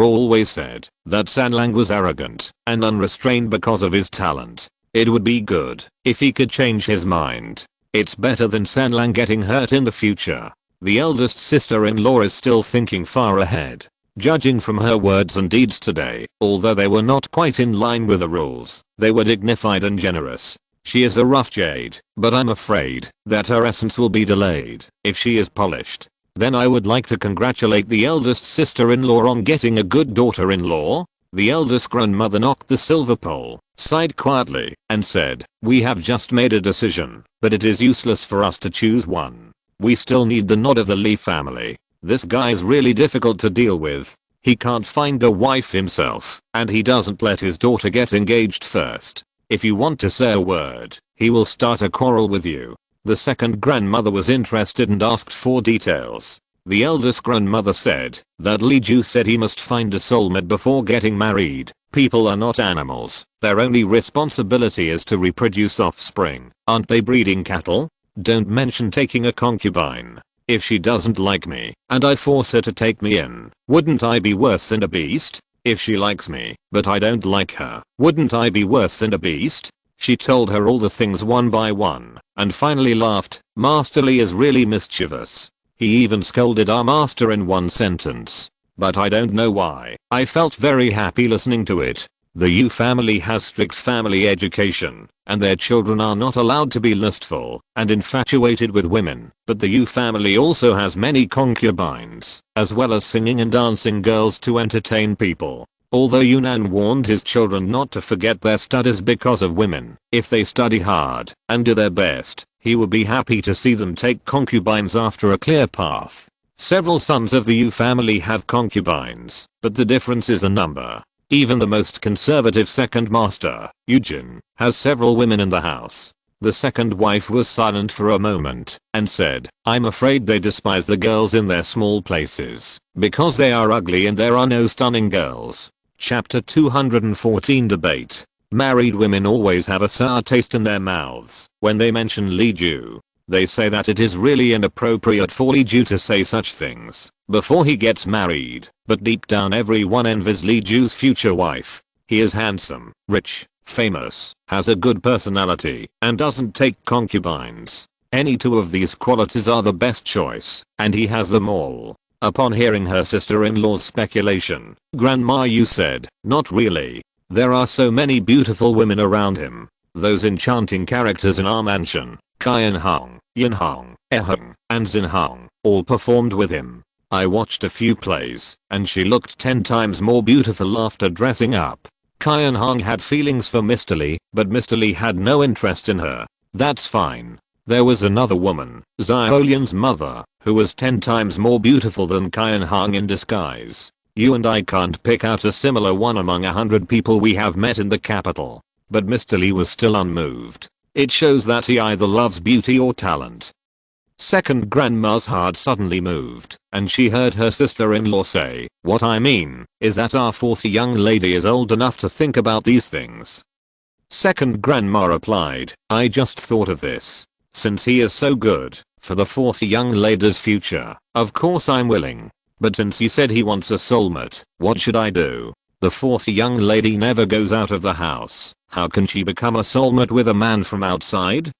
Speaker 1: always said that Sanlang was arrogant and unrestrained because of his talent. It would be good if he could change his mind. It's better than Sanlang getting hurt in the future. The eldest sister-in-law is still thinking far ahead. Judging from her words and deeds today, although they were not quite in line with the rules, they were dignified and generous. She is a rough jade, but I'm afraid that her essence will be delayed if she is polished. Then I would like to congratulate the eldest sister-in-law on getting a good daughter-in-law. The eldest grandmother knocked the silver pole, sighed quietly, and said, "We have just made a decision, but it is useless for us to choose one. We still need the nod of the Li family. This guy's really difficult to deal with. He can't find a wife himself, and he doesn't let his daughter get engaged first. If you want to say a word, he will start a quarrel with you." The second grandmother was interested and asked for details. The eldest grandmother said that Li Ju said he must find a soulmate before getting married. People are not animals. Their only responsibility is to reproduce offspring. Aren't they breeding cattle? Don't mention taking a concubine. If she doesn't like me, and I force her to take me in, wouldn't I be worse than a beast? If she likes me, but I don't like her, wouldn't I be worse than a beast? She told her all the things one by one, and finally laughed. Master Li is really mischievous. He even scolded our master in one sentence. But I don't know why. I felt very happy listening to it. The Yu family has strict family education, and their children are not allowed to be lustful and infatuated with women. But the Yu family also has many concubines, as well as singing and dancing girls to entertain people. Although Yunnan warned his children not to forget their studies because of women, if they study hard and do their best, he would be happy to see them take concubines after a clear path. Several sons of the Yu family have concubines, but the difference is a number. Even the most conservative second master, Eugene, has several women in the house. The second wife was silent for a moment and said, "I'm afraid they despise the girls in their small places because they are ugly and there are no stunning girls." Chapter 214 Debate. Married women always have a sour taste in their mouths when they mention Li Ju. They say that it is really inappropriate for Li Ju to say such things before he gets married, but deep down everyone envies Li Ju's future wife. He is handsome, rich, famous, has a good personality, and doesn't take concubines. Any two of these qualities are the best choice, and he has them all. Upon hearing her sister-in-law's speculation, Grandma Yu said, "Not really. There are so many beautiful women around him. Those enchanting characters in our mansion, Qian Hong, Yin Hong, Hong, and Zin Hong, all performed with him. I watched a few plays, and she looked 10 times more beautiful after dressing up." Qian Hong had feelings for Mr. Li, but Mr. Li had no interest in her. That's fine. There was another woman, Xiaolian's mother, who was 10 times more beautiful than Qian Hong in disguise. You and I can't pick out a similar one among 100 people we have met in the capital. But Mr. Li was still unmoved. It shows that he either loves beauty or talent. Second grandma's heart suddenly moved, and she heard her sister-in-law say, "What I mean is that our fourth young lady is old enough to think about these things." Second grandma replied, "I just thought of this. Since he is so good, for the fourth young lady's future, of course I'm willing. But since he said he wants a soulmate, what should I do? The fourth young lady never goes out of the house. How can she become a soulmate with a man from outside?"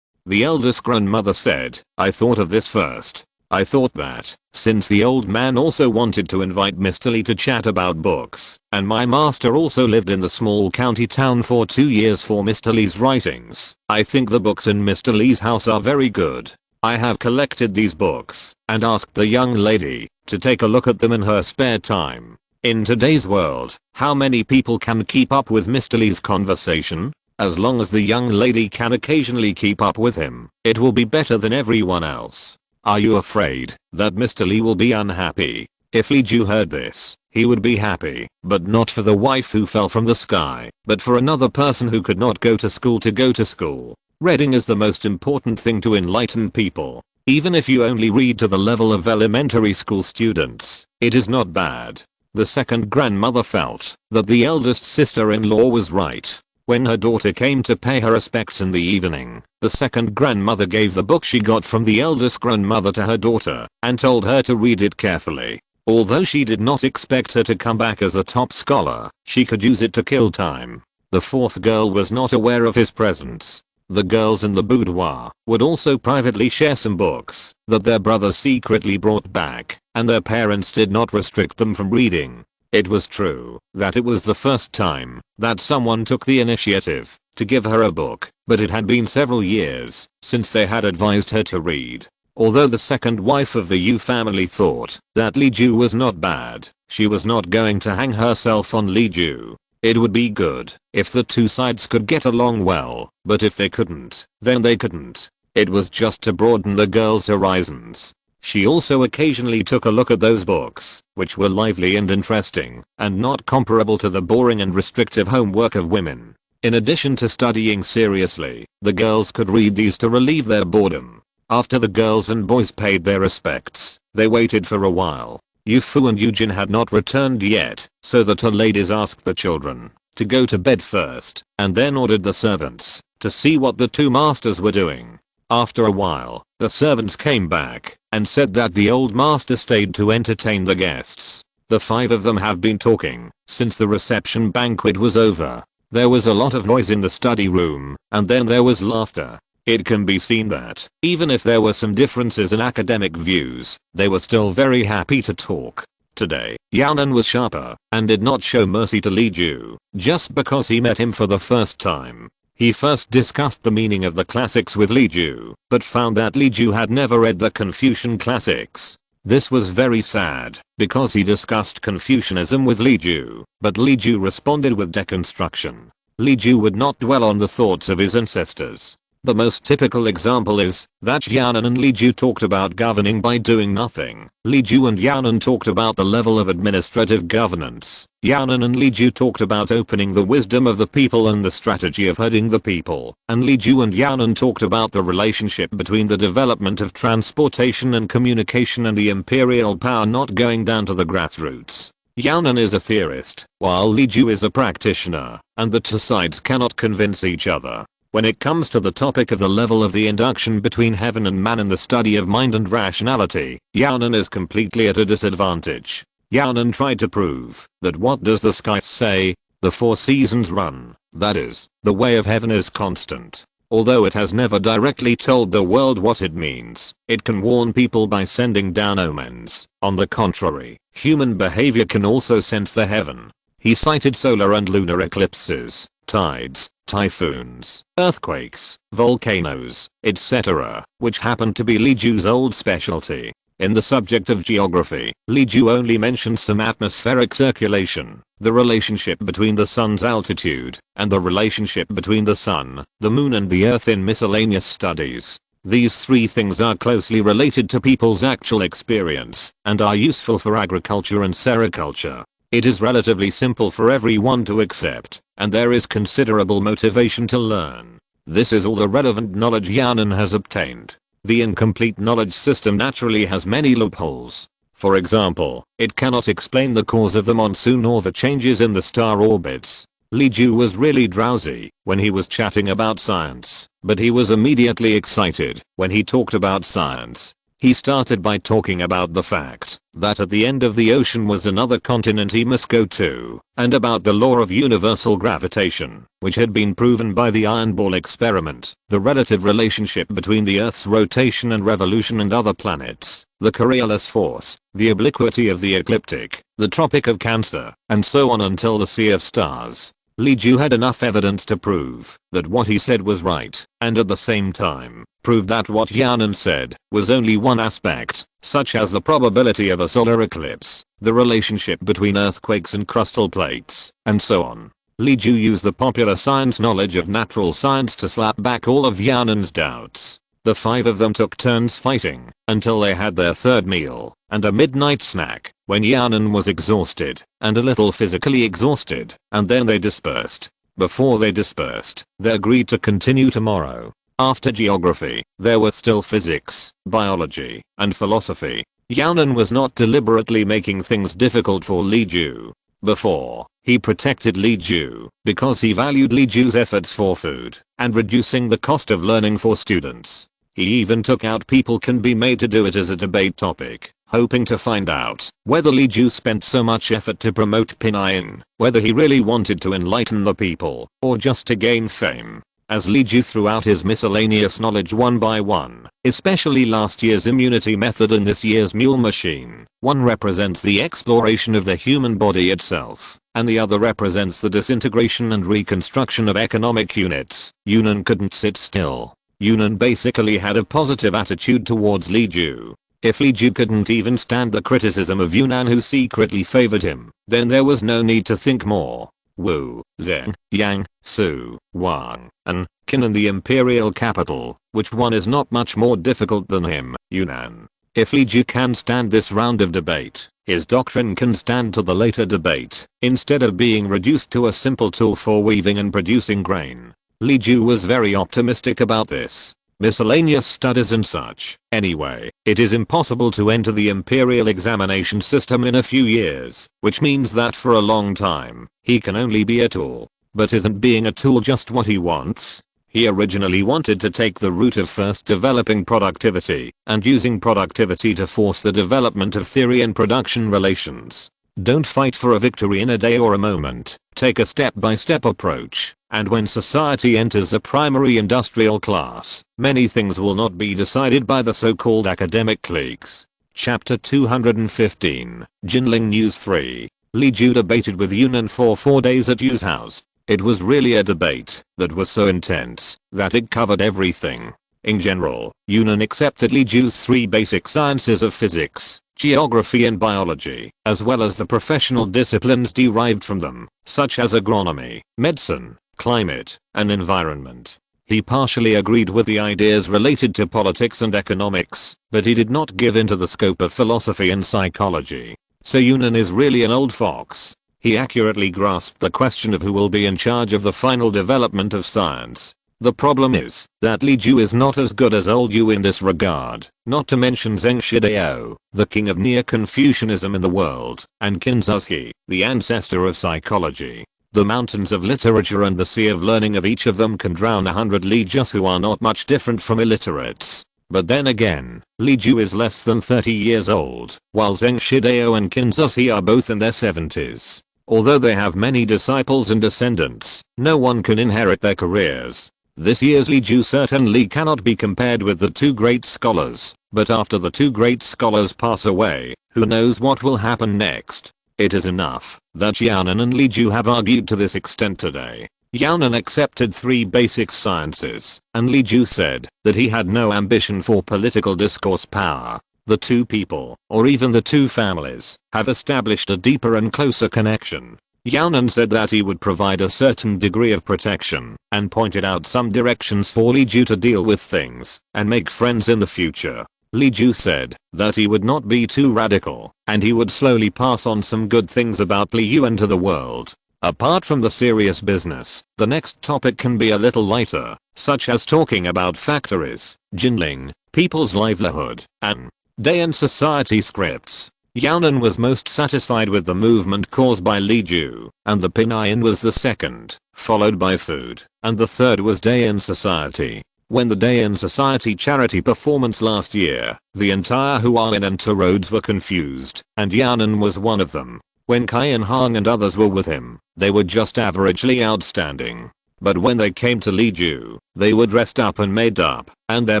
Speaker 1: The eldest grandmother said, "I thought of this first. I thought that, since the old man also wanted to invite Mr. Li to chat about books, and my master also lived in the small county town for 2 years for Mr. Li's writings, I think the books in Mr. Li's house are very good. I have collected these books, and asked the young lady to take a look at them in her spare time. In today's world, how many people can keep up with Mr. Li's conversation? As long as the young lady can occasionally keep up with him, it will be better than everyone else. Are you afraid that Mr. Li will be unhappy?" If Li Ju heard this, he would be happy, but not for the wife who fell from the sky, but for another person who could not go to school to go to school. Reading is the most important thing to enlighten people. Even if you only read to the level of elementary school students, it is not bad. The second grandmother felt that the eldest sister-in-law was right. When her daughter came to pay her respects in the evening, the second grandmother gave the book she got from the eldest grandmother to her daughter and told her to read it carefully. Although she did not expect her to come back as a top scholar, she could use it to kill time. The fourth girl was not aware of his presence. The girls in the boudoir would also privately share some books that their brothers secretly brought back, and their parents did not restrict them from reading. It was true that it was the first time that someone took the initiative to give her a book, but it had been several years since they had advised her to read. Although the second wife of the Yu family thought that Li Ju was not bad, she was not going to hang herself on Li Ju. It would be good if the two sides could get along well, but if they couldn't, then they couldn't. It was just to broaden the girl's horizons. She also occasionally took a look at those books, which were lively and interesting, and not comparable to the boring and restrictive homework of women. In addition to studying seriously, the girls could read these to relieve their boredom. After the girls and boys paid their respects, they waited for a while. Yu Fu and Eugene had not returned yet, so the two ladies asked the children to go to bed first, and then ordered the servants to see what the two masters were doing. After a while, the servants came back and said that the old master stayed to entertain the guests. The 5 of them have been talking since the reception banquet was over. There was a lot of noise in the study room, and then there was laughter. It can be seen that, even if there were some differences in academic views, they were still very happy to talk. Today, Yaoniang was sharper and did not show mercy to Li Ju just because he met him for the first time. He first discussed the meaning of the classics with Li Ju, but found that Li Ju had never read the Confucian classics. This was very sad, because he discussed Confucianism with Li Ju, but Li Ju responded with deconstruction. Li Ju would not dwell on the thoughts of his ancestors. The most typical example is that Yaoniang and Li Ju talked about governing by doing nothing. Li Ju and Yaoniang talked about the level of administrative governance. Yaoniang and Li Ju talked about opening the wisdom of the people and the strategy of herding the people. And Li Ju and Yaoniang talked about the relationship between the development of transportation and communication and the imperial power not going down to the grassroots. Yaoniang is a theorist, while Li Ju is a practitioner, and the two sides cannot convince each other. When it comes to the topic of the level of the induction between heaven and man in the study of mind and rationality, Yaoniang is completely at a disadvantage. Yaoniang tried to prove that what does the sky say? The four seasons run, that is, the way of heaven is constant. Although it has never directly told the world what it means, it can warn people by sending down omens. On the contrary, human behavior can also sense the heaven. He cited solar and lunar eclipses, tides, typhoons, earthquakes, volcanoes, etc., which happened to be Li Ju's old specialty. In the subject of geography, Li Ju only mentions some atmospheric circulation, the relationship between the sun's altitude, and the relationship between the sun, the moon and the earth in miscellaneous studies. These three things are closely related to people's actual experience, and are useful for agriculture and sericulture. It is relatively simple for everyone to accept, and there is considerable motivation to learn. This is all the relevant knowledge Yaoniang has obtained. The incomplete knowledge system naturally has many loopholes. For example, it cannot explain the cause of the monsoon or the changes in the star orbits. Li Ju was really drowsy when he was chatting about science, but he was immediately excited when he talked about science. He started by talking about the fact that at the end of the ocean was another continent he must go to, and about the law of universal gravitation, which had been proven by the iron ball experiment, the relative relationship between the Earth's rotation and revolution and other planets, the Coriolis force, the obliquity of the ecliptic, the Tropic of Cancer, and so on until the Sea of Stars. Li Ju had enough evidence to prove that what he said was right, and at the same time, prove that what Yaoniang said was only one aspect, such as the probability of a solar eclipse, the relationship between earthquakes and crustal plates, and so on. Li Ju used the popular science knowledge of natural science to slap back all of Yaoniang's doubts. The five of them took turns fighting until they had their third meal and a midnight snack, when Yaoniang was exhausted and a little physically exhausted, and then they dispersed. Before they dispersed, they agreed to continue tomorrow. After geography, there were still physics, biology, and philosophy. Yaoniang was not deliberately making things difficult for Li Ju. Before, he protected Li Ju because he valued Li Ju's efforts for food and reducing the cost of learning for students. He even took out people can be made to do it as a debate topic, hoping to find out whether Li Ju spent so much effort to promote Pinyin, whether he really wanted to enlighten the people, or just to gain fame. As Li Ju threw out his miscellaneous knowledge one by one, especially last year's immunity method and this year's mule machine, one represents the exploration of the human body itself, and the other represents the disintegration and reconstruction of economic units. Yaoniang couldn't sit still. Yaoniang basically had a positive attitude towards Li Ju. If Li Ju couldn't even stand the criticism of Yaoniang who secretly favored him, then there was no need to think more. Wu, Zeng, Yang, Su, Wang, and Qin in the imperial capital, which one is not much more difficult than him, Yaoniang. If Li Ju can stand this round of debate, his doctrine can stand to the later debate, instead of being reduced to a simple tool for weaving and producing grain. Li Ju was very optimistic about this. Miscellaneous studies and such. Anyway, it is impossible to enter the imperial examination system in a few years, which means that for a long time, he can only be a tool. But isn't being a tool just what he wants? He originally wanted to take the route of first developing productivity, and using productivity to force the development of theory and production relations. Don't fight for a victory in a day or a moment, take a step-by-step approach. And when society enters a primary industrial class, many things will not be decided by the so-called academic cliques. Chapter 215, Jinling News 3. Li Ju debated with Yaoniang for 4 days at Yu's house. It was really a debate that was so intense that it covered everything. In general, Yaoniang accepted Li Ju's 3 basic sciences of physics, geography and biology, as well as the professional disciplines derived from them, such as agronomy, medicine, climate, and environment. He partially agreed with the ideas related to politics and economics, but he did not give in to the scope of philosophy and psychology. So Yaoniang is really an old fox. He accurately grasped the question of who will be in charge of the final development of science. The problem is that Li Ju is not as good as old Yu in this regard, not to mention Zheng Shidao, the king of Neo-Confucianism in the world, and Qin Zuzi, the ancestor of psychology. The mountains of literature and the sea of learning of each of them can drown 100 Li Jus who are not much different from illiterates. But then again, Li Ju is less than 30 years old, while Zheng Shidao and Qin Zushi are both in their 70s. Although they have many disciples and descendants, no one can inherit their careers. This year's Li Ju certainly cannot be compared with the two great scholars, but after the two great scholars pass away, who knows what will happen next. It is enough that Yaonan and Li Ju have argued to this extent today. Yaonan accepted 3 basic sciences, and Li Ju said that he had no ambition for political discourse power. The two people, or even the two families, have established a deeper and closer connection. Yaonan said that he would provide a certain degree of protection, and pointed out some directions for Li Ju to deal with things, and make friends in the future. Li Ju said that he would not be too radical, and he would slowly pass on some good things about Li Yuan to the world. Apart from the serious business, the next topic can be a little lighter, such as talking about factories, Jinling, people's livelihood, and day and society scripts. Yaonan was most satisfied with the movement caused by Li Ju, and the Pinayan was the second, followed by food, and the third was day in society. When the Day in Society charity performance last year, the entire Huayin and Roads were confused, and Yaonan was one of them. When Qian Hong and others were with him, they were just averagely outstanding. But when they came to Li Ju, they were dressed up and made up, and their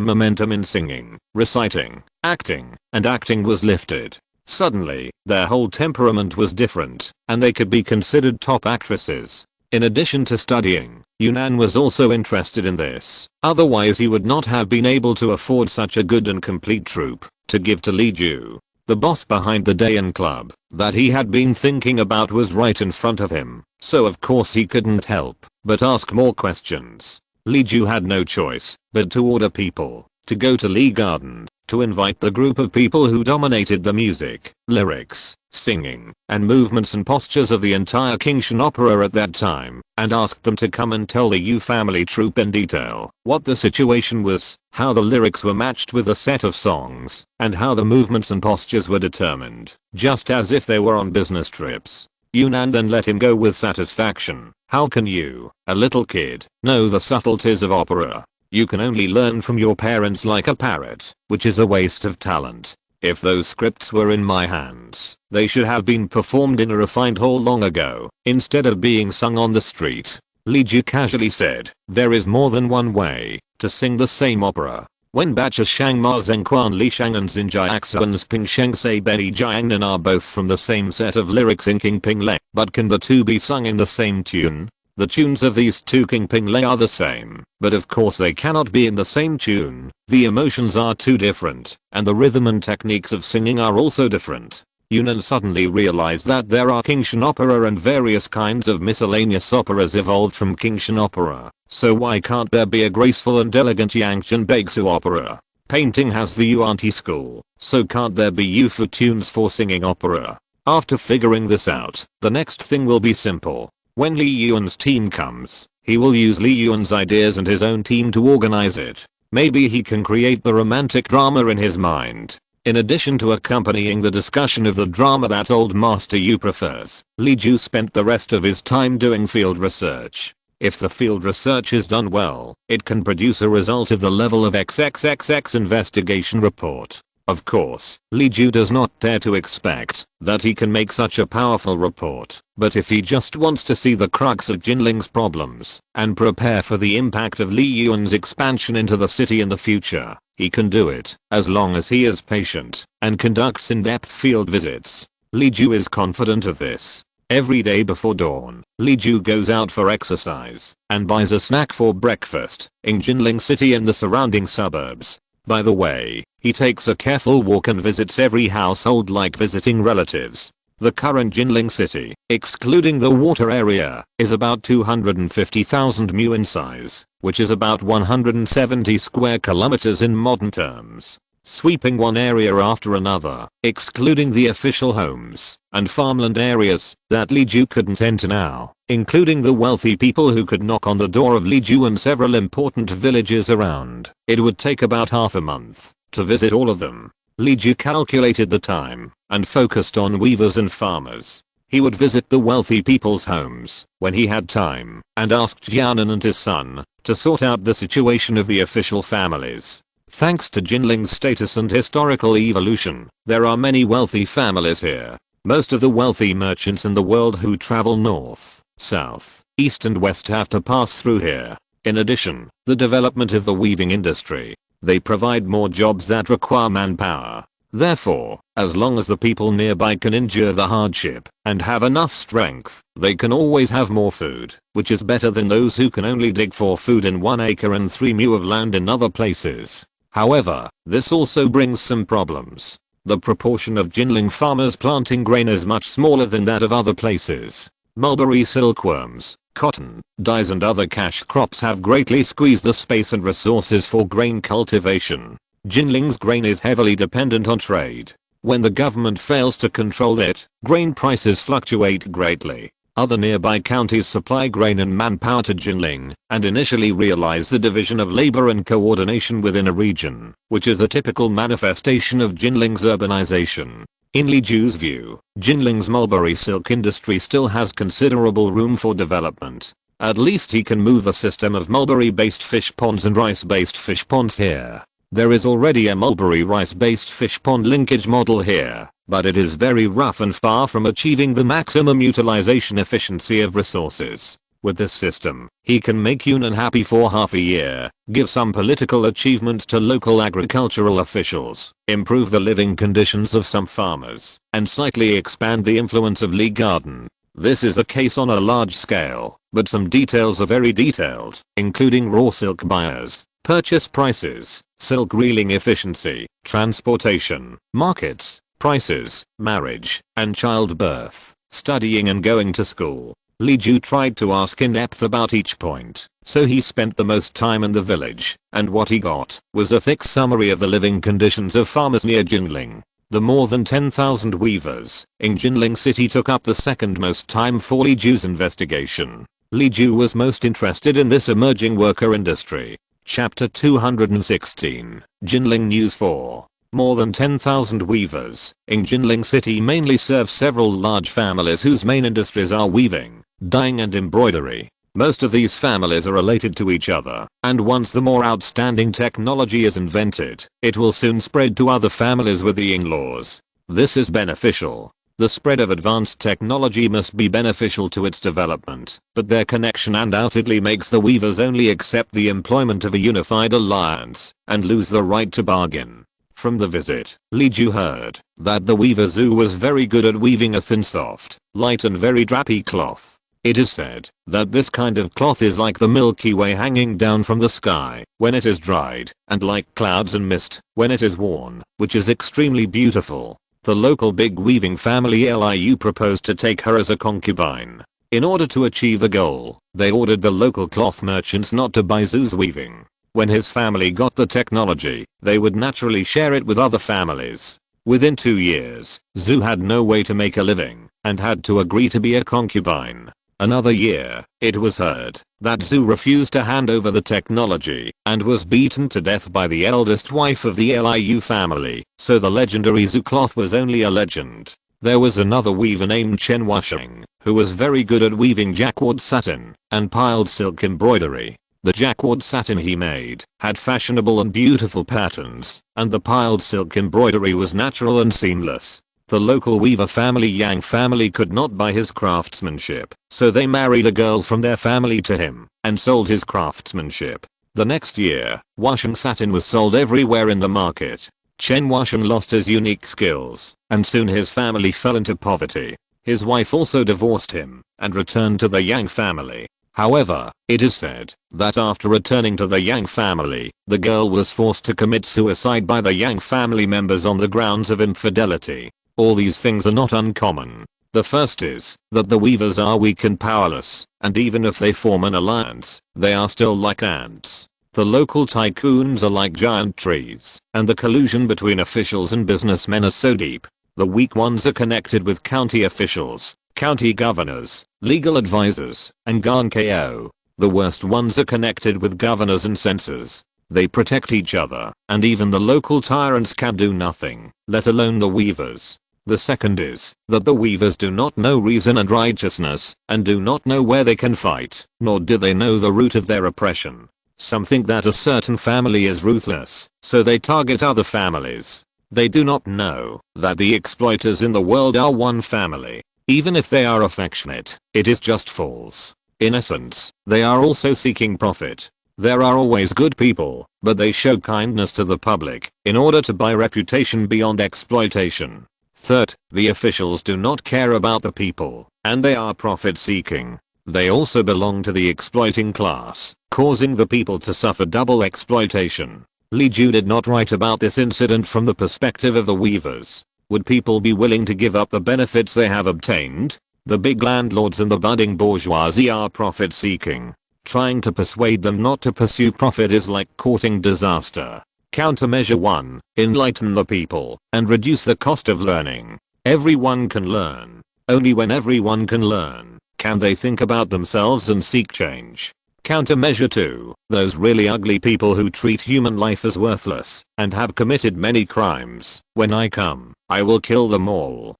Speaker 1: momentum in singing, reciting, acting, and acting was lifted. Suddenly, their whole temperament was different, and they could be considered top actresses. In addition to studying, Yunnan was also interested in this, otherwise he would not have been able to afford such a good and complete troupe to give to Li Ju. The boss behind the Dayan Club that he had been thinking about was right in front of him, so of course he couldn't help but ask more questions. Li Ju had no choice but to order people to go to Li Garden, to invite the group of people who dominated the music, lyrics, singing, and movements and postures of the entire Qingshan opera at that time, and asked them to come and tell the Yu family troupe in detail what the situation was, how the lyrics were matched with a set of songs, and how the movements and postures were determined, just as if they were on business trips. Yunnan then let him go with satisfaction. How can you, a little kid, know the subtleties of opera? You can only learn from your parents like a parrot, which is a waste of talent. If those scripts were in my hands, they should have been performed in a refined hall long ago, instead of being sung on the street. Li Ju casually said, there is more than one way to sing the same opera. When Bacha Shang Ma Zhengquan Li Shang and Xinjiaxuan's Ping Sheng Se Beni Jiangnan are both from the same set of lyrics in King Ping Lei, but can the two be sung in the same tune? The tunes of these two King Ping Lei are the same, but of course they cannot be in the same tune. The emotions are too different, and the rhythm and techniques of singing are also different. Yunnan suddenly realized that there are Qingshan opera and various kinds of miscellaneous operas evolved from Qingshan opera, so why can't there be a graceful and elegant Yangqian Begsu opera? Painting has the Yuan-Ti school, so can't there be Yufu tunes for singing opera? After figuring this out, the next thing will be simple. When Li Yuan's team comes, he will use Li Yuan's ideas and his own team to organize it. Maybe he can create the romantic drama in his mind. In addition to accompanying the discussion of the drama that old Master Yu prefers, Li Ju spent the rest of his time doing field research. If the field research is done well, it can produce a result of the level of XXXX investigation report. Of course, Li Ju does not dare to expect that he can make such a powerful report, but if he just wants to see the crux of Jinling's problems and prepare for the impact of Li Yuan's expansion into the city in the future, he can do it, as long as he is patient and conducts in-depth field visits. Li Ju is confident of this. Every day before dawn, Li Ju goes out for exercise and buys a snack for breakfast in Jinling City and the surrounding suburbs. By the way, he takes a careful walk and visits every household like visiting relatives. The current Jinling city, excluding the water area, is about 250,000 mu in size, which is about 170 square kilometers in modern terms. Sweeping one area after another, excluding the official homes and farmland areas that Li Ju couldn't enter now, including the wealthy people who could knock on the door of Li Ju and several important villages around. It would take about half a month to visit all of them. Li Ju calculated the time and focused on weavers and farmers. He would visit the wealthy people's homes when he had time and asked Jianan and his son to sort out the situation of the official families. Thanks to Jinling's status and historical evolution, there are many wealthy families here. Most of the wealthy merchants in the world who travel north, south, east and west have to pass through here. In addition, the development of the weaving industry. They provide more jobs that require manpower. Therefore, as long as the people nearby can endure the hardship and have enough strength, they can always have more food, which is better than those who can only dig for food in 1 acre and 3 mu of land in other places. However, this also brings some problems. The proportion of Jinling farmers planting grain is much smaller than that of other places. Mulberry silkworms, cotton, dyes and other cash crops have greatly squeezed the space and resources for grain cultivation. Jinling's grain is heavily dependent on trade. When the government fails to control it, grain prices fluctuate greatly. Other nearby counties supply grain and manpower to Jinling, and initially realize the division of labor and coordination within a region, which is a typical manifestation of Jinling's urbanization. In Li Ju's view, Jinling's mulberry silk industry still has considerable room for development. At least he can move a system of mulberry-based fish ponds and rice-based fish ponds here. There is already a mulberry rice-based fish pond linkage model here, but it is very rough and far from achieving the maximum utilization efficiency of resources. With this system, he can make Yunnan happy for half a year, give some political achievements to local agricultural officials, improve the living conditions of some farmers, and slightly expand the influence of Li Garden. This is the case on a large scale, but some details are very detailed, including raw silk buyers, purchase prices, silk reeling efficiency, transportation, markets, prices, marriage, and childbirth, studying and going to school. Li Ju tried to ask in depth about each point, so he spent the most time in the village, and what he got was a thick summary of the living conditions of farmers near Jinling. The more than 10,000 weavers in Jinling city took up the second most time for Li Ju's investigation. Li Ju was most interested in this emerging worker industry. Chapter 216, Jinling News 4. More than 10,000 weavers in Jinling city mainly serve several large families whose main industries are weaving, dyeing and embroidery. Most of these families are related to each other, and once the more outstanding technology is invented, it will soon spread to other families with the in-laws. This is beneficial. The spread of advanced technology must be beneficial to its development, but their connection undoubtedly makes the weavers only accept the employment of a unified alliance and lose the right to bargain. From the visit, Li Ju heard that the weaver Zhu was very good at weaving a thin soft, light and very drapey cloth. It is said that this kind of cloth is like the Milky Way hanging down from the sky when it is dried, and like clouds and mist when it is worn, which is extremely beautiful. The local big weaving family Liu proposed to take her as a concubine. In order to achieve the goal, they ordered the local cloth merchants not to buy Zhu's weaving. When his family got the technology, they would naturally share it with other families. Within 2 years, Zhu had no way to make a living and had to agree to be a concubine. Another year, it was heard that Zhu refused to hand over the technology and was beaten to death by the eldest wife of the Liu family, so the legendary Zhu cloth was only a legend. There was another weaver named Chen Wusheng, who was very good at weaving jacquard satin and piled silk embroidery. The jacquard satin he made had fashionable and beautiful patterns, and the piled silk embroidery was natural and seamless. The local weaver family Yang family could not buy his craftsmanship, so they married a girl from their family to him and sold his craftsmanship. The next year, Wusheng satin was sold everywhere in the market. Chen Wusheng lost his unique skills, and soon his family fell into poverty. His wife also divorced him and returned to the Yang family. However, it is said that after returning to the Yang family, the girl was forced to commit suicide by the Yang family members on the grounds of infidelity. All these things are not uncommon. The first is that the weavers are weak and powerless, and even if they form an alliance, they are still like ants. The local tycoons are like giant trees, and the collusion between officials and businessmen is so deep. The weak ones are connected with county officials, county governors, legal advisors, and Ganko. The worst ones are connected with governors and censors. They protect each other, and even the local tyrants can do nothing, let alone the weavers. The second is that the weavers do not know reason and righteousness, and do not know where they can fight, nor do they know the root of their oppression. Some think that a certain family is ruthless, so they target other families. They do not know that the exploiters in the world are one family. Even if they are affectionate, it is just false. In essence, they are also seeking profit. There are always good people, but they show kindness to the public in order to buy reputation beyond exploitation. Third, the officials do not care about the people, and they are profit seeking. They also belong to the exploiting class, causing the people to suffer double exploitation. Li Ju did not write about this incident from the perspective of the weavers. Would people be willing to give up the benefits they have obtained? The big landlords and the budding bourgeoisie are profit seeking. Trying to persuade them not to pursue profit is like courting disaster. Countermeasure 1. Enlighten the people and reduce the cost of learning. Everyone can learn. Only when everyone can learn can they think about themselves and seek change. Countermeasure 2. Those really ugly people who treat human life as worthless and have committed many crimes. When I come, I will kill them all.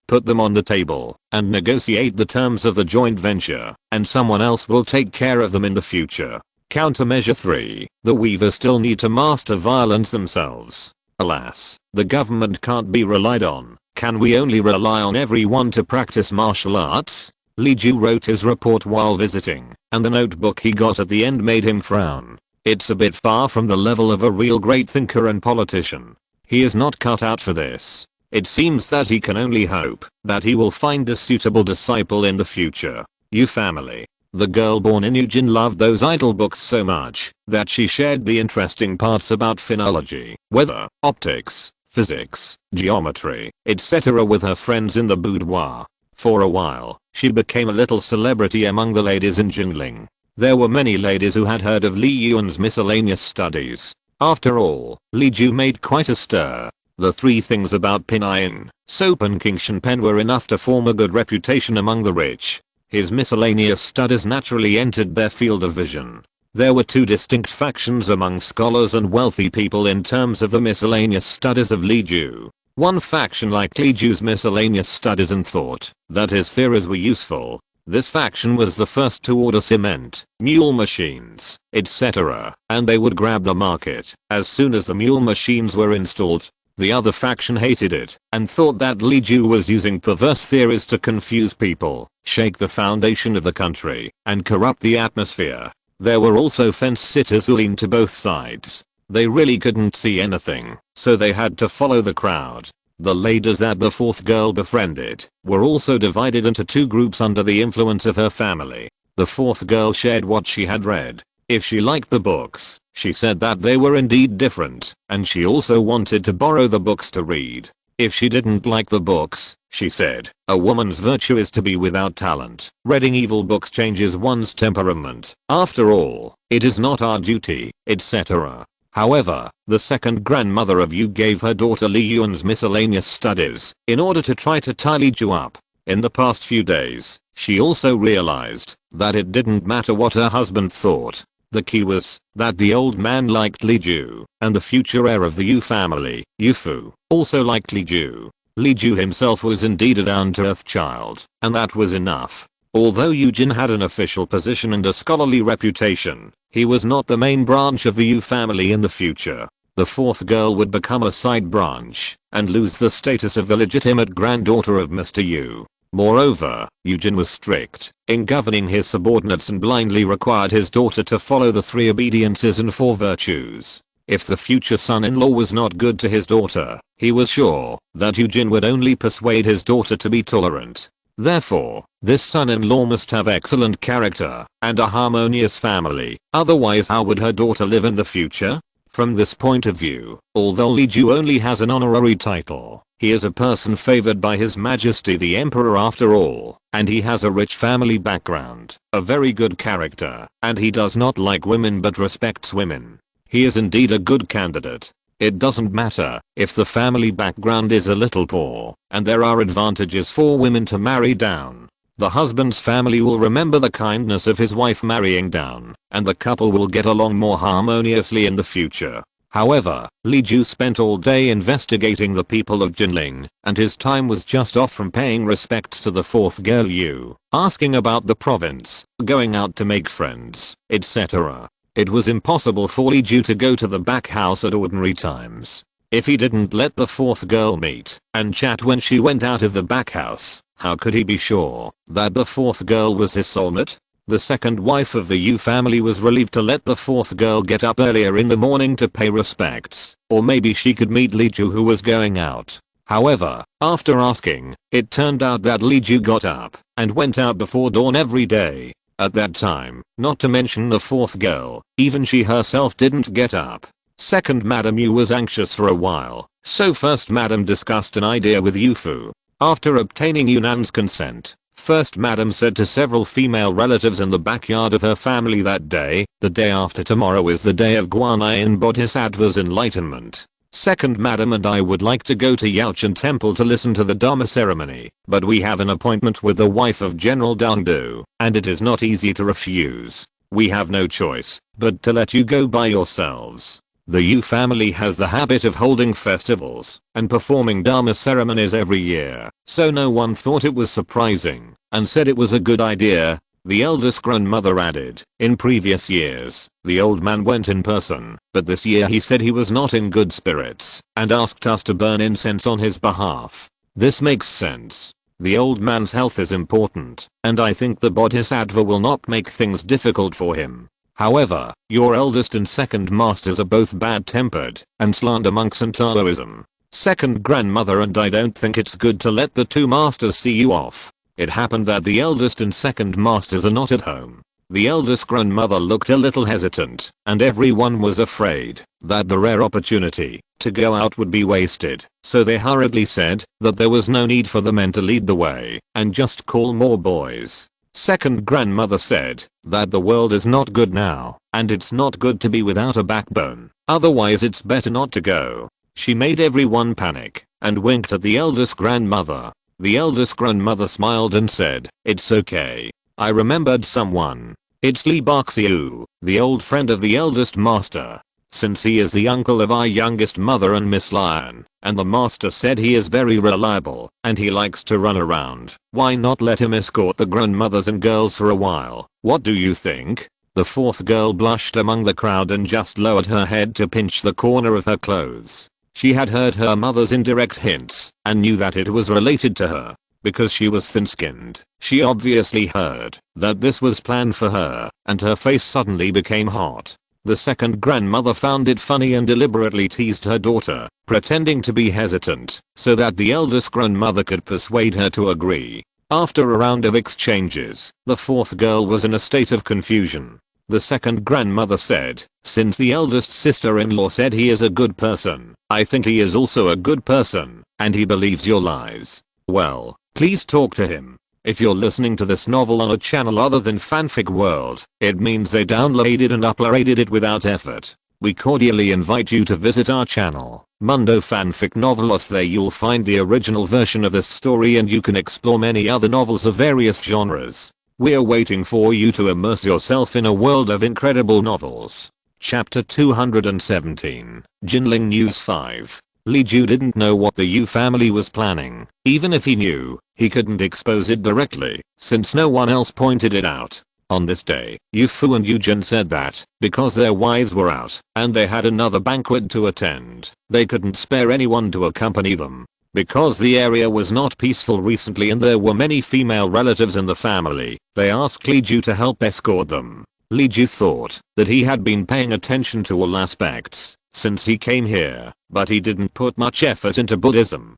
Speaker 1: Put them on the table and negotiate the terms of the joint venture, and someone else will take care of them in the future. Countermeasure 3. The weavers still need to master violence themselves. Alas, the government can't be relied on. Can we only rely on everyone to practice martial arts? Li Ju wrote his report while visiting, and the notebook he got at the end made him frown. It's a bit far from the level of a real great thinker and politician. He is not cut out for this. It seems that he can only hope that he will find a suitable disciple in the future. Yu family. The girl born in Eugene loved those idle books so much that she shared the interesting parts about phenology, weather, optics, physics, geometry, etc. with her friends in the boudoir. For a while, she became a little celebrity among the ladies in Jinling. There were many ladies who had heard of Li Yuan's miscellaneous studies. After all, Li Ju made quite a stir. The three things about pinyin, soap and Qingshan pen were enough to form a good reputation among the rich. His miscellaneous studies naturally entered their field of vision. There were two distinct factions among scholars and wealthy people in terms of the miscellaneous studies of Li Ju. One faction liked Li Ju's miscellaneous studies and thought that his theories were useful. This faction was the first to order cement, mule machines, etc., and they would grab the market as soon as the mule machines were installed. The other faction hated it and thought that Li Ju was using perverse theories to confuse people, shake the foundation of the country, and corrupt the atmosphere. There were also fence sitters who leaned to both sides. They really couldn't see anything, so they had to follow the crowd. The ladies that the fourth girl befriended were also divided into two groups under the influence of her family. The fourth girl shared what she had read. If she liked the books, she said that they were indeed different, and she also wanted to borrow the books to read. If she didn't like the books, she said, a woman's virtue is to be without talent. Reading evil books changes one's temperament. After all, it is not our duty, etc. However, the second grandmother of Yu gave her daughter Li Yuan's miscellaneous studies in order to try to tie Li Ju up. In the past few days, she also realized that it didn't matter what her husband thought. The key was that the old man liked Li Ju, and the future heir of the Yu family, Yu Fu, also liked Li Ju. Li Ju himself was indeed a down-to-earth child, and that was enough. Although Eugene had an official position and a scholarly reputation, he was not the main branch of the Yu family in the future. The fourth girl would become a side branch and lose the status of the legitimate granddaughter of Mr. Yu. Moreover, Eugene was strict in governing his subordinates and blindly required his daughter to follow the three obediences and four virtues. If the future son-in-law was not good to his daughter, he was sure that Eugene would only persuade his daughter to be tolerant. Therefore, this son-in-law must have excellent character and a harmonious family, otherwise how would her daughter live in the future? From this point of view, although Li Ju only has an honorary title, he is a person favored by His Majesty the Emperor after all, and he has a rich family background, a very good character, and he does not like women but respects women. He is indeed a good candidate. It doesn't matter if the family background is a little poor, and there are advantages for women to marry down. The husband's family will remember the kindness of his wife marrying down, and the couple will get along more harmoniously in the future. However, Li Ju spent all day investigating the people of Jinling, and his time was just off from paying respects to the fourth girl Yu, asking about the province, going out to make friends, etc. It was impossible for Li Ju to go to the back house at ordinary times. If he didn't let the fourth girl meet and chat when she went out of the back house, how could he be sure that the fourth girl was his soulmate? The second wife of the Yu family was relieved to let the fourth girl get up earlier in the morning to pay respects, or maybe she could meet Li Ju who was going out. However, after asking, it turned out that Li Ju got up and went out before dawn every day. At that time, not to mention the fourth girl, even she herself didn't get up. Second Madam Yu was anxious for a while, so first Madam discussed an idea with Yu Fu. After obtaining Yunan's consent, First Madam said to several female relatives in the backyard of her family that day, the day after tomorrow is the day of Guanyin Bodhisattva's enlightenment. Second Madam and I would like to go to Yaochen Temple to listen to the Dharma ceremony, but we have an appointment with the wife of General Dangdu, and it is not easy to refuse. We have no choice but to let you go by yourselves. The Yu family has the habit of holding festivals and performing Dharma ceremonies every year, so no one thought it was surprising and said it was a good idea. The eldest grandmother added, in previous years, the old man went in person, but this year he said he was not in good spirits and asked us to burn incense on his behalf. This makes sense. The old man's health is important, and I think the Bodhisattva will not make things difficult for him. However, your eldest and second masters are both bad-tempered and slander monks and Taoism. Second grandmother and I don't think it's good to let the two masters see you off. It happened that the eldest and second masters are not at home. The eldest grandmother looked a little hesitant, and everyone was afraid that the rare opportunity to go out would be wasted, so they hurriedly said that there was no need for the men to lead the way and just call more boys. Second grandmother said that the world is not good now, and it's not good to be without a backbone, otherwise it's better not to go. She made everyone panic and winked at the eldest grandmother. The eldest grandmother smiled and said, "It's okay. I remembered someone. It's Li Baxiu, the old friend of the eldest master. Since he is the uncle of our youngest mother and Miss Lion, and the master said he is very reliable, and he likes to run around, why not let him escort the grandmothers and girls for a while? What do you think?" The fourth girl blushed among the crowd and just lowered her head to pinch the corner of her clothes. She had heard her mother's indirect hints and knew that it was related to her. Because she was thin-skinned, she obviously heard that this was planned for her, and her face suddenly became hot. The second grandmother found it funny and deliberately teased her daughter, pretending to be hesitant so that the eldest grandmother could persuade her to agree. After a round of exchanges, the fourth girl was in a state of confusion. The second grandmother said, "Since the eldest sister-in-law said he is a good person, I think he is also a good person, and he believes your lies. Well, please talk to him. If you're listening to this novel on a channel other than Fanfic World, it means they downloaded and uploaded it without effort. We cordially invite you to visit our channel, Mundo Fanfic Novelos. There you'll find the original version of this story and you can explore many other novels of various genres. We're waiting for you to immerse yourself in a world of incredible novels. Chapter 217, Jinling News 5. Li Ju didn't know what the Yu family was planning. Even if he knew, he couldn't expose it directly, since no one else pointed it out. On this day, Yu Fu and Yu Jin said that, because their wives were out, and they had another banquet to attend, they couldn't spare anyone to accompany them. Because the area was not peaceful recently and there were many female relatives in the family, they asked Li Ju to help escort them. Li Ju thought that he had been paying attention to all aspects since he came here, but he didn't put much effort into Buddhism,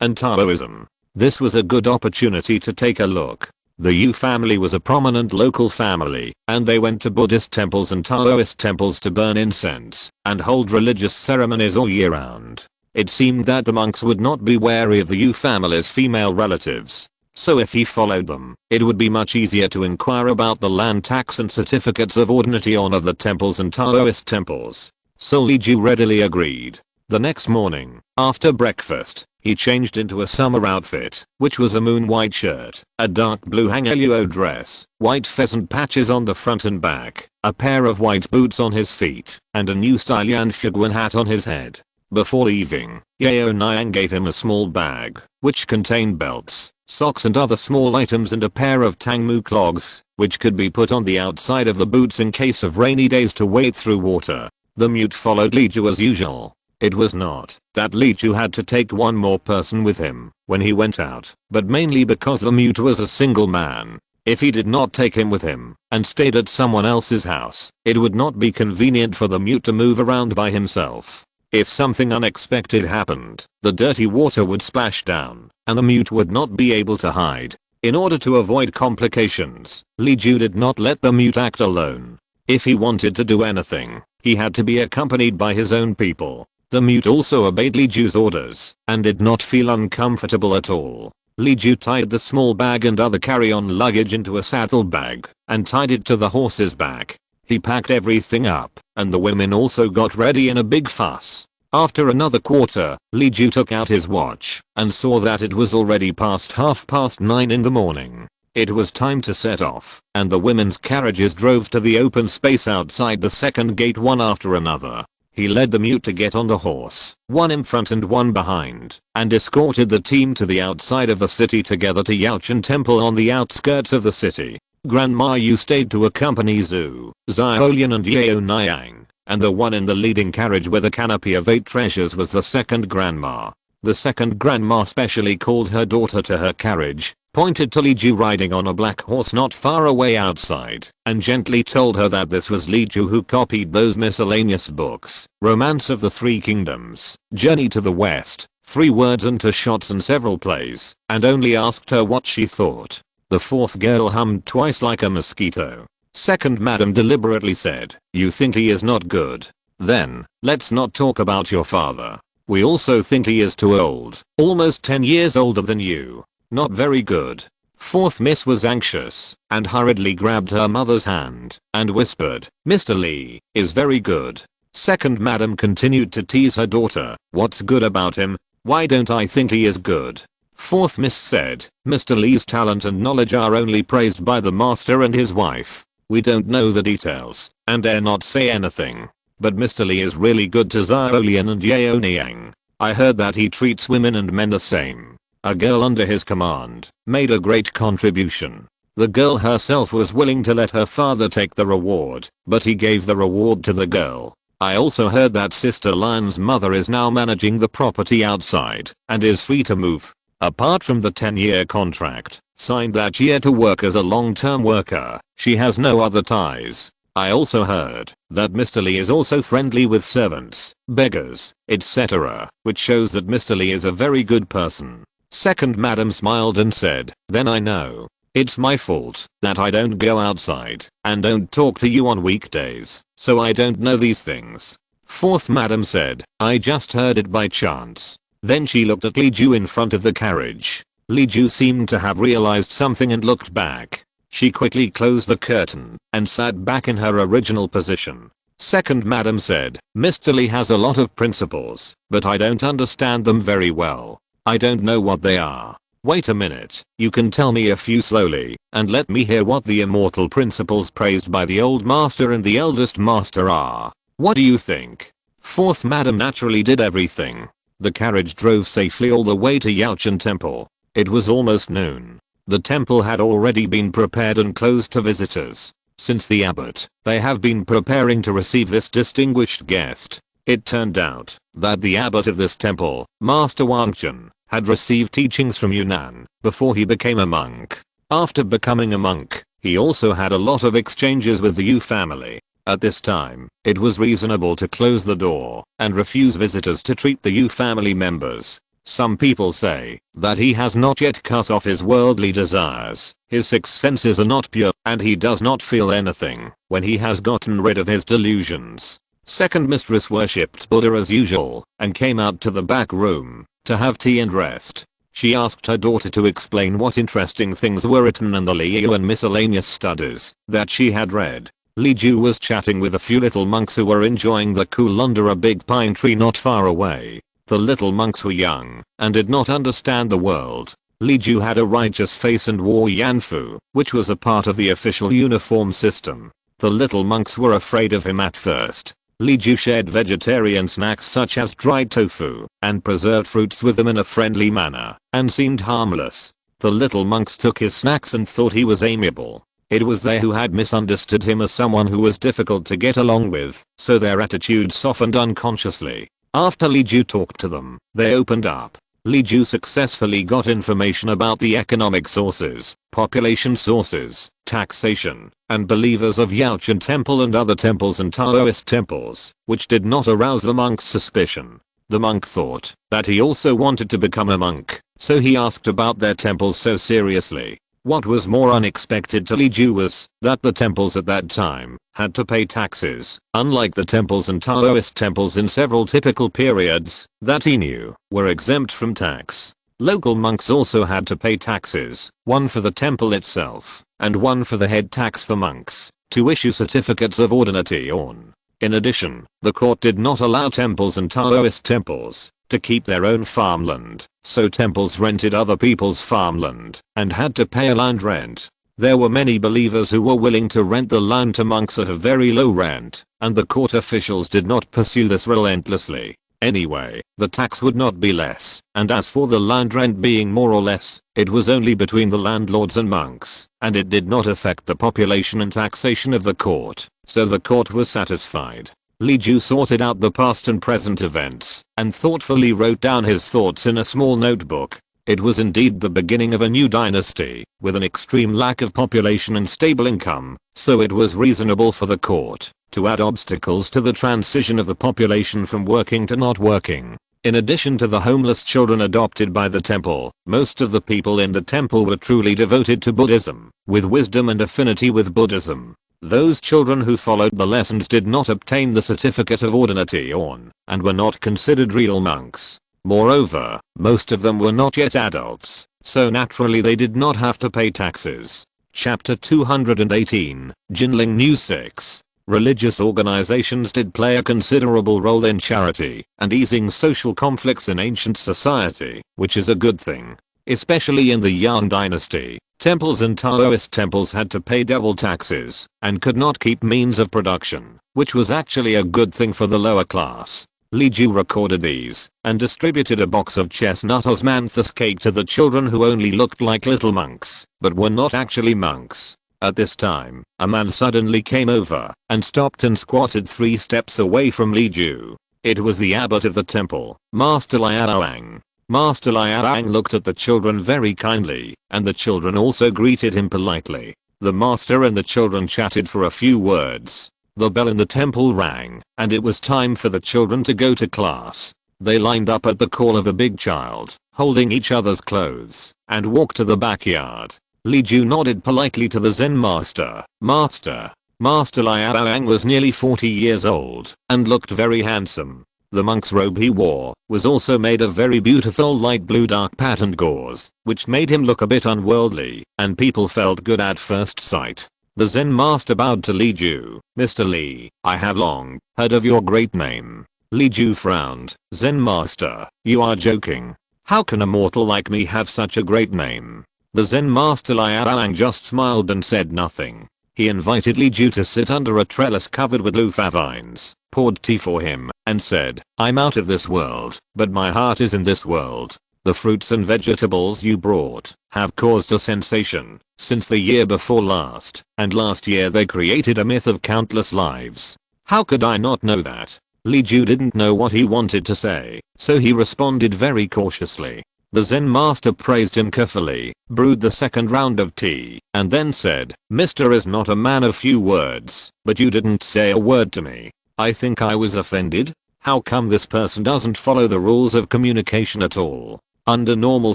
Speaker 1: and Taoism. This was a good opportunity to take a look. The Yu family was a prominent local family, and they went to Buddhist temples and Taoist temples to burn incense and hold religious ceremonies all year round. It seemed that the monks would not be wary of the Yu family's female relatives. So if he followed them, it would be much easier to inquire about the land tax and certificates of ordination of the temples and Taoist temples. So Li Ju readily agreed. The next morning, after breakfast, he changed into a summer outfit, which was a moon white shirt, a dark blue hanguluo dress, white pheasant patches on the front and back, a pair of white boots on his feet, and a new style Yanfuguan hat on his head. Before leaving, Yaoniang gave him a small bag, which contained belts, socks and other small items and a pair of tangmu clogs, which could be put on the outside of the boots in case of rainy days to wade through water. The mute followed Li Ju as usual. It was not that Li Ju had to take one more person with him when he went out, but mainly because the mute was a single man. If he did not take him with him and stayed at someone else's house, it would not be convenient for the mute to move around by himself. If something unexpected happened, the dirty water would splash down, and the mute would not be able to hide. In order to avoid complications, Li Ju did not let the mute act alone. If he wanted to do anything, he had to be accompanied by his own people. The mute also obeyed Li Ju's orders and did not feel uncomfortable at all. Li Ju tied the small bag and other carry-on luggage into a saddlebag and tied it to the horse's back. He packed everything up, and the women also got ready in a big fuss. After another quarter, Li Ju took out his watch and saw that it was already past 9:30 in the morning. It was time to set off, and the women's carriages drove to the open space outside the second gate one after another. He led the mute to get on the horse, one in front and one behind, and escorted the team to the outside of the city together to Yaochen Temple on the outskirts of the city. Grandma Yu stayed to accompany Zhu, Xiaolian and Yaoniang, and the one in the leading carriage with a canopy of 8 treasures was the second grandma. The second grandma specially called her daughter to her carriage, pointed to Li Ju riding on a black horse not far away outside, and gently told her that this was Li Ju who copied those miscellaneous books, Romance of the Three Kingdoms, Journey to the West, 3 Words and 2 Shots and several plays, and only asked her what she thought. The fourth girl hummed twice like a mosquito. Second madam deliberately said, "You think he is not good? Then, let's not talk about your father. We also think he is too old, almost 10 years older than you. Not very good." Fourth miss was anxious and hurriedly grabbed her mother's hand and whispered, "Mr. Lee is very good." Second madam continued to tease her daughter, "What's good about him? Why don't I think he is good?" Fourth miss said, "Mr. Lee's talent and knowledge are only praised by the master and his wife. We don't know the details and dare not say anything. But Mr. Lee is really good to Xiaolian and Yaoniang. I heard that he treats women and men the same. A girl under his command made a great contribution. The girl herself was willing to let her father take the reward, but he gave the reward to the girl. I also heard that Sister Lion's mother is now managing the property outside and is free to move. Apart from the 10-year contract signed that year to work as a long-term worker, she has no other ties. I also heard that Mr. Lee is also friendly with servants, beggars, etc., which shows that Mr. Lee is a very good person." Second madam smiled and said, "Then I know. It's my fault that I don't go outside and don't talk to you on weekdays, so I don't know these things." Fourth madam said, "I just heard it by chance." Then she looked at Li Ju in front of the carriage. Li Ju seemed to have realized something and looked back. She quickly closed the curtain and sat back in her original position. Second madam said, "Mr. Lee has a lot of principles, but I don't understand them very well. I don't know what they are." "Wait a minute, you can tell me a few slowly, and let me hear what the immortal principles praised by the old master and the eldest master are. What do you think?" Fourth madam naturally did everything. The carriage drove safely all the way to Yaochen Temple. It was almost noon. The temple had already been prepared and closed to visitors. Since the abbot, they have been preparing to receive this distinguished guest. It turned out that the abbot of this temple, Master Wangchen, had received teachings from Yunnan before he became a monk. After becoming a monk, he also had a lot of exchanges with the Yu family. At this time, it was reasonable to close the door and refuse visitors to treat the Yu family members. Some people say that he has not yet cut off his worldly desires, his 6 senses are not pure, and he does not feel anything when he has gotten rid of his delusions. Second mistress worshipped Buddha as usual and came out to the back room to have tea and rest. She asked her daughter to explain what interesting things were written in the Liu and miscellaneous studies that she had read. Li Ju was chatting with a few little monks who were enjoying the cool under a big pine tree not far away. The little monks were young and did not understand the world. Li Ju had a righteous face and wore yanfu, which was a part of the official uniform system. The little monks were afraid of him at first. Li Ju shared vegetarian snacks such as dried tofu and preserved fruits with them in a friendly manner and seemed harmless. The little monks took his snacks and thought he was amiable. It was they who had misunderstood him as someone who was difficult to get along with, so their attitude softened unconsciously. After Li Ju talked to them, they opened up. Li Ju successfully got information about the economic sources, population sources, taxation, and believers of Yaochen Temple and other temples and Taoist temples, which did not arouse the monk's suspicion. The monk thought that he also wanted to become a monk, so he asked about their temples so seriously. What was more unexpected to Li Ju was that the temples at that time had to pay taxes, unlike the temples and Taoist temples in several typical periods that he knew were exempt from tax. Local monks also had to pay taxes, one for the temple itself, and one for the head tax for monks, to issue certificates of ordination. In addition, the court did not allow temples and Taoist temples to keep their own farmland, so temples rented other people's farmland and had to pay a land rent. There were many believers who were willing to rent the land to monks at a very low rent, and the court officials did not pursue this relentlessly. Anyway, the tax would not be less, and as for the land rent being more or less, it was only between the landlords and monks, and it did not affect the population and taxation of the court, so the court was satisfied. Li Ju sorted out the past and present events, and thoughtfully wrote down his thoughts in a small notebook. It was indeed the beginning of a new dynasty, with an extreme lack of population and stable income, so it was reasonable for the court to add obstacles to the transition of the population from working to not working. In addition to the homeless children adopted by the temple, most of the people in the temple were truly devoted to Buddhism, with wisdom and affinity with Buddhism. Those children who followed the lessons did not obtain the certificate of ordination, and were not considered real monks. Moreover, most of them were not yet adults, so naturally they did not have to pay taxes. Chapter 218, Jinling News 6. Religious organizations did play a considerable role in charity and easing social conflicts in ancient society, which is a good thing. Especially in the Yang dynasty, temples and Taoist temples had to pay double taxes and could not keep means of production, which was actually a good thing for the lower class. Li Ju recorded these and distributed a box of chestnut osmanthus cake to the children who only looked like little monks, but were not actually monks. At this time, a man suddenly came over and stopped and squatted 3 steps away from Li Ju. It was the abbot of the temple, Master Yu Yaoniang. Master Yu Yaoniang looked at the children very kindly, and the children also greeted him politely. The master and the children chatted for a few words. The bell in the temple rang, and it was time for the children to go to class. They lined up at the call of a big child, holding each other's clothes, and walked to the backyard. Li Ju nodded politely to the Zen master. Master Yu Yaoniang was nearly 40 years old, and looked very handsome. The monk's robe he wore was also made of very beautiful light blue dark patterned gauze, which made him look a bit unworldly, and people felt good at first sight. The Zen master bowed to Li Ju. Mr. Li, I have long heard of your great name. Li Ju frowned. Zen master, you are joking. How can a mortal like me have such a great name? The Zen master Yu Yaoniang just smiled and said nothing. He invited Li Ju to sit under a trellis covered with loofah vines, poured tea for him, and said, I'm out of this world, but my heart is in this world. The fruits and vegetables you brought have caused a sensation since the year before last, and last year they created a myth of countless lives. How could I not know that? Li Ju didn't know what he wanted to say, so he responded very cautiously. The Zen master praised him carefully, brewed the second round of tea, and then said, Mr. is not a man of few words, but you didn't say a word to me. I think I was offended. How come this person doesn't follow the rules of communication at all? Under normal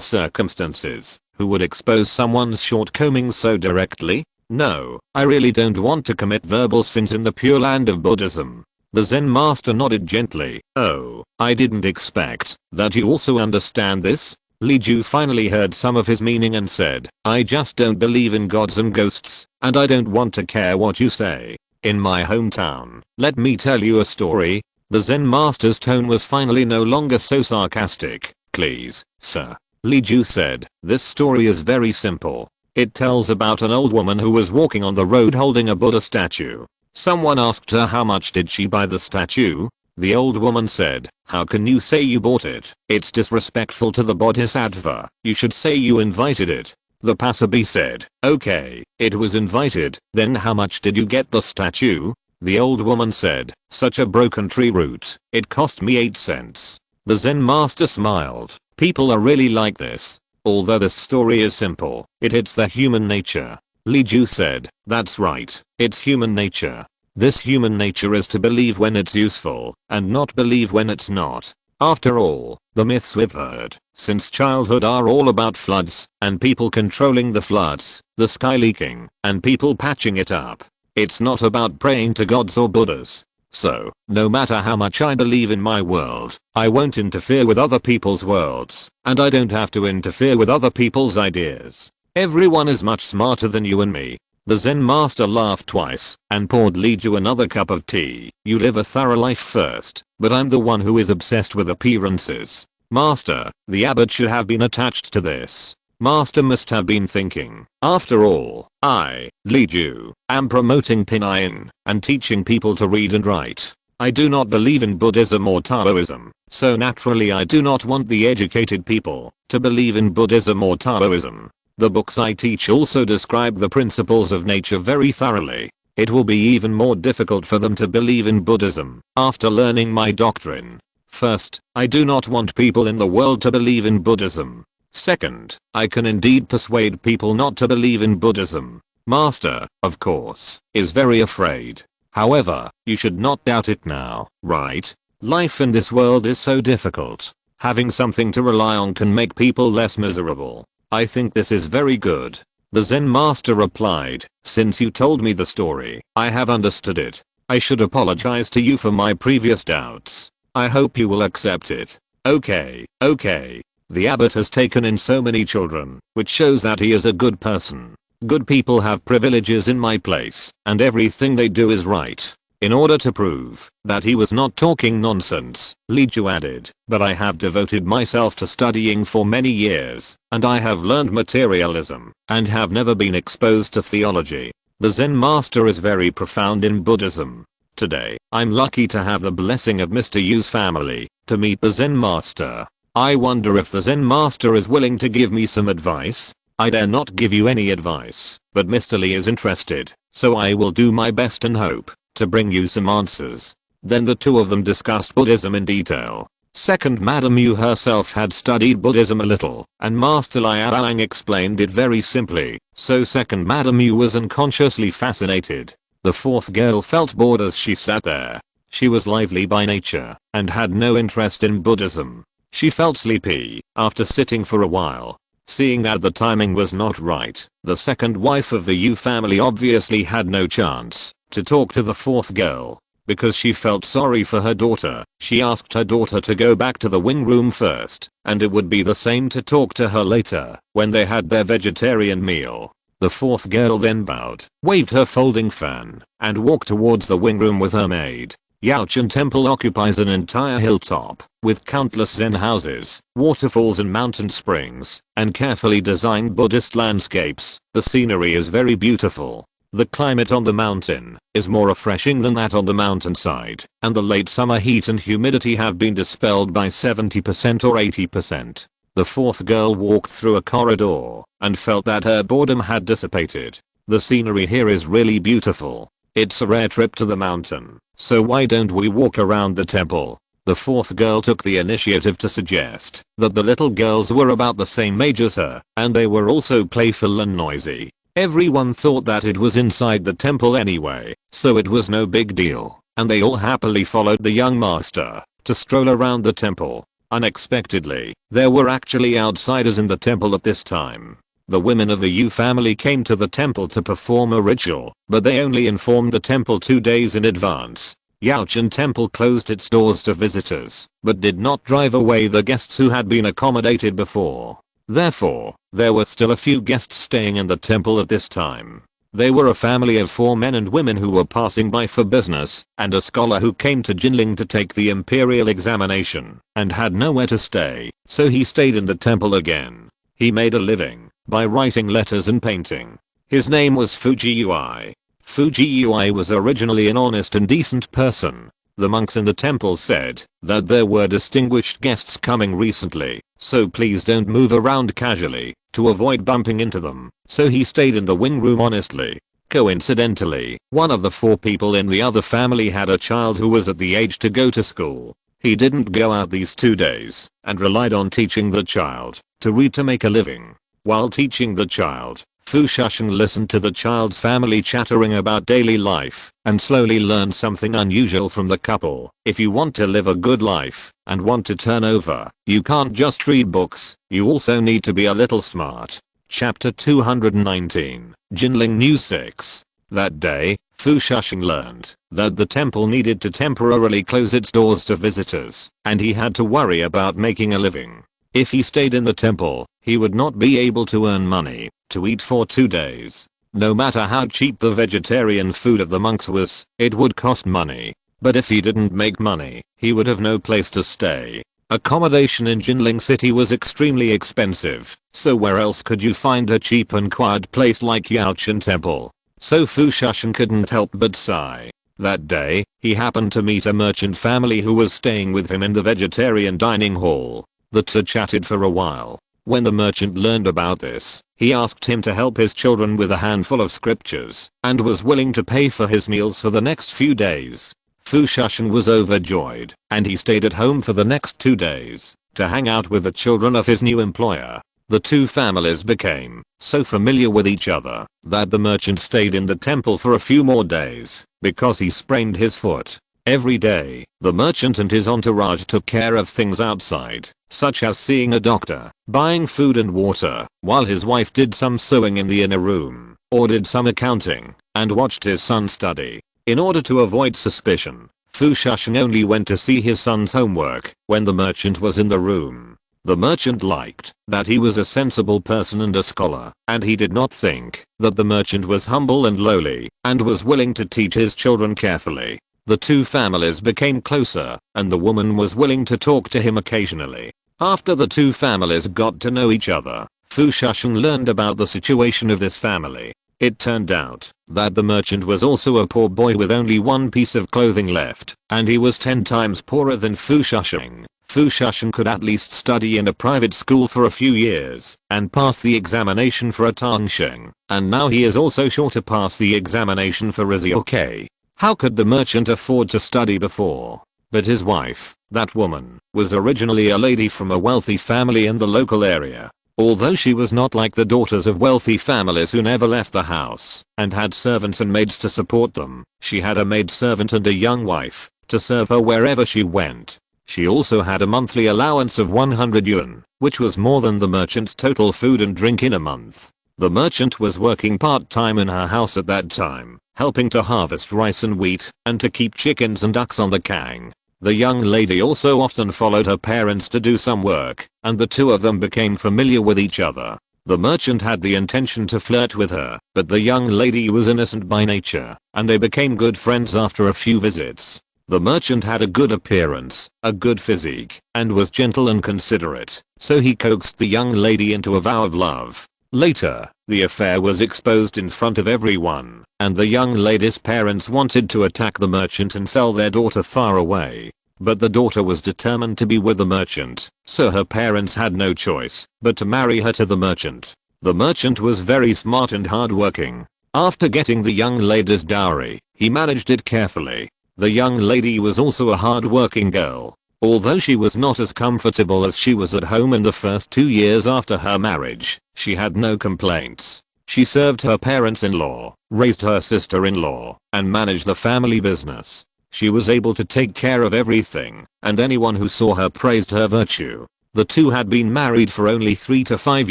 Speaker 1: circumstances, who would expose someone's shortcomings so directly? No, I really don't want to commit verbal sins in the pure land of Buddhism. The Zen master nodded gently. Oh, I didn't expect that you also understand this. Li Ju finally heard some of his meaning and said, I just don't believe in gods and ghosts, and I don't want to care what you say. In my hometown, let me tell you a story. The Zen master's tone was finally no longer so sarcastic. Please, sir. Li Ju said, this story is very simple. It tells about an old woman who was walking on the road holding a Buddha statue. Someone asked her how much did she buy the statue? The old woman said, how can you say you bought it? It's disrespectful to the bodhisattva. You should say you invited it. The passerby said, okay, it was invited, then how much did you get the statue? The old woman said, such a broken tree root, it cost me 8 cents. The Zen master smiled. People are really like this. Although this story is simple, it hits the human nature. Li Ju said, that's right, it's human nature. This human nature is to believe when it's useful, and not believe when it's not. After all, the myths we've heard since childhood are all about floods, and people controlling the floods, the sky leaking, and people patching it up. It's not about praying to gods or Buddhas. So, no matter how much I believe in my world, I won't interfere with other people's worlds, and I don't have to interfere with other people's ideas. Everyone is much smarter than you and me. The Zen master laughed twice and poured Li Ju another cup of tea. You live a thorough life first, but I'm the one who is obsessed with appearances. Master, the abbot should have been attached to this. Master must have been thinking, after all, I, Li Ju, am promoting Pinayin and teaching people to read and write. I do not believe in Buddhism or Taoism, so naturally I do not want the educated people to believe in Buddhism or Taoism. The books I teach also describe the principles of nature very thoroughly. It will be even more difficult for them to believe in Buddhism after learning my doctrine. First, I do not want people in the world to believe in Buddhism. Second, I can indeed persuade people not to believe in Buddhism. Master, of course, is very afraid. However, you should not doubt it now, right? Life in this world is so difficult. Having something to rely on can make people less miserable. I think this is very good. The Zen master replied, since you told me the story, I have understood it. I should apologize to you for my previous doubts. I hope you will accept it. Okay. The abbot has taken in so many children, which shows that he is a good person. Good people have privileges in my place, and everything they do is right. In order to prove that he was not talking nonsense, Li Ju added, but I have devoted myself to studying for many years, and I have learned materialism, and have never been exposed to theology. The Zen master is very profound in Buddhism. Today, I'm lucky to have the blessing of Mr. Yu's family, to meet the Zen master. I wonder if the Zen master is willing to give me some advice. I dare not give you any advice, but Mr. Li is interested, so I will do my best and hope to bring you some answers. Then the two of them discussed Buddhism in detail. Second, Madame Yu herself had studied Buddhism a little, and Master Yu Yaoniang explained it very simply, so second Madame Yu was unconsciously fascinated. The fourth girl felt bored as she sat there. She was lively by nature, and had no interest in Buddhism. She felt sleepy after sitting for a while. Seeing that the timing was not right, the second wife of the Yu family obviously had no chance to talk to the fourth girl. Because she felt sorry for her daughter, she asked her daughter to go back to the wing room first, and it would be the same to talk to her later, when they had their vegetarian meal. The fourth girl then bowed, waved her folding fan, and walked towards the wing room with her maid. Yaochen Temple occupies an entire hilltop, with countless Zen houses, waterfalls and mountain springs, and carefully designed Buddhist landscapes. The scenery is very beautiful. The climate on the mountain is more refreshing than that on the mountainside, and the late summer heat and humidity have been dispelled by 70% or 80%. The fourth girl walked through a corridor and felt that her boredom had dissipated. The scenery here is really beautiful. It's a rare trip to the mountain, so why don't we walk around the temple? The fourth girl took the initiative to suggest that the little girls were about the same age as her, and they were also playful and noisy. Everyone thought that it was inside the temple anyway, so it was no big deal, and they all happily followed the young master to stroll around the temple. Unexpectedly, there were actually outsiders in the temple at this time. The women of the Yu family came to the temple to perform a ritual, but they only informed the temple 2 days in advance. Yaochen Temple closed its doors to visitors, but did not drive away the guests who had been accommodated before. Therefore, there were still a few guests staying in the temple at this time. They were a family of 4 men and women who were passing by for business, and a scholar who came to Jinling to take the imperial examination, and had nowhere to stay, so he stayed in the temple again. He made a living by writing letters and painting. His name was Fuji Yui. Fuji Yui was originally an honest and decent person. The monks in the temple said that there were distinguished guests coming recently, so please don't move around casually to avoid bumping into them, so he stayed in the wing room honestly. Coincidentally, one of the 4 people in the other family had a child who was at the age to go to school. He didn't go out these 2 days and relied on teaching the child to read to make a living. While teaching the child, Fu Shushan listened to the child's family chattering about daily life and slowly learned something unusual from the couple. If you want to live a good life and want to turn over, you can't just read books, you also need to be a little smart. Chapter 219, Jinling knew 6. That day, Fu Shushan learned that the temple needed to temporarily close its doors to visitors, and he had to worry about making a living. If he stayed in the temple, he would not be able to earn money to eat for 2 days. No matter how cheap the vegetarian food of the monks was, it would cost money. But if he didn't make money, he would have no place to stay. Accommodation in Jinling City was extremely expensive, so where else could you find a cheap and quiet place like Yaoqian Temple? So Fu Shushan couldn't help but sigh. That day, he happened to meet a merchant family who was staying with him in the vegetarian dining hall. The two chatted for a while. When the merchant learned about this, he asked him to help his children with a handful of scriptures and was willing to pay for his meals for the next few days. Fu Shushan was overjoyed, and he stayed at home for the next 2 days to hang out with the children of his new employer. The 2 families became so familiar with each other that the merchant stayed in the temple for a few more days because he sprained his foot. Every day, the merchant and his entourage took care of things outside, such as seeing a doctor, buying food and water, while his wife did some sewing in the inner room, or did some accounting, and watched his son study. In order to avoid suspicion, Fu Shushan only went to see his son's homework when the merchant was in the room. The merchant liked that he was a sensible person and a scholar, and he did not think that the merchant was humble and lowly, and was willing to teach his children carefully. The 2 families became closer, and the woman was willing to talk to him occasionally. After the 2 families got to know each other, Fu Shushan learned about the situation of this family. It turned out that the merchant was also a poor boy with only 1 piece of clothing left, and he was 10 times poorer than Fu Shushan. Fu Shushan could at least study in a private school for a few years and pass the examination for a Tongsheng, and now he is also sure to pass the examination for reshape. How could the merchant afford to study before? But his wife, that woman, was originally a lady from a wealthy family in the local area. Although she was not like the daughters of wealthy families who never left the house and had servants and maids to support them, she had a maidservant and a young wife to serve her wherever she went. She also had a monthly allowance of 100 yuan, which was more than the merchant's total food and drink in a month. The merchant was working part-time in her house at that time, helping to harvest rice and wheat and to keep chickens and ducks on the kang. The young lady also often followed her parents to do some work, and the 2 of them became familiar with each other. The merchant had the intention to flirt with her, but the young lady was innocent by nature, and they became good friends after a few visits. The merchant had a good appearance, a good physique, and was gentle and considerate, so he coaxed the young lady into a vow of love. Later, the affair was exposed in front of everyone, and the young lady's parents wanted to attack the merchant and sell their daughter far away. But the daughter was determined to be with the merchant, so her parents had no choice but to marry her to the merchant. The merchant was very smart and hardworking. After getting the young lady's dowry, he managed it carefully. The young lady was also a hard-working girl. Although she was not as comfortable as she was at home in the first 2 years after her marriage, she had no complaints. She served her parents-in-law, raised her sister-in-law, and managed the family business. She was able to take care of everything, and anyone who saw her praised her virtue. The 2 had been married for only 3 to 5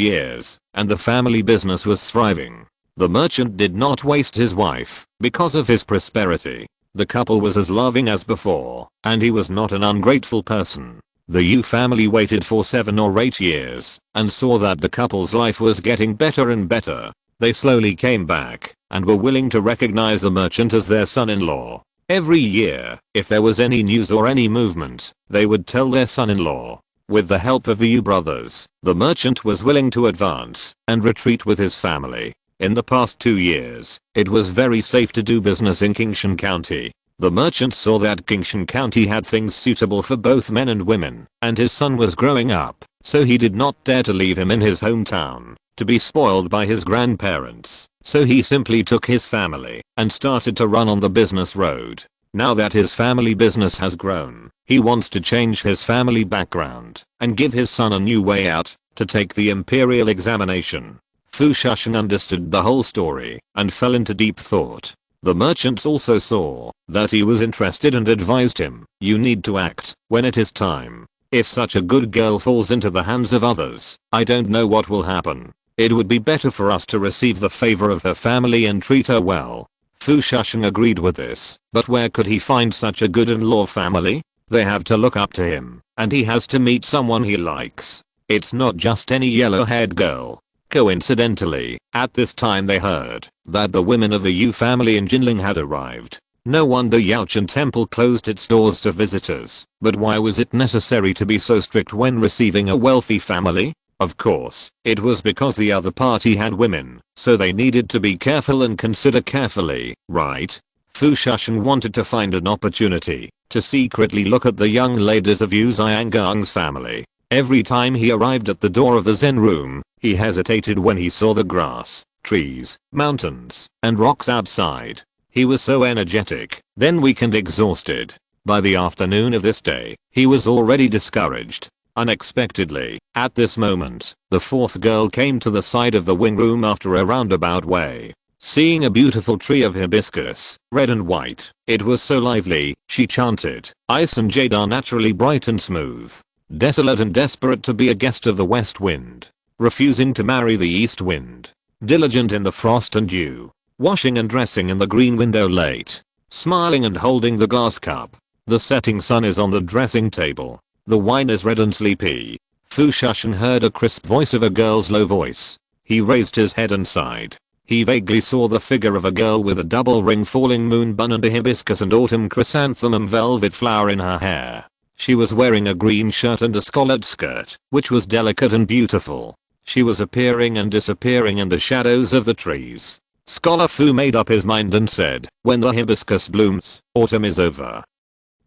Speaker 1: years, and the family business was thriving. The merchant did not waste his wife because of his prosperity. The couple was as loving as before, and he was not an ungrateful person. The Yu family waited for 7 or 8 years and saw that the couple's life was getting better and better. They slowly came back and were willing to recognize the merchant as their son-in-law. Every year, if there was any news or any movement, they would tell their son-in-law. With the help of the Yu brothers, the merchant was willing to advance and retreat with his family. In the past 2 years, it was very safe to do business in Kingshan County. The merchant saw that Kingshan County had things suitable for both men and women, and his son was growing up, so he did not dare to leave him in his hometown to be spoiled by his grandparents. So he simply took his family and started to run on the business road. Now that his family business has grown, he wants to change his family background and give his son a new way out to take the imperial examination. Fu Shushan understood the whole story and fell into deep thought. The merchants also saw that he was interested and advised him, "You need to act when it is time. If such a good girl falls into the hands of others, I don't know what will happen. It would be better for us to receive the favor of her family and treat her well." Fu Shushan agreed with this, but where could he find such a good in-law family? They have to look up to him, and he has to meet someone he likes. It's not just any yellow-haired girl. Coincidentally, at this time they heard that the women of the Yu family in Jinling had arrived. No wonder Yaochen Temple closed its doors to visitors, but why was it necessary to be so strict when receiving a wealthy family? Of course, it was because the other party had women, so they needed to be careful and consider carefully, right? Fu Shushan wanted to find an opportunity to secretly look at the young ladies of Yu Yaoniang's family. Every time he arrived at the door of the Zen room, he hesitated when he saw the grass, trees, mountains, and rocks outside. He was so energetic, then weak and exhausted. By the afternoon of this day, he was already discouraged. Unexpectedly, at this moment, the fourth girl came to the side of the wing room after a roundabout way. Seeing a beautiful tree of hibiscus, red and white, it was so lively, she chanted, "Ice and jade are naturally bright and smooth. Desolate and desperate to be a guest of the west wind. Refusing to marry the east wind. Diligent in the frost and dew. Washing and dressing in the green window late. Smiling and holding the glass cup. The setting sun is on the dressing table. The wine is red and sleepy." Fu Shushan heard a crisp voice of a girl's low voice. He raised his head and sighed. He vaguely saw the figure of a girl with a double ring falling moon bun and a hibiscus and autumn chrysanthemum velvet flower in her hair. She was wearing a green shirt and a collared skirt, which was delicate and beautiful. She was appearing and disappearing in the shadows of the trees. Scholar Fu made up his mind and said, "When the hibiscus blooms, autumn is over.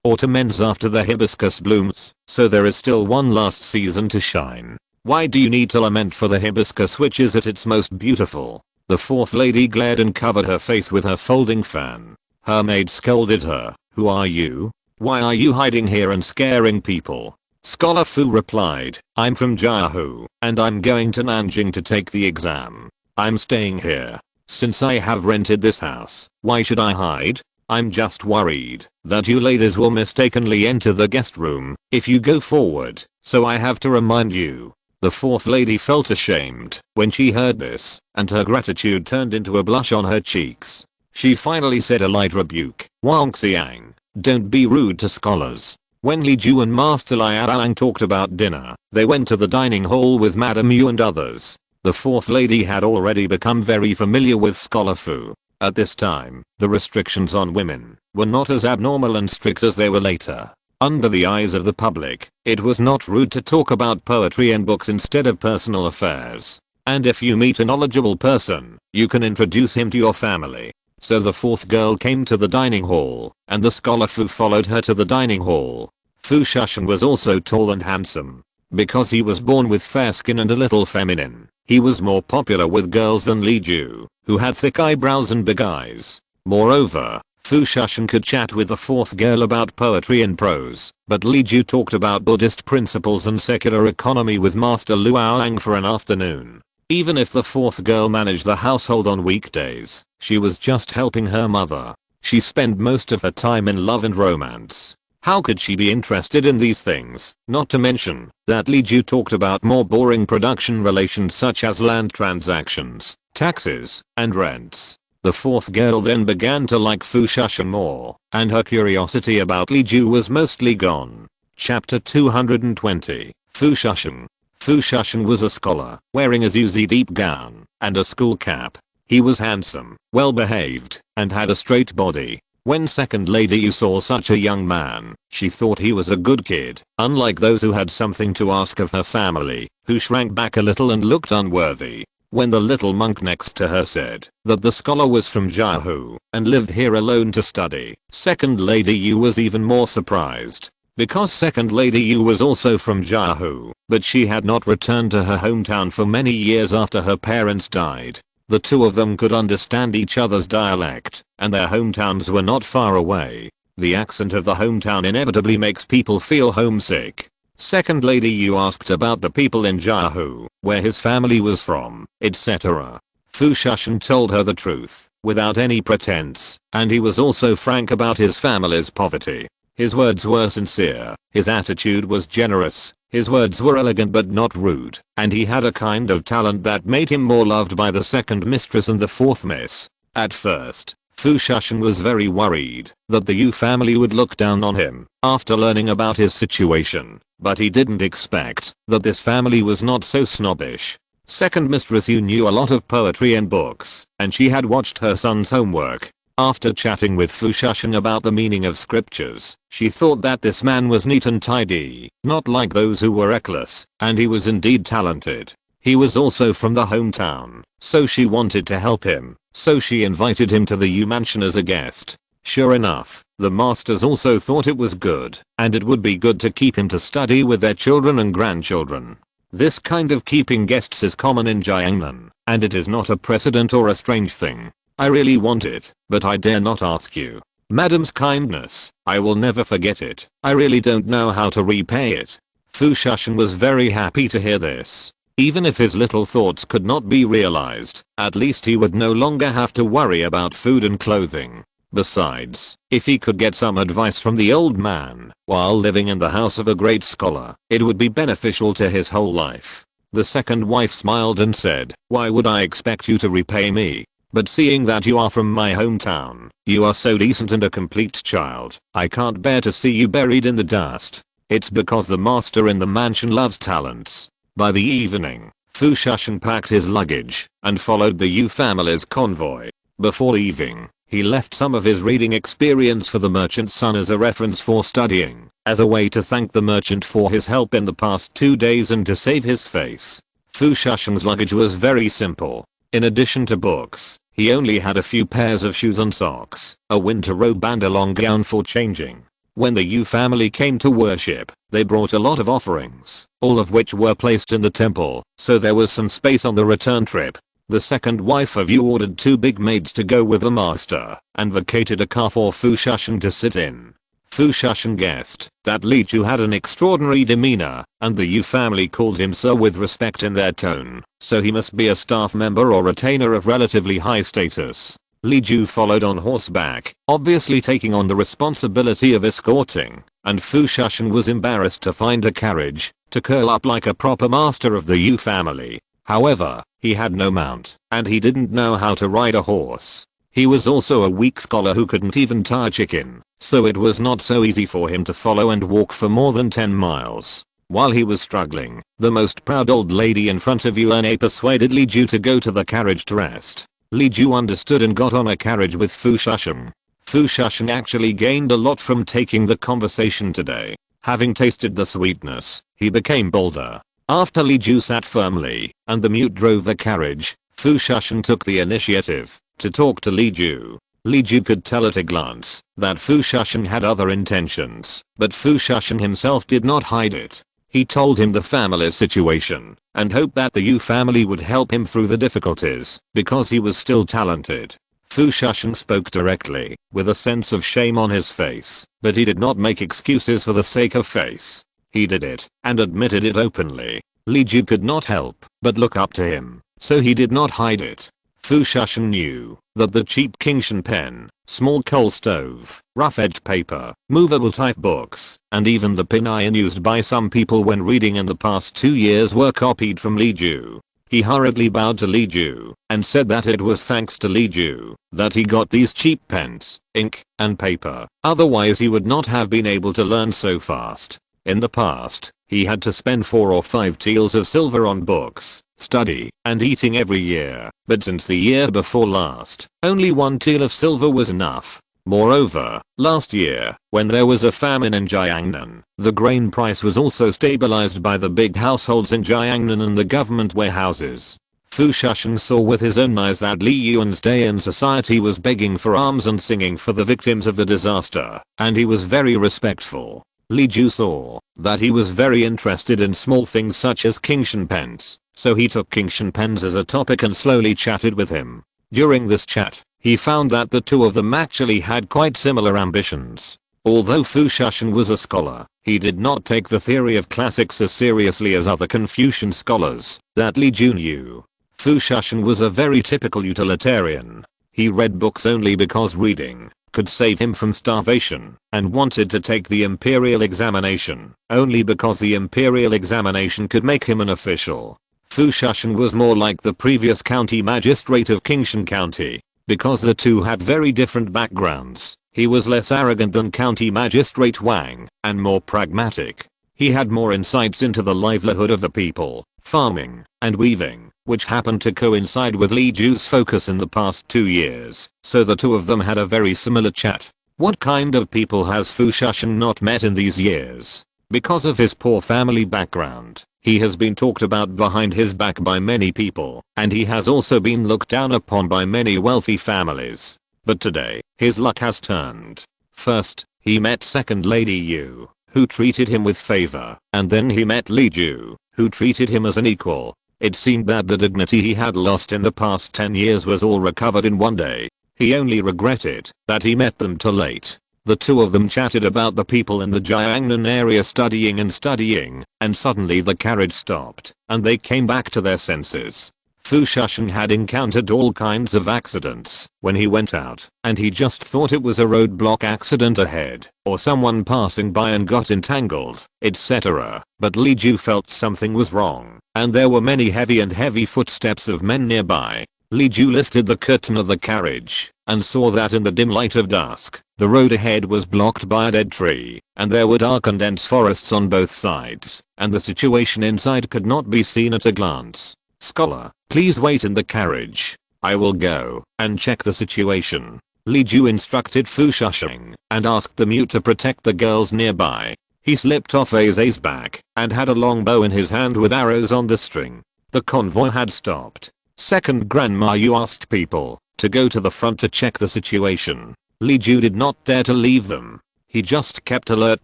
Speaker 1: Autumn ends after the hibiscus blooms, so there is still one last season to shine. Why do you need to lament for the hibiscus which is at its most beautiful?" The fourth lady glared and covered her face with her folding fan. Her maid scolded her, "Who are you? Why are you hiding here and scaring people?" Scholar Fu replied, "I'm from Jiahu, and I'm going to Nanjing to take the exam. I'm staying here. Since I have rented this house, why should I hide? I'm just worried that you ladies will mistakenly enter the guest room if you go forward, so I have to remind you." The fourth lady felt ashamed when she heard this, and her gratitude turned into a blush on her cheeks. She finally said a light rebuke, "Wang Xiang, don't be rude to scholars." When Li Ju and Master Liao talked about dinner, they went to the dining hall with Madame Yu and others. The fourth lady had already become very familiar with Scholar Fu. At this time, the restrictions on women were not as abnormal and strict as they were later. Under the eyes of the public, it was not rude to talk about poetry and books instead of personal affairs. And if you meet a knowledgeable person, you can introduce him to your family. So the fourth girl came to the dining hall, and the Scholar Fu followed her to the dining hall. Fu Shushan was also tall and handsome. Because he was born with fair skin and a little feminine, he was more popular with girls than Li Ju, who had thick eyebrows and big eyes. Moreover, Fu Shushan could chat with the fourth girl about poetry and prose, but Li Ju talked about Buddhist principles and secular economy with Master Luoyang for an afternoon. Even if the fourth girl managed the household on weekdays, she was just helping her mother. She spent most of her time in love and romance. How could she be interested in these things? Not to mention that Li Ju talked about more boring production relations such as land transactions, taxes, and rents. The fourth girl then began to like Fu Shushan more, and her curiosity about Li Ju was mostly gone. Chapter 220, Fu Shushan. Fu Shushan was a scholar, wearing a Zuzi deep gown and a school cap. He was handsome, well behaved, and had a straight body. When second lady Yu saw such a young man, she thought he was a good kid, unlike those who had something to ask of her family, who shrank back a little and looked unworthy. When the little monk next to her said that the scholar was from Jiahu and lived here alone to study, second lady Yu was even more surprised. Because second lady Yu was also from Jiahu, but she had not returned to her hometown for many years after her parents died. The two of them could understand each other's dialect, and their hometowns were not far away. The accent of the hometown inevitably makes people feel homesick. Second lady Yu asked about the people in Jiahu, where his family was from, etc. Fu Shushan told her the truth, without any pretense, and he was also frank about his family's poverty. His words were sincere, his attitude was generous, his words were elegant but not rude, and he had a kind of talent that made him more loved by the second mistress and the fourth miss. At first, Fu Shushan was very worried that the Yu family would look down on him after learning about his situation, but he didn't expect that this family was not so snobbish. Second mistress Yu knew a lot of poetry and books, and she had watched her son's homework. After chatting with Fu Shushan about the meaning of scriptures, she thought that this man was neat and tidy, not like those who were reckless, and he was indeed talented. He was also from the hometown, so she wanted to help him, so she invited him to the Yu mansion as a guest. Sure enough, the masters also thought it was good, and it would be good to keep him to study with their children and grandchildren. This kind of keeping guests is common in Jiangnan, and it is not a precedent or a strange thing. I really want it, but I dare not ask you. Madam's kindness, I will never forget it. I really don't know how to repay it. Fu Shushan was very happy to hear this. Even if his little thoughts could not be realized, at least he would no longer have to worry about food and clothing. Besides, if he could get some advice from the old man while living in the house of a great scholar, it would be beneficial to his whole life. The second wife smiled and said, "Why would I expect you to repay me? But seeing that you are from my hometown, you are so decent and a complete child, I can't bear to see you buried in the dust. It's because the master in the mansion loves talents." By the evening, Fu Shushan packed his luggage and followed the Yu family's convoy. Before leaving, he left some of his reading experience for the merchant's son as a reference for studying, as a way to thank the merchant for his help in the past 2 days and to save his face. Fu Shushan's luggage was very simple. In addition to books, he only had a few pairs of shoes and socks, a winter robe and a long gown for changing. When the Yu family came to worship, they brought a lot of offerings, all of which were placed in the temple, so there was some space on the return trip. The second wife of Yu ordered 2 big maids to go with the master, and vacated a car for Fu Shushan to sit in. Fu Shushan guessed that Li Ju had an extraordinary demeanor, and the Yu family called him sir with respect in their tone, so he must be a staff member or retainer of relatively high status. Li Ju followed on horseback, obviously taking on the responsibility of escorting, and Fu Shushan was embarrassed to find a carriage to curl up like a proper master of the Yu family. However, he had no mount, and he didn't know how to ride a horse. He was also a weak scholar who couldn't even tie a chicken, so it was not so easy for him to follow and walk for more than 10 miles. While he was struggling, the most proud old lady in front of Yu Yaoniang persuaded Li Ju to go to the carriage to rest. Li Ju understood and got on a carriage with Fu Shushan. Fu Shushan actually gained a lot from taking the conversation today. Having tasted the sweetness, he became bolder. After Li Ju sat firmly, and the mute drove the carriage, Fu Shushan took the initiative to talk to Li Ju. Li Ju could tell at a glance that Fu Shushan had other intentions, but Fu Shushan himself did not hide it. He told him the family's situation, and hoped that the Yu family would help him through the difficulties, because he was still talented. Fu Shushan spoke directly, with a sense of shame on his face, but he did not make excuses for the sake of face. He did it, and admitted it openly. Li Ju could not help but look up to him, so he did not hide it. Fu Shushan knew that the cheap Qingshan pen, small coal stove, rough-edged paper, movable type books, and even the pinyin used by some people when reading in the past 2 years were copied from Li Ju. He hurriedly bowed to Li Ju and said that it was thanks to Li Ju that he got these cheap pens, ink, and paper, otherwise he would not have been able to learn so fast. In the past, he had to spend 4 or 5 taels of silver on books, study, and eating every year, but since the year before last, only 1 teal of silver was enough. Moreover, last year, when there was a famine in Jiangnan, the grain price was also stabilized by the big households in Jiangnan and the government warehouses. Fu Shusheng saw with his own eyes that Li Yuan's day in society was begging for alms and singing for the victims of the disaster, and he was very respectful. Li Ju saw that he was very interested in small things such as King Shenpens, so he took King Shenpens as a topic and slowly chatted with him. During this chat, he found that the two of them actually had quite similar ambitions. Although Fu Shusheng was a scholar, he did not take the theory of classics as seriously as other Confucian scholars that Li Ju knew. Fu Shusheng was a very typical utilitarian. He read books only because reading could save him from starvation, and wanted to take the imperial examination only because the imperial examination could make him an official. Fu Shusheng was more like the previous county magistrate of Qingshan County. Because the two had very different backgrounds, he was less arrogant than County Magistrate Wang, and more pragmatic. He had more insights into the livelihood of the people, farming, and weaving, which happened to coincide with Li Ju's focus in the past 2 years, so the two of them had a very similar chat. What kind of people has Fu Shusheng not met in these years? Because of his poor family background, he has been talked about behind his back by many people, and he has also been looked down upon by many wealthy families. But today, his luck has turned. First, he met Second Lady Yu, who treated him with favor, and then he met Li Ju, who treated him as an equal. It seemed that the dignity he had lost in the past 10 years was all recovered in one day. He only regretted that he met them too late. The two of them chatted about the people in the Jiangnan area studying, and suddenly the carriage stopped, and they came back to their senses. Fu Shusheng had encountered all kinds of accidents when he went out, and he just thought it was a roadblock accident ahead, or someone passing by and got entangled, etc. But Li Ju felt something was wrong, and there were many heavy footsteps of men nearby. Li Ju lifted the curtain of the carriage, and saw that in the dim light of dusk, the road ahead was blocked by a dead tree, and there were dark and dense forests on both sides, and the situation inside could not be seen at a glance. Scholar, please wait in the carriage. I will go and check the situation. Li Ju instructed Fu Shusheng, and asked the mute to protect the girls nearby. He slipped off Aze's back, and had a long bow in his hand with arrows on the string. The convoy had stopped. Second Grandma Yu asked people to go to the front to check the situation. Li Ju did not dare to leave them. He just kept alert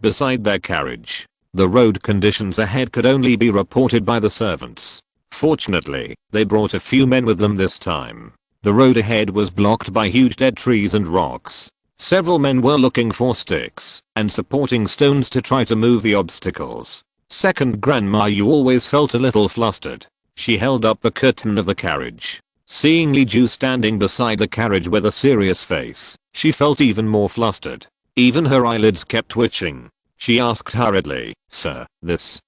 Speaker 1: beside their carriage. The road conditions ahead could only be reported by the servants. Fortunately, they brought a few men with them this time. The road ahead was blocked by huge dead trees and rocks. Several men were looking for sticks and supporting stones to try to move the obstacles. Second Grandma Yu always felt a little flustered. She held up the curtain of the carriage. Seeing Li Ju standing beside the carriage with a serious face, she felt even more flustered. Even her eyelids kept twitching. She asked hurriedly, "Sir,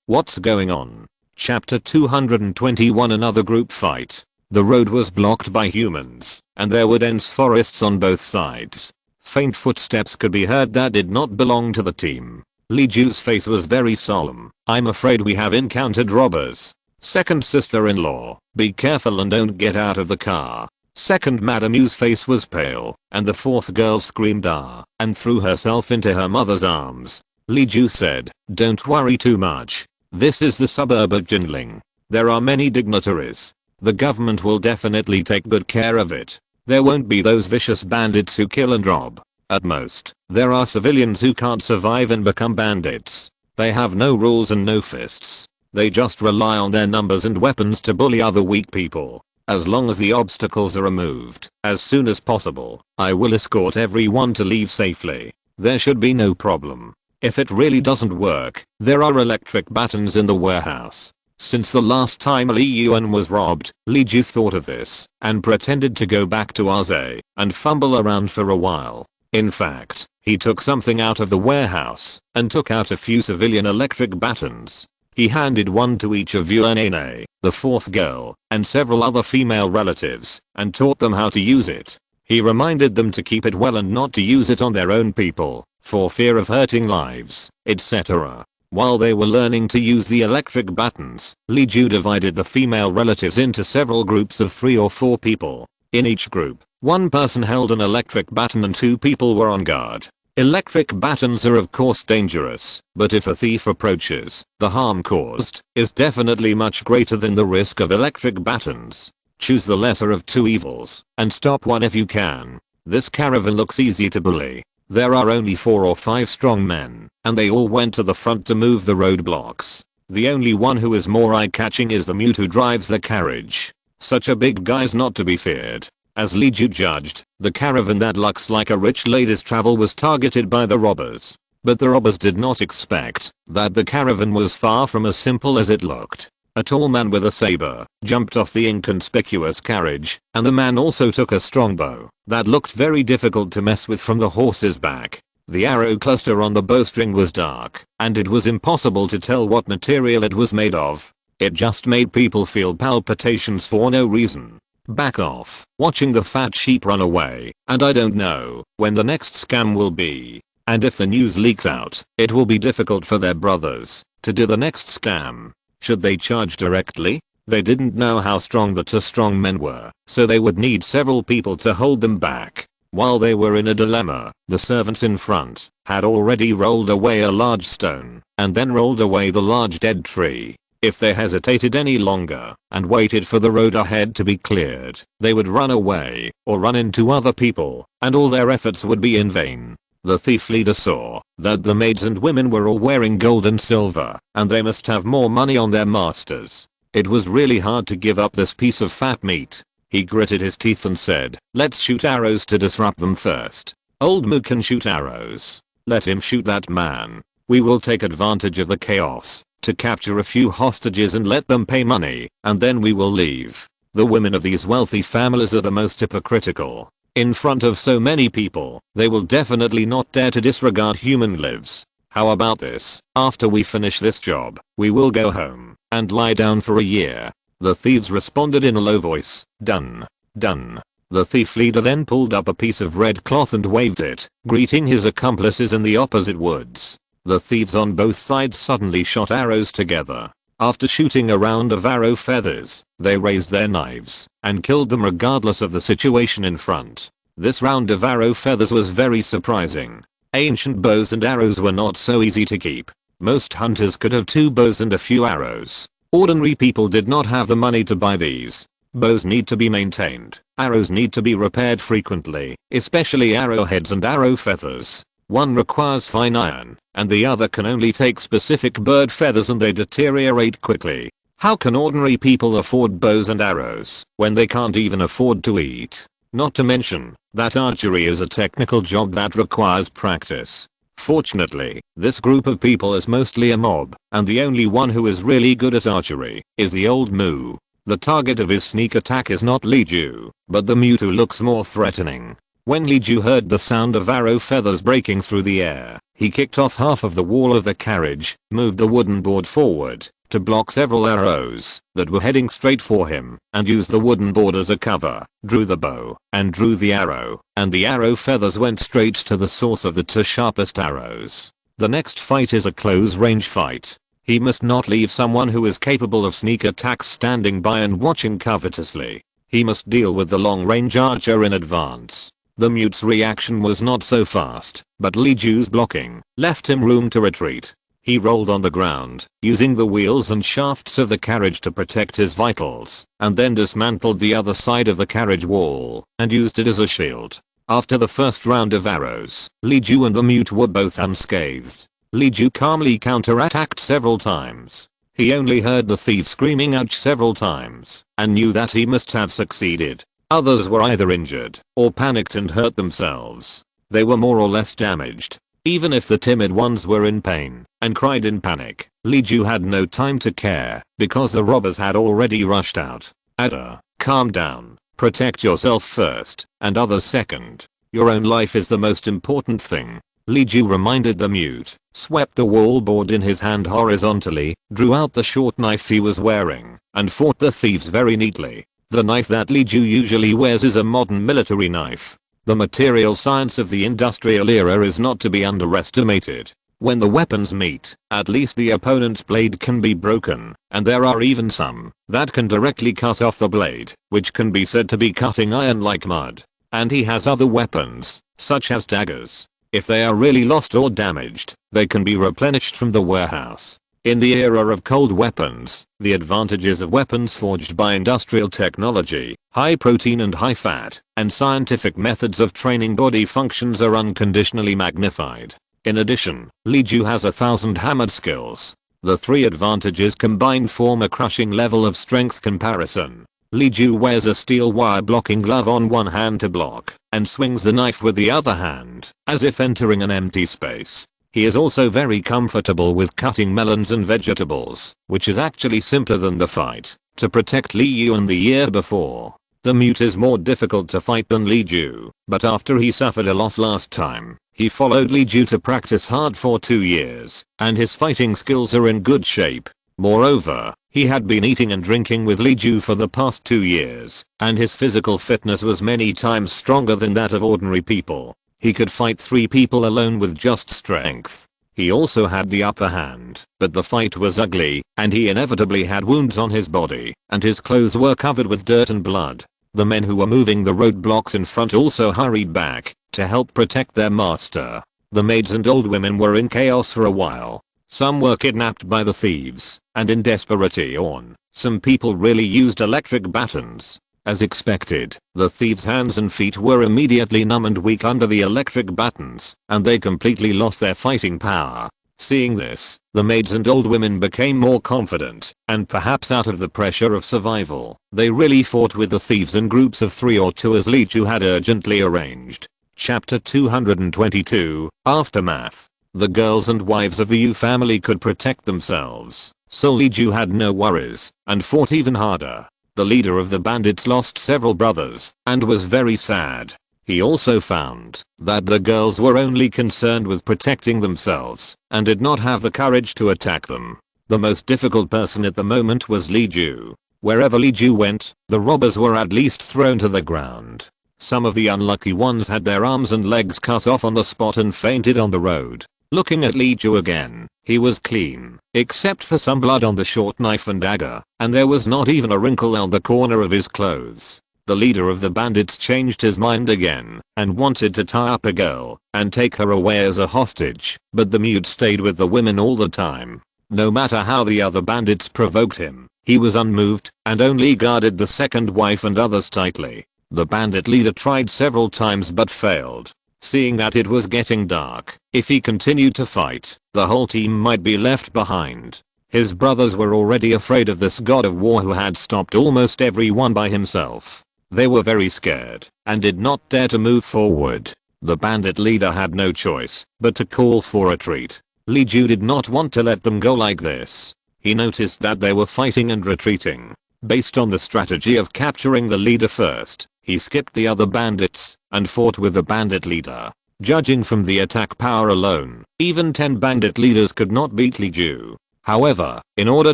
Speaker 1: what's going on?" Chapter 221. Another group fight. The road was blocked by humans, and there were dense forests on both sides. Faint footsteps could be heard that did not belong to the team. Li Ju's face was very solemn. "I'm afraid we have encountered robbers." Second sister-in-law, "Be careful and don't get out of the car." Second Madam Yu's face was pale, and the fourth girl screamed "Ah!" and threw herself into her mother's arms. Li Ju said, "Don't worry too much. This is the suburb of Jinling. There are many dignitaries. The government will definitely take good care of it. There won't be those vicious bandits who kill and rob. At most, there are civilians who can't survive and become bandits. They have no rules and no fists. They just rely on their numbers and weapons to bully other weak people. As long as the obstacles are removed as soon as possible, I will escort everyone to leave safely. There should be no problem. If it really doesn't work, there are electric buttons in the warehouse." Since the last time Li Yuan was robbed, Li Ju thought of this and pretended to go back to Aze and fumble around for a while. In fact, he took something out of the warehouse and took out a few civilian electric buttons. He handed one to each of Yu Yaoniang, the fourth girl, and several other female relatives, and taught them how to use it. He reminded them to keep it well and not to use it on their own people, for fear of hurting lives, etc. While they were learning to use the electric buttons, Li Ju divided the female relatives into several groups of 3 or 4 people. In each group, one person held an electric baton and 2 people were on guard. Electric batons are of course dangerous, but if a thief approaches, the harm caused is definitely much greater than the risk of electric batons. Choose the lesser of 2 evils, and stop one if you can. This caravan looks easy to bully. There are only 4 or 5 strong men, and they all went to the front to move the roadblocks. The only one who is more eye-catching is the mute who drives the carriage. Such a big guy's not to be feared. As Li Ju judged, the caravan that looks like a rich lady's travel was targeted by the robbers. But the robbers did not expect that the caravan was far from as simple as it looked. A tall man with a saber jumped off the inconspicuous carriage, and the man also took a strong bow that looked very difficult to mess with from the horse's back. The arrow cluster on the bowstring was dark, and it was impossible to tell what material it was made of. It just made people feel palpitations for no reason. Back off, watching the fat sheep run away, and I don't know when the next scam will be. And if the news leaks out, it will be difficult for their brothers to do the next scam. Should they charge directly? They didn't know how strong the 2 strong men were, so they would need several people to hold them back. While they were in a dilemma, the servants in front had already rolled away a large stone, and then rolled away the large dead tree. If they hesitated any longer and waited for the road ahead to be cleared, they would run away or run into other people, and all their efforts would be in vain. The thief leader saw that the maids and women were all wearing gold and silver, and they must have more money on their masters. It was really hard to give up this piece of fat meat. He gritted his teeth and said, "Let's shoot arrows to disrupt them first. Old Mu can shoot arrows. Let him shoot that man. We will take advantage of the chaos to capture a few hostages and let them pay money, and then we will leave." The women of these wealthy families are the most hypocritical. In front of so many people, they will definitely not dare to disregard human lives. How about this? After we finish this job, we will go home and lie down for a year. The thieves responded in a low voice, "Done. Done." The thief leader then pulled up a piece of red cloth and waved it, greeting his accomplices in the opposite woods. The thieves on both sides suddenly shot arrows together. After shooting a round of arrow feathers, they raised their knives and killed them regardless of the situation in front. This round of arrow feathers was very surprising. Ancient bows and arrows were not so easy to keep. Most hunters could have 2 bows and a few arrows. Ordinary people did not have the money to buy these. Bows need to be maintained. Arrows need to be repaired frequently, especially arrowheads and arrow feathers. One requires fine iron, and the other can only take specific bird feathers and they deteriorate quickly. How can ordinary people afford bows and arrows when they can't even afford to eat? Not to mention that archery is a technical job that requires practice. Fortunately, this group of people is mostly a mob, and the only one who is really good at archery is the old Mu. The target of his sneak attack is not Li Ju, but the mute who looks more threatening. When Li Ju heard the sound of arrow feathers breaking through the air, he kicked off half of the wall of the carriage, moved the wooden board forward to block several arrows that were heading straight for him, and used the wooden board as a cover, drew the bow, and drew the arrow, and the arrow feathers went straight to the source of the 2 sharpest arrows. The next fight is a close range fight. He must not leave someone who is capable of sneak attacks standing by and watching covetously. He must deal with the long range archer in advance. The mute's reaction was not so fast, but Li Ju's blocking left him room to retreat. He rolled on the ground, using the wheels and shafts of the carriage to protect his vitals, and then dismantled the other side of the carriage wall and used it as a shield. After the first round of arrows, Li Ju and the mute were both unscathed. Li Ju calmly counterattacked several times. He only heard the thief screaming ouch several times and knew that he must have succeeded. Others were either injured or panicked and hurt themselves. They were more or less damaged. Even if the timid ones were in pain and cried in panic, Li Ju had no time to care because the robbers had already rushed out. Ada, calm down. Protect yourself first and others second. Your own life is the most important thing. Li Ju reminded the mute, swept the wallboard in his hand horizontally, drew out the short knife he was wearing, and fought the thieves very neatly. The knife that Li Ju usually wears is a modern military knife. The material science of the industrial era is not to be underestimated. When the weapons meet, at least the opponent's blade can be broken, and there are even some that can directly cut off the blade, which can be said to be cutting iron like mud. And he has other weapons, such as daggers. If they are really lost or damaged, they can be replenished from the warehouse. In the era of cold weapons, the advantages of weapons forged by industrial technology, high protein and high fat, and scientific methods of training body functions are unconditionally magnified. In addition, Li Ju has 1,000 hammered skills. The three advantages combined form a crushing level of strength comparison. Li Ju wears a steel wire blocking glove on one hand to block, and swings the knife with the other hand, as if entering an empty space. He is also very comfortable with cutting melons and vegetables, which is actually simpler than the fight. To protect Li Yuan the year before, the mute is more difficult to fight than Li Ju, but after he suffered a loss last time, he followed Li Ju to practice hard for 2 years, and his fighting skills are in good shape. Moreover, he had been eating and drinking with Li Ju for the past 2 years, and his physical fitness was many times stronger than that of ordinary people. He could fight 3 people alone with just strength. He also had the upper hand, but the fight was ugly, and he inevitably had wounds on his body, and his clothes were covered with dirt and blood. The men who were moving the roadblocks in front also hurried back to help protect their master. The maids and old women were in chaos for a while. Some were kidnapped by the thieves, and in desperation, some people really used electric batons. As expected, the thieves' hands and feet were immediately numb and weak under the electric batons, and they completely lost their fighting power. Seeing this, the maids and old women became more confident, and perhaps out of the pressure of survival, they really fought with the thieves in groups of 3 or 2 as Li Ju had urgently arranged. Chapter 222, Aftermath. The girls and wives of the Yu family could protect themselves, so Li Ju had no worries, and fought even harder. The leader of the bandits lost several brothers, and was very sad. He also found that the girls were only concerned with protecting themselves, and did not have the courage to attack them. The most difficult person at the moment was Li Ju. Wherever Li Ju went, the robbers were at least thrown to the ground. Some of the unlucky ones had their arms and legs cut off on the spot and fainted on the road. Looking at Li Ju again, he was clean, except for some blood on the short knife and dagger, and there was not even a wrinkle on the corner of his clothes. The leader of the bandits changed his mind again, and wanted to tie up a girl, and take her away as a hostage, but the mute stayed with the women all the time. No matter how the other bandits provoked him, he was unmoved, and only guarded the second wife and others tightly. The bandit leader tried several times but failed. Seeing that it was getting dark, if he continued to fight, the whole team might be left behind. His brothers were already afraid of this god of war who had stopped almost everyone by himself. They were very scared, and did not dare to move forward. The bandit leader had no choice but to call for retreat. Li Ju did not want to let them go like this. He noticed that they were fighting and retreating. Based on the strategy of capturing the leader first, he skipped the other bandits, and fought with the bandit leader. Judging from the attack power alone, even 10 bandit leaders could not beat Li Ju. However, in order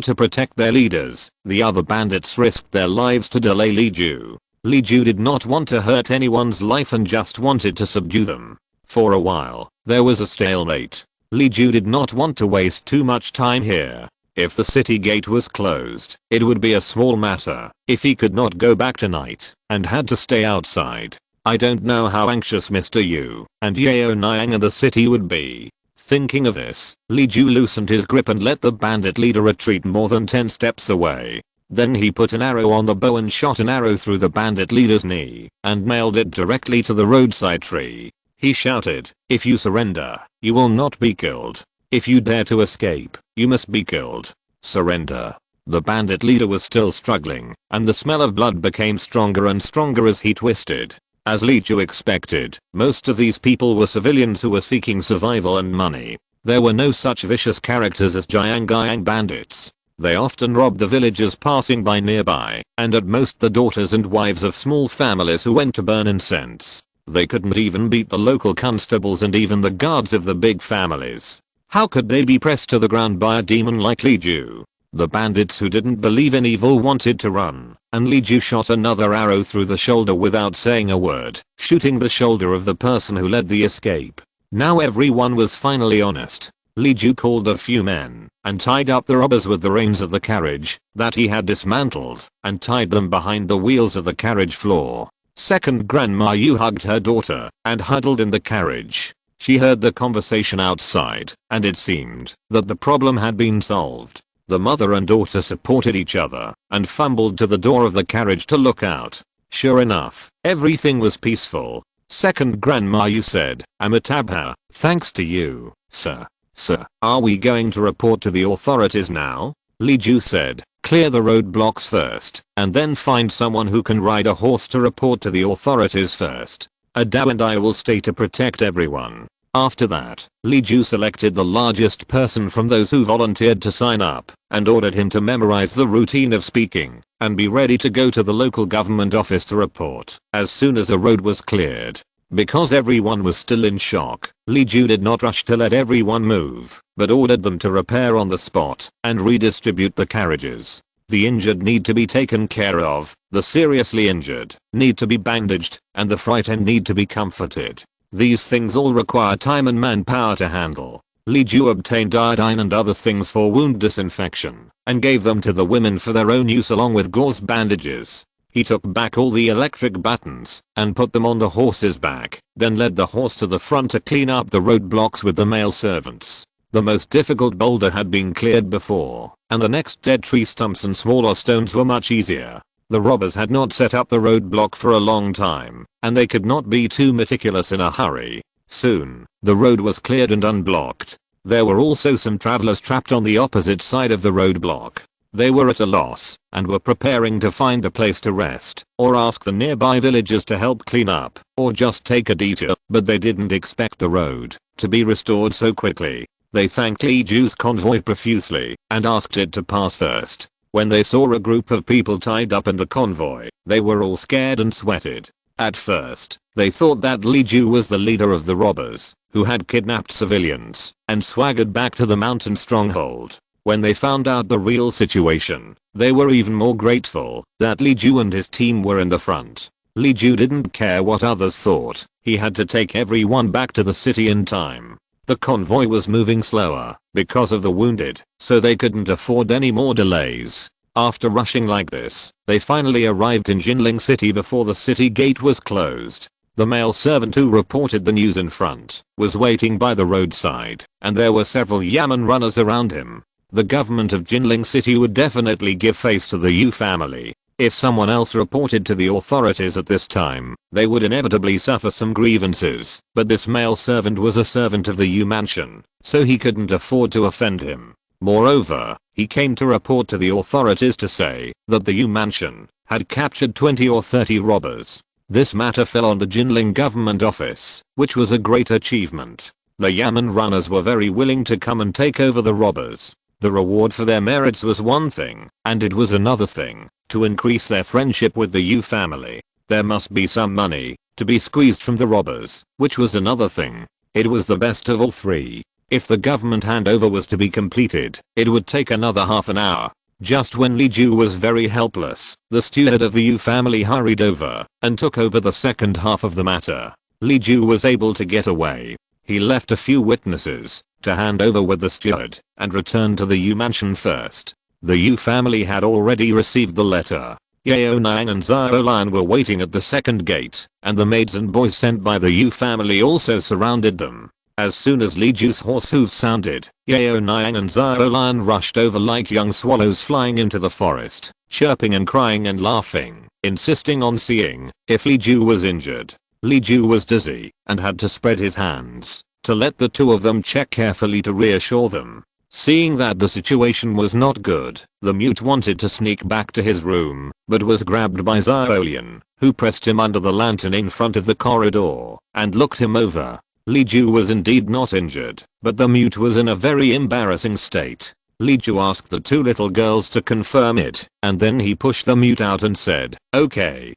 Speaker 1: to protect their leaders, the other bandits risked their lives to delay Li Ju. Li Ju did not want to hurt anyone's life and just wanted to subdue them. For a while, there was a stalemate. Li Ju did not want to waste too much time here. If the city gate was closed, it would be a small matter if he could not go back tonight and had to stay outside. I don't know how anxious Mr. Yu and Yaoniang and the city would be. Thinking of this, Li Ju loosened his grip and let the bandit leader retreat more than 10 steps away. Then he put an arrow on the bow and shot an arrow through the bandit leader's knee and nailed it directly to the roadside tree. He shouted, "If you surrender, you will not be killed. If you dare to escape, you must be killed. Surrender." The bandit leader was still struggling, and the smell of blood became stronger and stronger as he twisted. As Li Ju expected, most of these people were civilians who were seeking survival and money. There were no such vicious characters as Jiangyang bandits. They often robbed the villagers passing by nearby, and at most the daughters and wives of small families who went to burn incense. They couldn't even beat the local constables and even the guards of the big families. How could they be pressed to the ground by a demon like Li Ju? The bandits who didn't believe in evil wanted to run, and Li Ju shot another arrow through the shoulder without saying a word, shooting the shoulder of the person who led the escape. Now everyone was finally honest. Li Ju called a few men and tied up the robbers with the reins of the carriage that he had dismantled and tied them behind the wheels of the carriage floor. Second, Grandma Yu hugged her daughter and huddled in the carriage. She heard the conversation outside, and it seemed that the problem had been solved. The mother and daughter supported each other and fumbled to the door of the carriage to look out. Sure enough, everything was peaceful. Second, Grandma Yu said, "Amitabha, thanks to you, sir. Sir, are we going to report to the authorities now?" Li Ju said, "Clear the roadblocks first, and then find someone who can ride a horse to report to the authorities first. Adao and I will stay to protect everyone." After that, Li Ju selected the largest person from those who volunteered to sign up and ordered him to memorize the routine of speaking and be ready to go to the local government office to report as soon as the road was cleared. Because everyone was still in shock, Li Ju did not rush to let everyone move, but ordered them to repair on the spot and redistribute the carriages. The injured need to be taken care of, the seriously injured need to be bandaged, and the frightened need to be comforted. These things all require time and manpower to handle. Li Ju obtained iodine and other things for wound disinfection and gave them to the women for their own use along with gauze bandages. He took back all the electric buttons and put them on the horse's back, then led the horse to the front to clean up the roadblocks with the male servants. The most difficult boulder had been cleared before, and the next dead tree stumps and smaller stones were much easier. The robbers had not set up the roadblock for a long time, and they could not be too meticulous in a hurry. Soon, the road was cleared and unblocked. There were also some travelers trapped on the opposite side of the roadblock. They were at a loss and were preparing to find a place to rest or ask the nearby villagers to help clean up or just take a detour, but they didn't expect the road to be restored so quickly. They thanked Li Ju's convoy profusely and asked it to pass first. When they saw a group of people tied up in the convoy, they were all scared and sweated. At first, they thought that Li Ju was the leader of the robbers who had kidnapped civilians and swaggered back to the mountain stronghold. When they found out the real situation, they were even more grateful that Li Ju and his team were in the front. Li Ju didn't care what others thought. He had to take everyone back to the city in time. The convoy was moving slower because of the wounded, so they couldn't afford any more delays. After rushing like this, they finally arrived in Jinling City before the city gate was closed. The male servant who reported the news in front was waiting by the roadside, and there were several Yamen runners around him. The government of Jinling City would definitely give face to the Yu family. If someone else reported to the authorities at this time, they would inevitably suffer some grievances, but this male servant was a servant of the Yu mansion, so he couldn't afford to offend him. Moreover, he came to report to the authorities to say that the Yu mansion had captured 20 or 30 robbers. This matter fell on the Jinling government office, which was a great achievement. The Yamen runners were very willing to come and take over the robbers. The reward for their merits was one thing, and it was another thing to increase their friendship with the Yu family. There must be some money to be squeezed from the robbers, which was another thing. It was the best of all three. If the government handover was to be completed, it would take another half an hour. Just when Li Ju was very helpless, the steward of the Yu family hurried over and took over the second half of the matter. Li Ju was able to get away. He left a few witnesses to hand over with the steward and returned to the Yu mansion first. The Yu family had already received the letter. Yu Yaoniang and Xiaolian were waiting at the second gate, and the maids and boys sent by the Yu family also surrounded them. As soon as Li Ju's horse hooves sounded, Yu Yaoniang and Xiaolian rushed over like young swallows flying into the forest, chirping and crying and laughing, insisting on seeing if Li Ju was injured. Li Ju was dizzy and had to spread his hands to let the two of them check carefully to reassure them. Seeing that the situation was not good, the mute wanted to sneak back to his room, but was grabbed by Xiaolian, who pressed him under the lantern in front of the corridor and looked him over. Li Ju was indeed not injured, but the mute was in a very embarrassing state. Li Ju asked the two little girls to confirm it, and then he pushed the mute out and said, okay,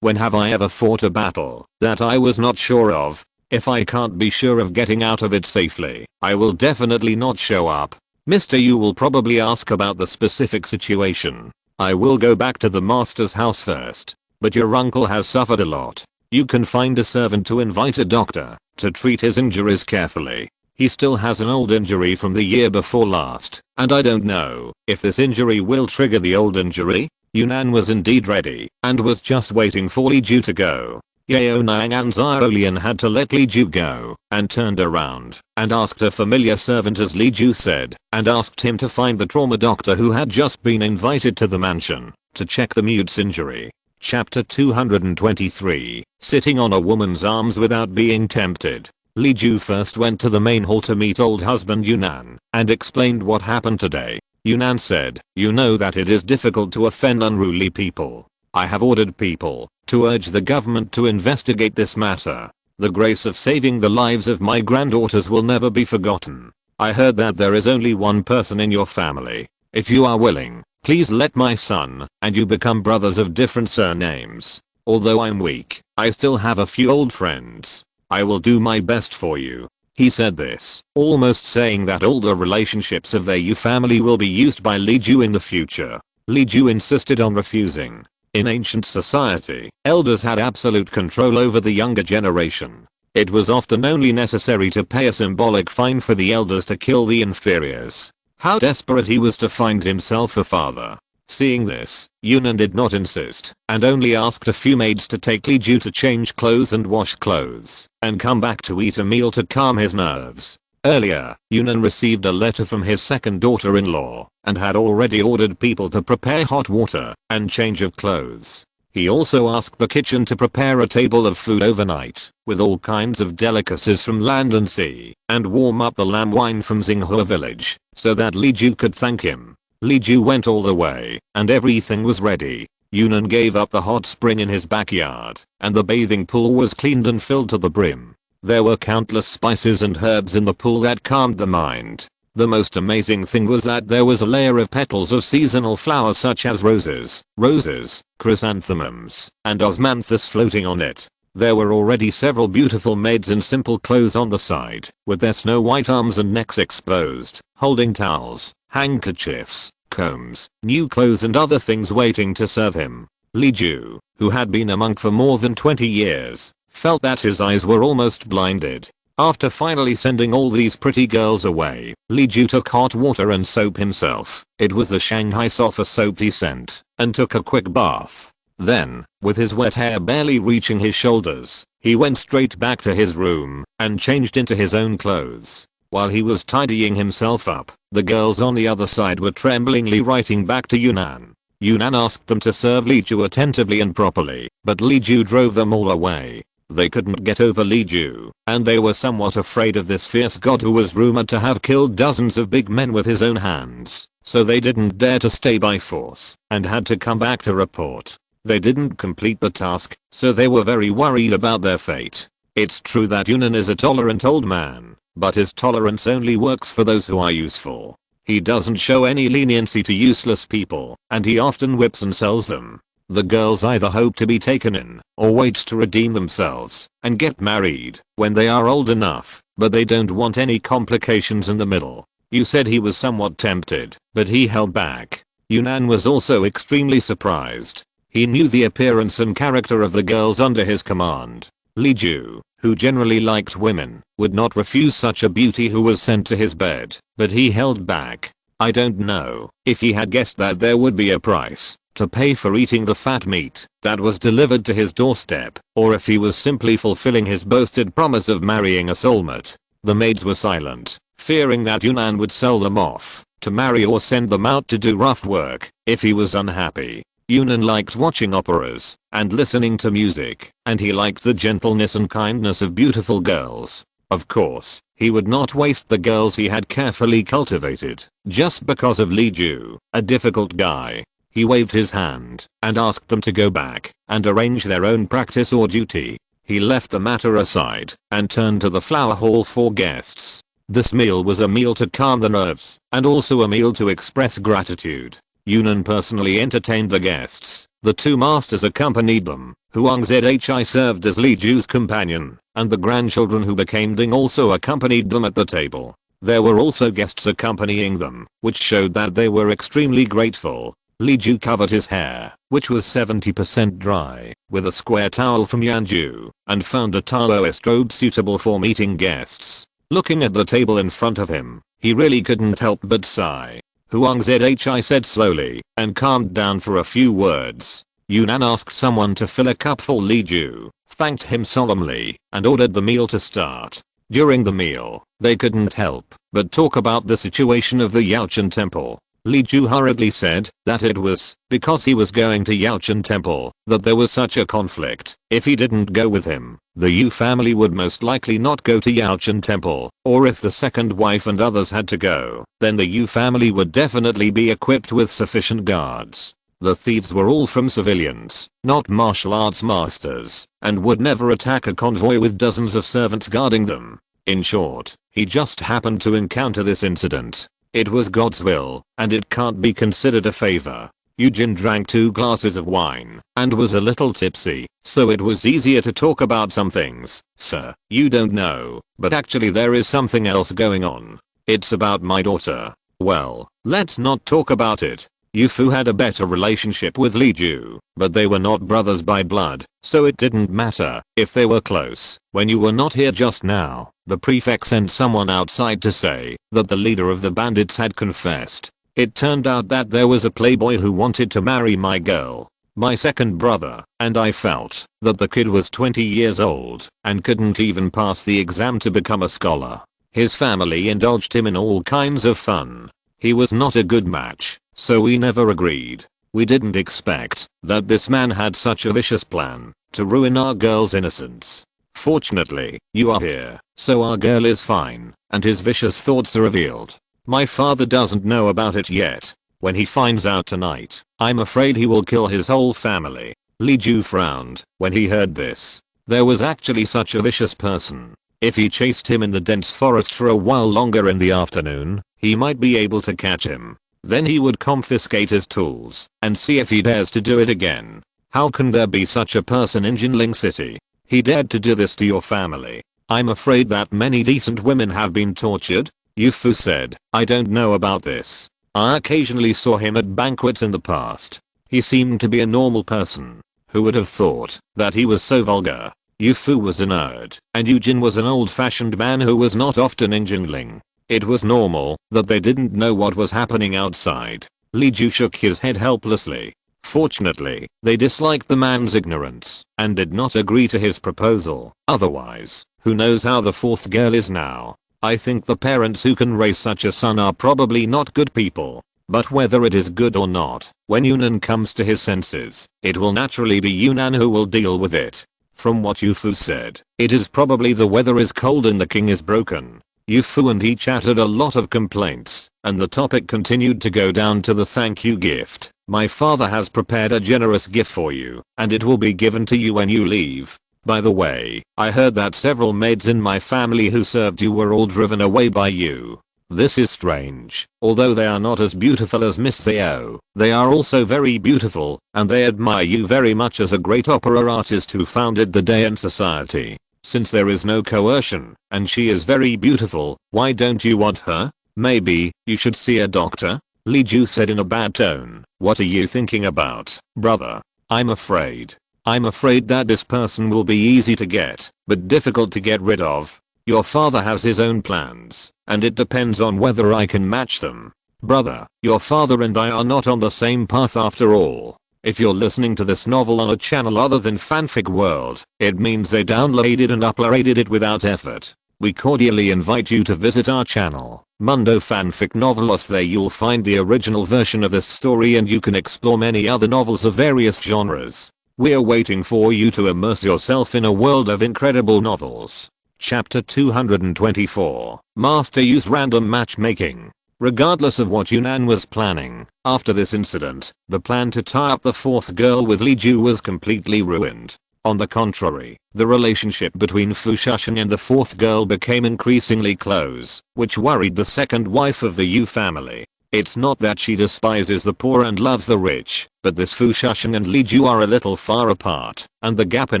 Speaker 1: when have I ever fought a battle that I was not sure of? If I can't be sure of getting out of it safely, I will definitely not show up. Mr. Yu will probably ask about the specific situation. I will go back to the master's house first. But your uncle has suffered a lot. You can find a servant to invite a doctor to treat his injuries carefully. He still has an old injury from the year before last, and I don't know if this injury will trigger the old injury. Yunnan was indeed ready and was just waiting for Li Ju to go. Yu Yaoniang and Xiaolian had to let Li Ju go and turned around and asked a familiar servant, as Li Ju said, and asked him to find the trauma doctor who had just been invited to the mansion to check the mute's injury. Chapter 223, Sitting on a woman's arms without being tempted. Li Ju first went to the main hall to meet old husband Yunnan and explained what happened today. Yunnan said, "You know that it is difficult to offend unruly people. I have ordered people to urge the government to investigate this matter. The grace of saving the lives of my granddaughters will never be forgotten. I heard that there is only one person in your family. If you are willing, please let my son and you become brothers of different surnames. Although I'm weak, I still have a few old friends. I will do my best for you." He said this, almost saying that all the relationships of their Yu family will be used by Li Ju in the future. Li Ju insisted on refusing. In ancient society, elders had absolute control over the younger generation. It was often only necessary to pay a symbolic fine for the elders to kill the inferiors. How desperate he was to find himself a father. Seeing this, Yunnan did not insist and only asked a few maids to take Li Ju to change clothes and wash clothes and come back to eat a meal to calm his nerves. Earlier, Yunnan received a letter from his second daughter-in-law and had already ordered people to prepare hot water and change of clothes. He also asked the kitchen to prepare a table of food overnight with all kinds of delicacies from land and sea and warm up the lamb wine from Xinghua village so that Li Ju could thank him. Li Ju went all the way and everything was ready. Yunnan gave up the hot spring in his backyard and the bathing pool was cleaned and filled to the brim. There were countless spices and herbs in the pool that calmed the mind. The most amazing thing was that there was a layer of petals of seasonal flowers such as roses, chrysanthemums, and osmanthus floating on it. There were already several beautiful maids in simple clothes on the side, with their snow white arms and necks exposed, holding towels, handkerchiefs, combs, new clothes and other things waiting to serve him. Li Ju, who had been a monk for more than 20 years, felt that his eyes were almost blinded. After finally sending all these pretty girls away, Li Ju took hot water and soap himself. It was the Shanghai sulfur soap he sent, and took a quick bath. Then, with his wet hair barely reaching his shoulders, he went straight back to his room and changed into his own clothes. While he was tidying himself up, the girls on the other side were tremblingly writing back to Yunnan. Yunnan asked them to serve Li Ju attentively and properly, but Li Ju drove them all away. They couldn't get over Li Ju, and they were somewhat afraid of this fierce god who was rumored to have killed dozens of big men with his own hands, so they didn't dare to stay by force, and had to come back to report. They didn't complete the task, so they were very worried about their fate. It's true that Yunnan is a tolerant old man, but his tolerance only works for those who are useful. He doesn't show any leniency to useless people, and he often whips and sells them. The girls either hope to be taken in, or wait to redeem themselves, and get married, when they are old enough, but they don't want any complications in the middle. You said he was somewhat tempted, but he held back. Yunnan was also extremely surprised. He knew the appearance and character of the girls under his command. Li Ju, who generally liked women, would not refuse such a beauty who was sent to his bed, but he held back. I don't know if he had guessed that there would be a price to pay for eating the fat meat that was delivered to his doorstep, or if he was simply fulfilling his boasted promise of marrying a soulmate. The maids were silent, fearing that Yunnan would sell them off to marry or send them out to do rough work if he was unhappy. Yunnan liked watching operas and listening to music, and he liked the gentleness and kindness of beautiful girls. Of course, he would not waste the girls he had carefully cultivated just because of Li Ju, a difficult guy. He waved his hand and asked them to go back and arrange their own practice or duty. He left the matter aside and turned to the flower hall for guests. This meal was a meal to calm the nerves and also a meal to express gratitude. Yunnan personally entertained the guests. The two masters accompanied them. Huang Zhi served as Li Ju's companion, and the grandchildren who became Ding also accompanied them at the table. There were also guests accompanying them, which showed that they were extremely grateful. Li Ju covered his hair, which was 70% dry, with a square towel from Yanju, and found a Taoist robe suitable for meeting guests. Looking at the table in front of him, he really couldn't help but sigh. Huang Zh, I said slowly, and calmed down for a few words. Yunnan asked someone to fill a cup for Li Ju, thanked him solemnly, and ordered the meal to start. During the meal, they couldn't help but talk about the situation of the Yaochen temple. Li Ju hurriedly said that it was because he was going to Yaochen temple that there was such a conflict. If he didn't go with him, the Yu family would most likely not go to Yaochen temple, or if the second wife and others had to go, then the Yu family would definitely be equipped with sufficient guards. The thieves were all from civilians, not martial arts masters, and would never attack a convoy with dozens of servants guarding them. In short, he just happened to encounter this incident. It was God's will, and it can't be considered a favor. Eugene drank 2 glasses of wine, and was a little tipsy, so it was easier to talk about some things. Sir, you don't know, but actually there is something else going on. It's about my daughter. Well, let's not talk about it. Yu Fu had a better relationship with Li Ju, but they were not brothers by blood, so it didn't matter if they were close. When you were not here just now, the prefect sent someone outside to say that the leader of the bandits had confessed. It turned out that there was a playboy who wanted to marry my girl, my second brother, and I felt that the kid was 20 years old and couldn't even pass the exam to become a scholar. His family indulged him in all kinds of fun. He was not a good match, so we never agreed. We didn't expect that this man had such a vicious plan to ruin our girl's innocence. Fortunately, you are here, so our girl is fine, and his vicious thoughts are revealed. My father doesn't know about it yet. When he finds out tonight, I'm afraid he will kill his whole family. Li Ju frowned when he heard this. There was actually such a vicious person. If he chased him in the dense forest for a while longer in the afternoon, he might be able to catch him. Then he would confiscate his tools and see if he dares to do it again. How can there be such a person in Jinling City? He dared to do this to your family. I'm afraid that many decent women have been tortured. Yu Fu said, I don't know about this. I occasionally saw him at banquets in the past. He seemed to be a normal person. Who would have thought that he was so vulgar? Yu Fu was a nerd, and Eugene was an old-fashioned man who was not often in Jinling. It was normal that they didn't know what was happening outside. Li Ju shook his head helplessly. Fortunately, they disliked the man's ignorance and did not agree to his proposal. Otherwise, who knows how the fourth girl is now. I think the parents who can raise such a son are probably not good people. But whether it is good or not, when Yunnan comes to his senses, it will naturally be Yunnan who will deal with it. From what Yu Fu said, it is probably the weather is cold and the king is broken. Yu Fu and he chatted a lot of complaints, and the topic continued to go down to the thank you gift. My father has prepared a generous gift for you, and it will be given to you when you leave. By the way, I heard that several maids in my family who served you were all driven away by you. This is strange. Although they are not as beautiful as Miss Zhao, they are also very beautiful, and they admire you very much as a great opera artist who founded the Dayan society. Since there is no coercion, and she is very beautiful, why don't you want her? Maybe you should see a doctor? Li Ju said in a bad tone. What are you thinking about, brother? I'm afraid that this person will be easy to get, but difficult to get rid of. Your father has his own plans, and it depends on whether I can match them. Brother, your father and I are not on the same path after all. If you're listening to this novel on a channel other than Fanfic World, it means they downloaded and uploaded it without effort. We cordially invite you to visit our channel, Mundo Fanfic Novelos. There you'll find the original version of this story and you can explore many other novels of various genres. We're waiting for you to immerse yourself in a world of incredible novels. Chapter 224, Master Yu's Random Matchmaking. Regardless of what Yunnan was planning, after this incident, the plan to tie up the fourth girl with Li Ju was completely ruined. On the contrary, the relationship between Fu Shusheng and the fourth girl became increasingly close, which worried the second wife of the Yu family. It's not that she despises the poor and loves the rich, but this Fu Shusheng and Li Ju are a little far apart, and the gap in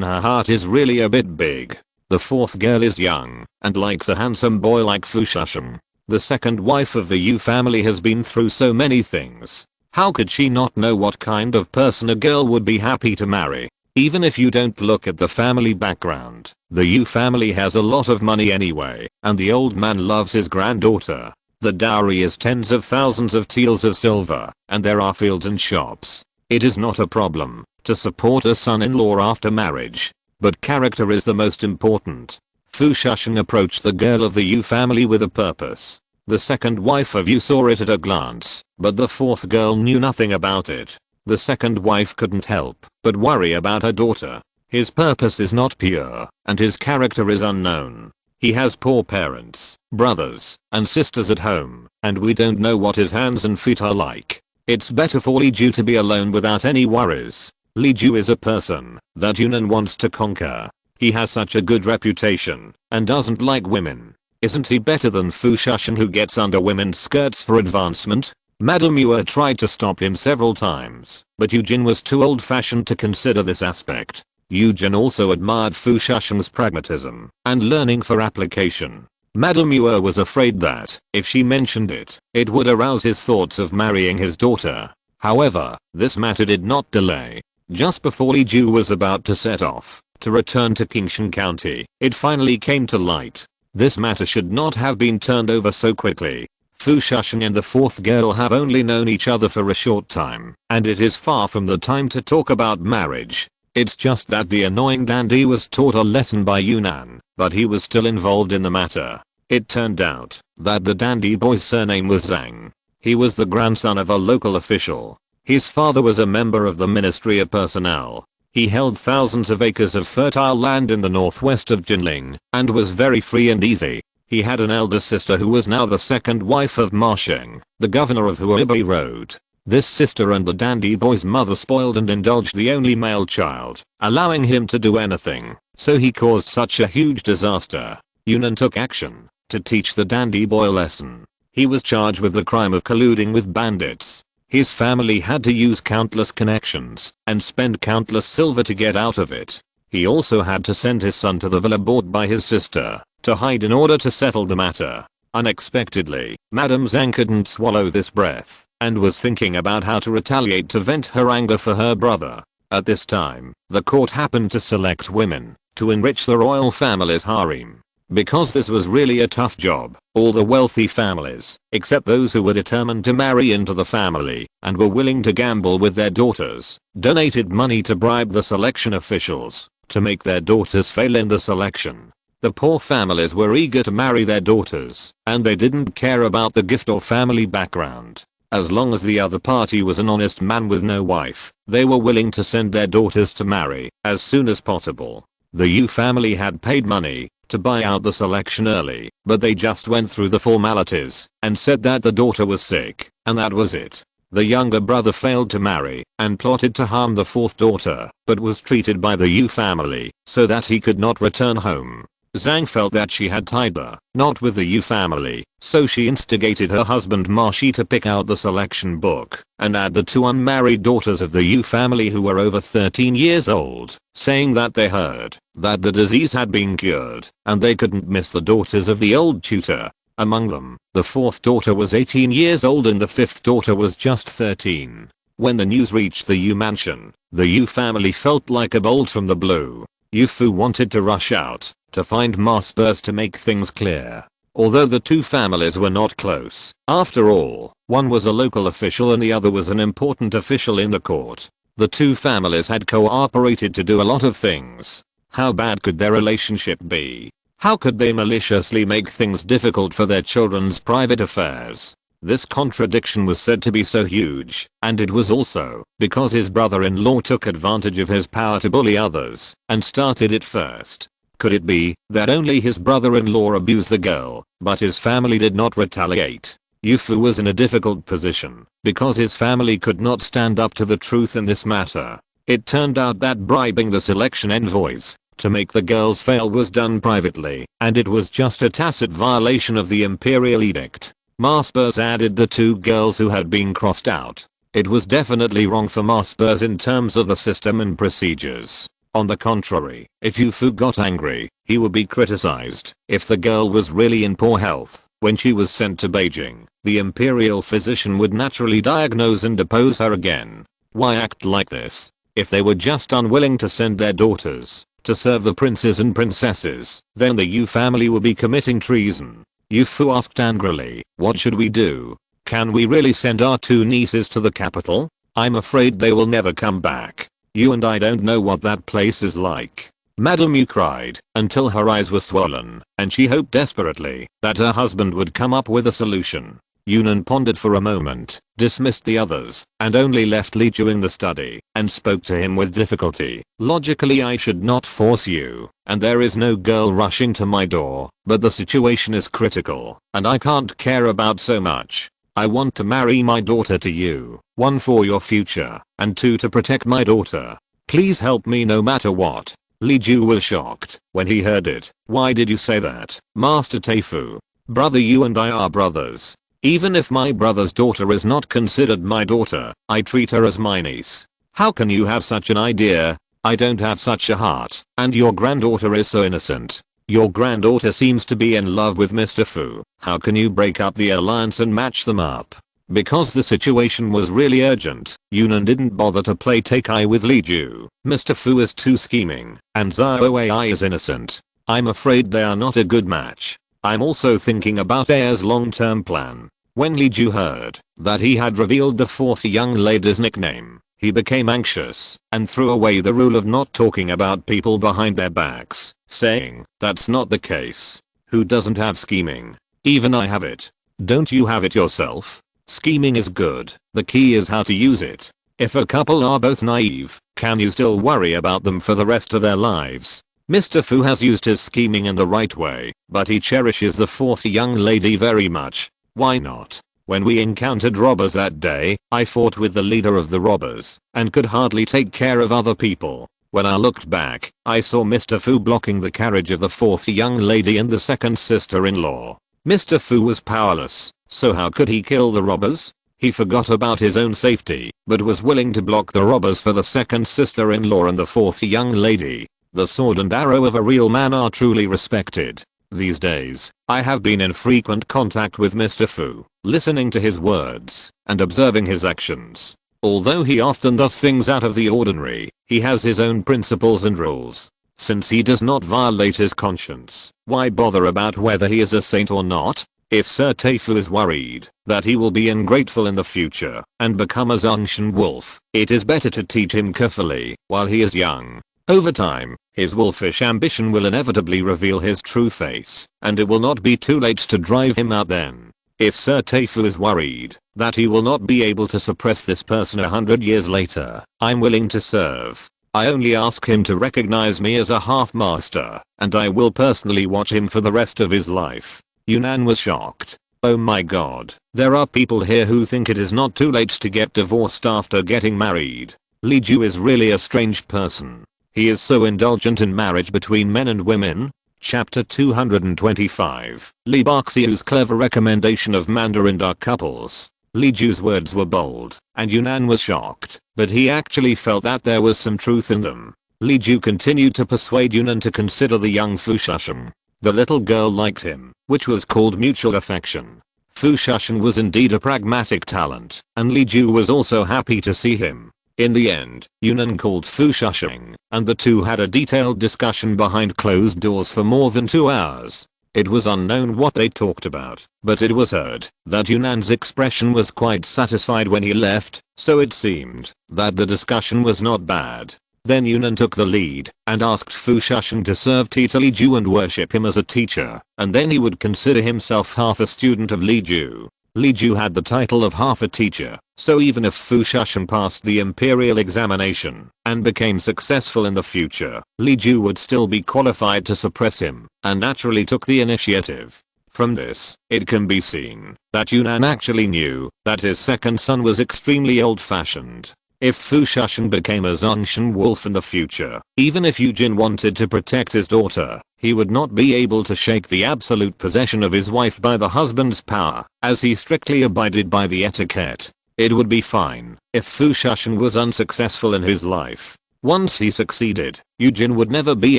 Speaker 1: her heart is really a bit big. The fourth girl is young, and likes a handsome boy like Fu Shusheng. The second wife of the Yu family has been through so many things. How could she not know what kind of person a girl would be happy to marry? Even if you don't look at the family background, the Yu family has a lot of money anyway, and the old man loves his granddaughter. The dowry is tens of thousands of taels of silver, and there are fields and shops. It is not a problem to support a son-in-law after marriage, but character is the most important. Fu Shusheng approached the girl of the Yu family with a purpose. The second wife of Yu saw it at a glance, but the fourth girl knew nothing about it. The second wife couldn't help but worry about her daughter. His purpose is not pure, and his character is unknown. He has poor parents, brothers, and sisters at home, and we don't know what his hands and feet are like. It's better for Li Ju to be alone without any worries. Li Ju is a person that Yunnan wants to conquer. He has such a good reputation, and doesn't like women. Isn't he better than Fu Shusheng, who gets under women's skirts for advancement? Madame Yu tried to stop him several times, but Eugene was too old-fashioned to consider this aspect. Eugene also admired Fu Shusheng's pragmatism and learning for application. Madame Yu was afraid that, if she mentioned it, it would arouse his thoughts of marrying his daughter. However, this matter did not delay. Just before Li Ju was about to set off to return to Qingshan County, it finally came to light. This matter should not have been turned over so quickly. Fu Shusheng and the fourth girl have only known each other for a short time, and it is far from the time to talk about marriage. It's just that the annoying dandy was taught a lesson by Yunnan, but he was still involved in the matter. It turned out that the dandy boy's surname was Zhang. He was the grandson of a local official. His father was a member of the Ministry of Personnel. He held thousands of acres of fertile land in the northwest of Jinling, and was very free and easy. He had an elder sister who was now the second wife of Ma Sheng, the governor of Huaibei Road. This sister and the dandy boy's mother spoiled and indulged the only male child, allowing him to do anything, so he caused such a huge disaster. Yunnan took action to teach the dandy boy a lesson. He was charged with the crime of colluding with bandits. His family had to use countless connections and spend countless silver to get out of it. He also had to send his son to the villa bought by his sister to hide in order to settle the matter. Unexpectedly, Madame Zhang couldn't swallow this breath and was thinking about how to retaliate to vent her anger for her brother. At this time, the court happened to select women to enrich the royal family's harem. Because this was really a tough job, all the wealthy families, except those who were determined to marry into the family and were willing to gamble with their daughters, donated money to bribe the selection officials to make their daughters fail in the selection. The poor families were eager to marry their daughters, and they didn't care about the gift or family background. As long as the other party was an honest man with no wife, they were willing to send their daughters to marry as soon as possible. The Yu family had paid money to buy out the selection early, but they just went through the formalities and said that the daughter was sick, and that was it. The younger brother failed to marry and plotted to harm the fourth daughter, but was treated by the Yu family so that he could not return home. Zhang felt that she had tied the knot with the Yu family, so she instigated her husband Ma Shi to pick out the selection book and add the two unmarried daughters of the Yu family who were over 13 years old, saying that they heard that the disease had been cured and they couldn't miss the daughters of the old tutor. Among them, the fourth daughter was 18 years old and the fifth daughter was just 13. When the news reached the Yu mansion, the Yu family felt like a bolt from the blue. Yu Fu wanted to rush out to find Ma Spurs to make things clear. Although the two families were not close, after all, one was a local official and the other was an important official in the court. The two families had cooperated to do a lot of things. How bad could their relationship be? How could they maliciously make things difficult for their children's private affairs? This contradiction was said to be so huge, and it was also because his brother-in-law took advantage of his power to bully others and started it first. Could it be that only his brother-in-law abused the girl, but his family did not retaliate? Yu Fu was in a difficult position because his family could not stand up to the truth in this matter. It turned out that bribing the selection envoys to make the girls fail was done privately, and it was just a tacit violation of the imperial edict. Ma Spurs added the two girls who had been crossed out. It was definitely wrong for Ma Spurs in terms of the system and procedures. On the contrary, if Yu Fu got angry, he would be criticized. If the girl was really in poor health, when she was sent to Beijing, the imperial physician would naturally diagnose and depose her again. Why act like this? If they were just unwilling to send their daughters to serve the princes and princesses, then the Yu family would be committing treason. Yu Fu asked angrily, what should we do? Can we really send our two nieces to the capital? I'm afraid they will never come back. You and I don't know what that place is like. Madame Yu cried until her eyes were swollen, and she hoped desperately that her husband would come up with a solution. Yunnan pondered for a moment, dismissed the others, and only left Li Ju in the study, and spoke to him with difficulty. Logically I should not force you, and there is no girl rushing to my door, but the situation is critical, and I can't care about so much. I want to marry my daughter to you, 1 for your future, and 2 to protect my daughter. Please help me no matter what. Li Ju was shocked when he heard it. Why did you say that, Master Teifu? Brother, you and I are brothers. Even if my brother's daughter is not considered my daughter, I treat her as my niece. How can you have such an idea? I don't have such a heart, and your granddaughter is so innocent. Your granddaughter seems to be in love with Mr. Fu. How can you break up the alliance and match them up? Because the situation was really urgent, Yunnan didn't bother to play take-eye with Li Ju. Mr. Fu is too scheming, and Zhao Ai is innocent. I'm afraid they are not a good match. I'm also thinking about Ai's long-term plan. When Li Ju heard that he had revealed the 4th young lady's nickname, he became anxious and threw away the rule of not talking about people behind their backs, saying, that's not the case. Who doesn't have scheming? Even I have it. Don't you have it yourself? Scheming is good, the key is how to use it. If a couple are both naive, can you still worry about them for the rest of their lives? Mr. Fu has used his scheming in the right way, but he cherishes the 4th young lady very much. Why not? When we encountered robbers that day, I fought with the leader of the robbers, and could hardly take care of other people. When I looked back, I saw Mr. Fu blocking the carriage of the 4th young lady and the 2nd sister-in-law. Mr. Fu was powerless, so how could he kill the robbers? He forgot about his own safety, but was willing to block the robbers for the 2nd sister-in-law and the 4th young lady. The sword and arrow of a real man are truly respected. These days, I have been in frequent contact with Mr. Fu, listening to his words and observing his actions. Although he often does things out of the ordinary, he has his own principles and rules. Since he does not violate his conscience, why bother about whether he is a saint or not? If Sir Teifu is worried that he will be ungrateful in the future and become a Zongshan wolf, it is better to teach him carefully while he is young. Over time, his wolfish ambition will inevitably reveal his true face, and it will not be too late to drive him out then. If Sir Teifu is worried that he will not be able to suppress this person 100 years later, I'm willing to serve. I only ask him to recognize me as a half-master, and I will personally watch him for the rest of his life. Yunnan was shocked. Oh my god, there are people here who think it is not too late to get divorced after getting married. Li Ju is really a strange person. He is so indulgent in marriage between men and women. Chapter 225. Li Baxiu's clever recommendation of Mandarin duck couples. Li Ju's words were bold, and Yunnan was shocked, but he actually felt that there was some truth in them. Li Ju continued to persuade Yunnan to consider the young Fu Shushan. The little girl liked him, which was called mutual affection. Fu Shushan was indeed a pragmatic talent, and Li Ju was also happy to see him. In the end, Yunnan called Fu Shushan, and the two had a detailed discussion behind closed doors for more than 2 hours. It was unknown what they talked about, but it was heard that Yunnan's expression was quite satisfied when he left, so it seemed that the discussion was not bad. Then Yunnan took the lead and asked Fu Shushan to serve Tita Li Ju and worship him as a teacher, and then he would consider himself half a student of Li Ju. Li Ju had the title of half a teacher, so even if Fu Shushan passed the imperial examination and became successful in the future, Li Ju would still be qualified to suppress him, and naturally took the initiative. From this, it can be seen that Yunnan actually knew that his second son was extremely old-fashioned. If Fu Shushan became a Zongshan wolf in the future, even if Yujin wanted to protect his daughter, he would not be able to shake the absolute possession of his wife by the husband's power, as he strictly abided by the etiquette. It would be fine if Fu Shushan was unsuccessful in his life. Once he succeeded, Yujin would never be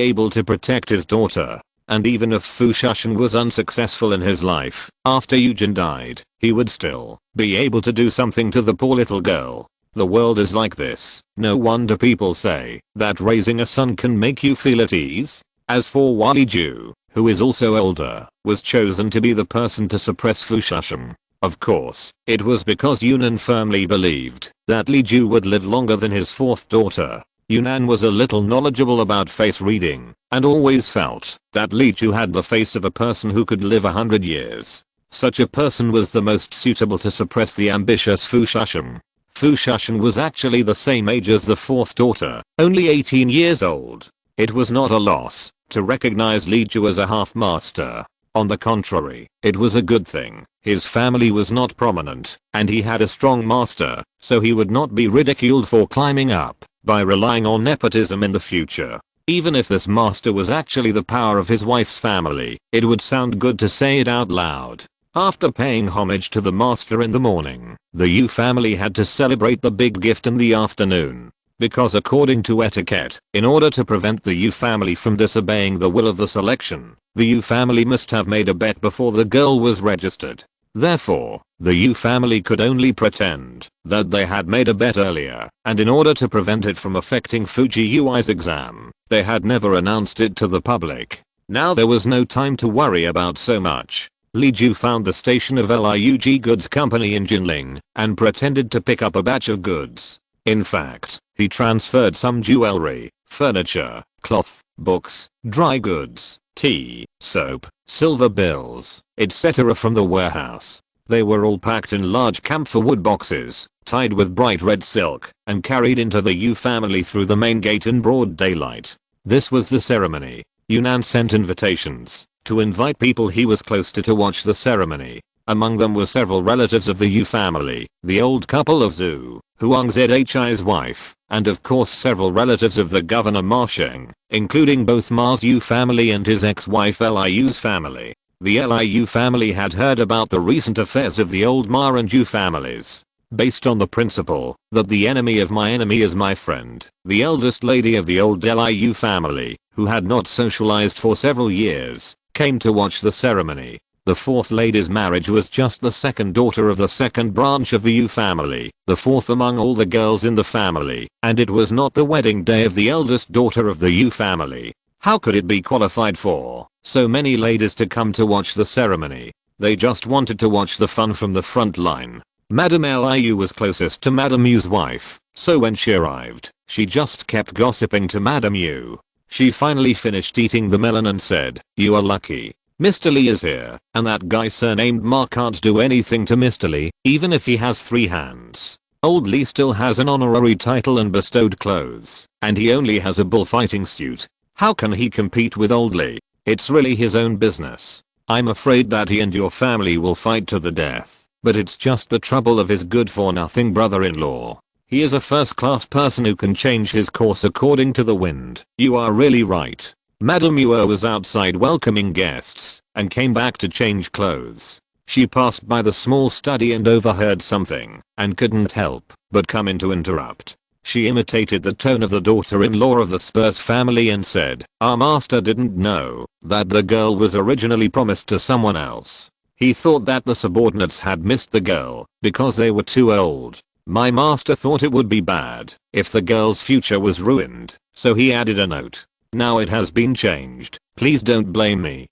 Speaker 1: able to protect his daughter. And even if Fu Shushan was unsuccessful in his life, after Yujin died, he would still be able to do something to the poor little girl. The world is like this. No wonder people say that raising a son can make you feel at ease. As for Li Ju, who is also older, was chosen to be the person to suppress Fushashan. Of course, it was because Yunnan firmly believed that Li Ju would live longer than his fourth daughter. Yunnan was a little knowledgeable about face reading and always felt that Li Ju had the face of a person who could live 100 years. Such a person was the most suitable to suppress the ambitious Fushashan. Fushashan was actually the same age as the fourth daughter, only 18 years old. It was not a loss to recognize Li Ju as a half-master. On the contrary, it was a good thing. His family was not prominent, and he had a strong master, so he would not be ridiculed for climbing up by relying on nepotism in the future. Even if this master was actually the power of his wife's family, it would sound good to say it out loud. After paying homage to the master in the morning, the Yu family had to celebrate the big gift in the afternoon. Because according to etiquette, in order to prevent the Yu family from disobeying the will of the selection, the Yu family must have made a bet before the girl was registered. Therefore, the Yu family could only pretend that they had made a bet earlier, and in order to prevent it from affecting Fuji Yui's exam, they had never announced it to the public. Now there was no time to worry about so much. Li Ju found the station of Liug Goods Company in Jinling and pretended to pick up a batch of goods. In fact, he transferred some jewelry, furniture, cloth, books, dry goods, tea, soap, silver bills, etc. from the warehouse. They were all packed in large camphor wood boxes, tied with bright red silk, and carried into the Yu family through the main gate in broad daylight. This was the ceremony. Yunnan sent invitations to invite people he was close to watch the ceremony. Among them were several relatives of the Yu family, the old couple of Zhu, Huang Zhi's wife, and of course several relatives of the governor Ma Sheng, including both Ma's Yu family and his ex-wife Liu's family. The Liu family had heard about the recent affairs of the old Ma and Yu families. Based on the principle that the enemy of my enemy is my friend, the eldest lady of the old Liu family, who had not socialized for several years, came to watch the ceremony. The fourth lady's marriage was just the second daughter of the second branch of the Yu family, the fourth among all the girls in the family, and it was not the wedding day of the eldest daughter of the Yu family. How could it be qualified for so many ladies to come to watch the ceremony? They just wanted to watch the fun from the front line. Madame Liu was closest to Madame Yu's wife, so when she arrived, she just kept gossiping to Madame Yu. She finally finished eating the melon and said, "You are lucky. Mr. Li is here, and that guy surnamed Ma can't do anything to Mr. Li, even if he has 3 hands. Old Li still has an honorary title and bestowed clothes, and he only has a bullfighting suit. How can he compete with old Li? It's really his own business. I'm afraid that he and your family will fight to the death, but it's just the trouble of his good-for-nothing brother-in-law. He is a first-class person who can change his course according to the wind." "You are really right." Madame Yu was outside welcoming guests and came back to change clothes. She passed by the small study and overheard something and couldn't help but come in to interrupt. She imitated the tone of the daughter-in-law of the Spurs family and said, "Our master didn't know that the girl was originally promised to someone else. He thought that the subordinates had missed the girl because they were too old. My master thought it would be bad if the girl's future was ruined, so he added a note. Now it has been changed. Please don't blame me."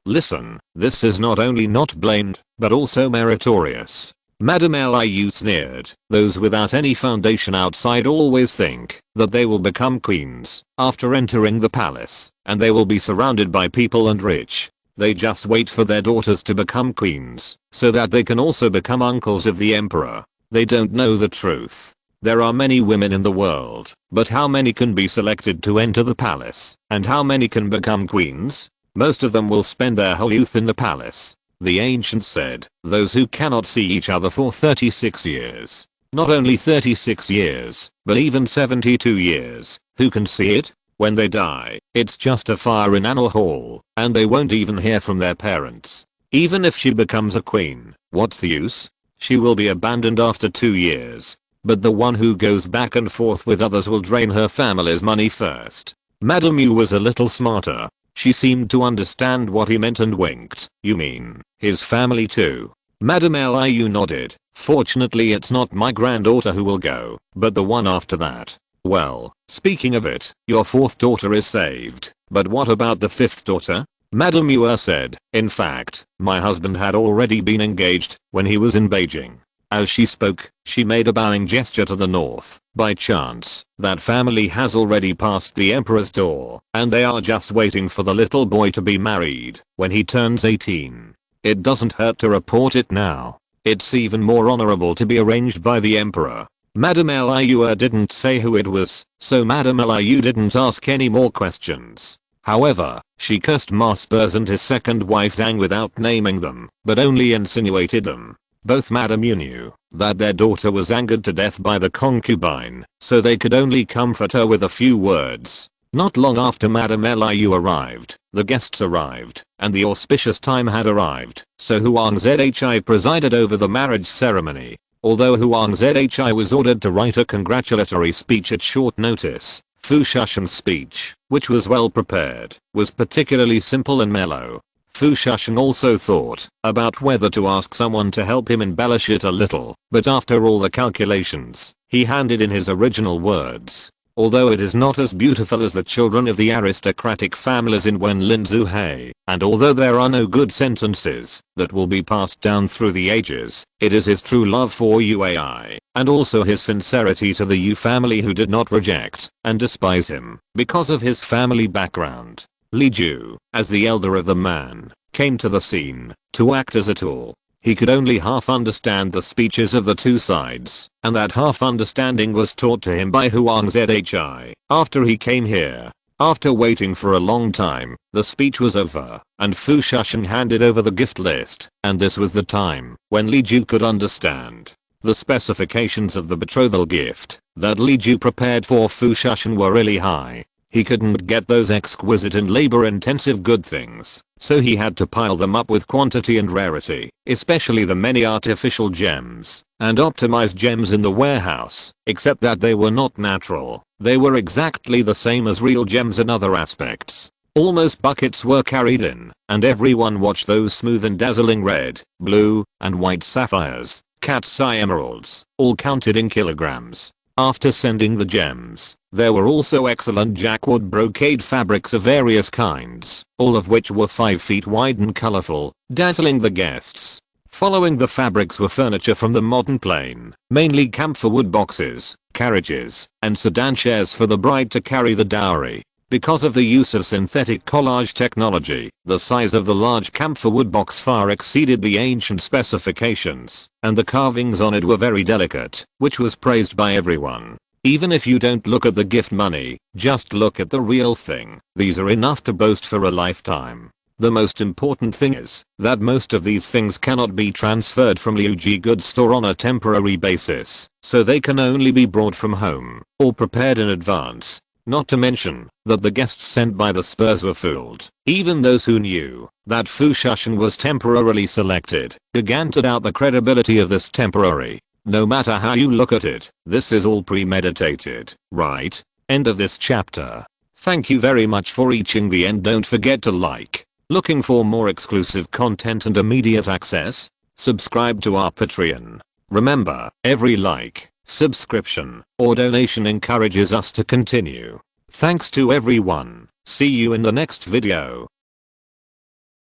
Speaker 1: Listen, this is not only not blamed, but also meritorious. Madame Liu sneered. Those without any foundation outside always think that they will become queens after entering the palace, and they will be surrounded by people and rich. They just wait for their daughters to become queens, so that they can also become uncles of the emperor. They don't know the truth. There are many women in the world, but how many can be selected to enter the palace, and how many can become queens? Most of them will spend their whole youth in the palace. The ancients said, those who cannot see each other for 36 years. Not only 36 years, but even 72 years, who can see it? When they die, it's just a fire in Annual Hall, and they won't even hear from their parents. Even if she becomes a queen, what's the use? She will be abandoned after 2 years. But the one who goes back and forth with others will drain her family's money first. Madame Yu was a little smarter. She seemed to understand what he meant and winked. "You mean, his family too?" Madame Liu nodded. Fortunately it's not my granddaughter who will go, but the one after that. Well, speaking of it, your fourth daughter is saved, but what about the fifth daughter? Madame Yu said, in fact, my husband had already been engaged when he was in Beijing. As she spoke, she made a bowing gesture to the north. By chance, that family has already passed the emperor's door, and they are just waiting for the little boy to be married when he turns 18. It doesn't hurt to report it now. It's even more honorable to be arranged by the emperor. Madame Liu didn't say who it was, so Madame Liu didn't ask any more questions. However, she cursed Ma Spurs and his second wife Zhang without naming them, but only insinuated them. Both Madame Yu knew that their daughter was angered to death by the concubine, so they could only comfort her with a few words. Not long after Madame Liu arrived, the guests arrived, and the auspicious time had arrived, so Huang Zhi presided over the marriage ceremony. Although Huang Zhi was ordered to write a congratulatory speech at short notice, Fu Shushan's speech, which was well prepared, was particularly simple and mellow. Fu Shushan also thought about whether to ask someone to help him embellish it a little, but after all the calculations, he handed in his original words. Although it is not as beautiful as the children of the aristocratic families in Wenlin Zuhei, and although there are no good sentences that will be passed down through the ages, it is his true love for UAI, and also his sincerity to the Yu family who did not reject and despise him because of his family background. Li Ju, as the elder of the man, came to the scene to act as a tool. He could only half understand the speeches of the two sides, and that half understanding was taught to him by Huang Zhi. After he came here, after waiting for a long time, the speech was over, and Fu Shushan handed over the gift list, and this was the time when Li Ju could understand. The specifications of the betrothal gift that Li Ju prepared for Fu Shushan were really high. He couldn't get those exquisite and labor-intensive good things, so he had to pile them up with quantity and rarity, especially the many artificial gems and optimized gems in the warehouse, except that they were not natural. They were exactly the same as real gems in other aspects. Almost buckets were carried in, and everyone watched those smooth and dazzling red, blue, and white sapphires, cat's eye emeralds, all counted in kilograms. After sending the gems, there were also excellent jackwood brocade fabrics of various kinds, all of which were 5 feet wide and colorful, dazzling the guests. Following the fabrics were furniture from the modern plane, mainly camphor wood boxes, carriages, and sedan chairs for the bride to carry the dowry. Because of the use of synthetic collage technology, the size of the large camphor wood box far exceeded the ancient specifications, and the carvings on it were very delicate, which was praised by everyone. Even if you don't look at the gift money, just look at the real thing. These are enough to boast for a lifetime. The most important thing is that most of these things cannot be transferred from Liuji goods store on a temporary basis, so they can only be brought from home or prepared in advance. Not to mention that the guests sent by the Spurs were fooled. Even those who knew that Fu Shushan was temporarily selected began to doubt the credibility of this temporary. No matter how you look at it, this is all premeditated, right? End of this chapter. Thank you very much for reaching the end. Don't forget to like. Looking for more exclusive content and immediate access? Subscribe to our Patreon. Remember, every like, subscription, or donation encourages us to continue. Thanks to everyone. See you in the next video.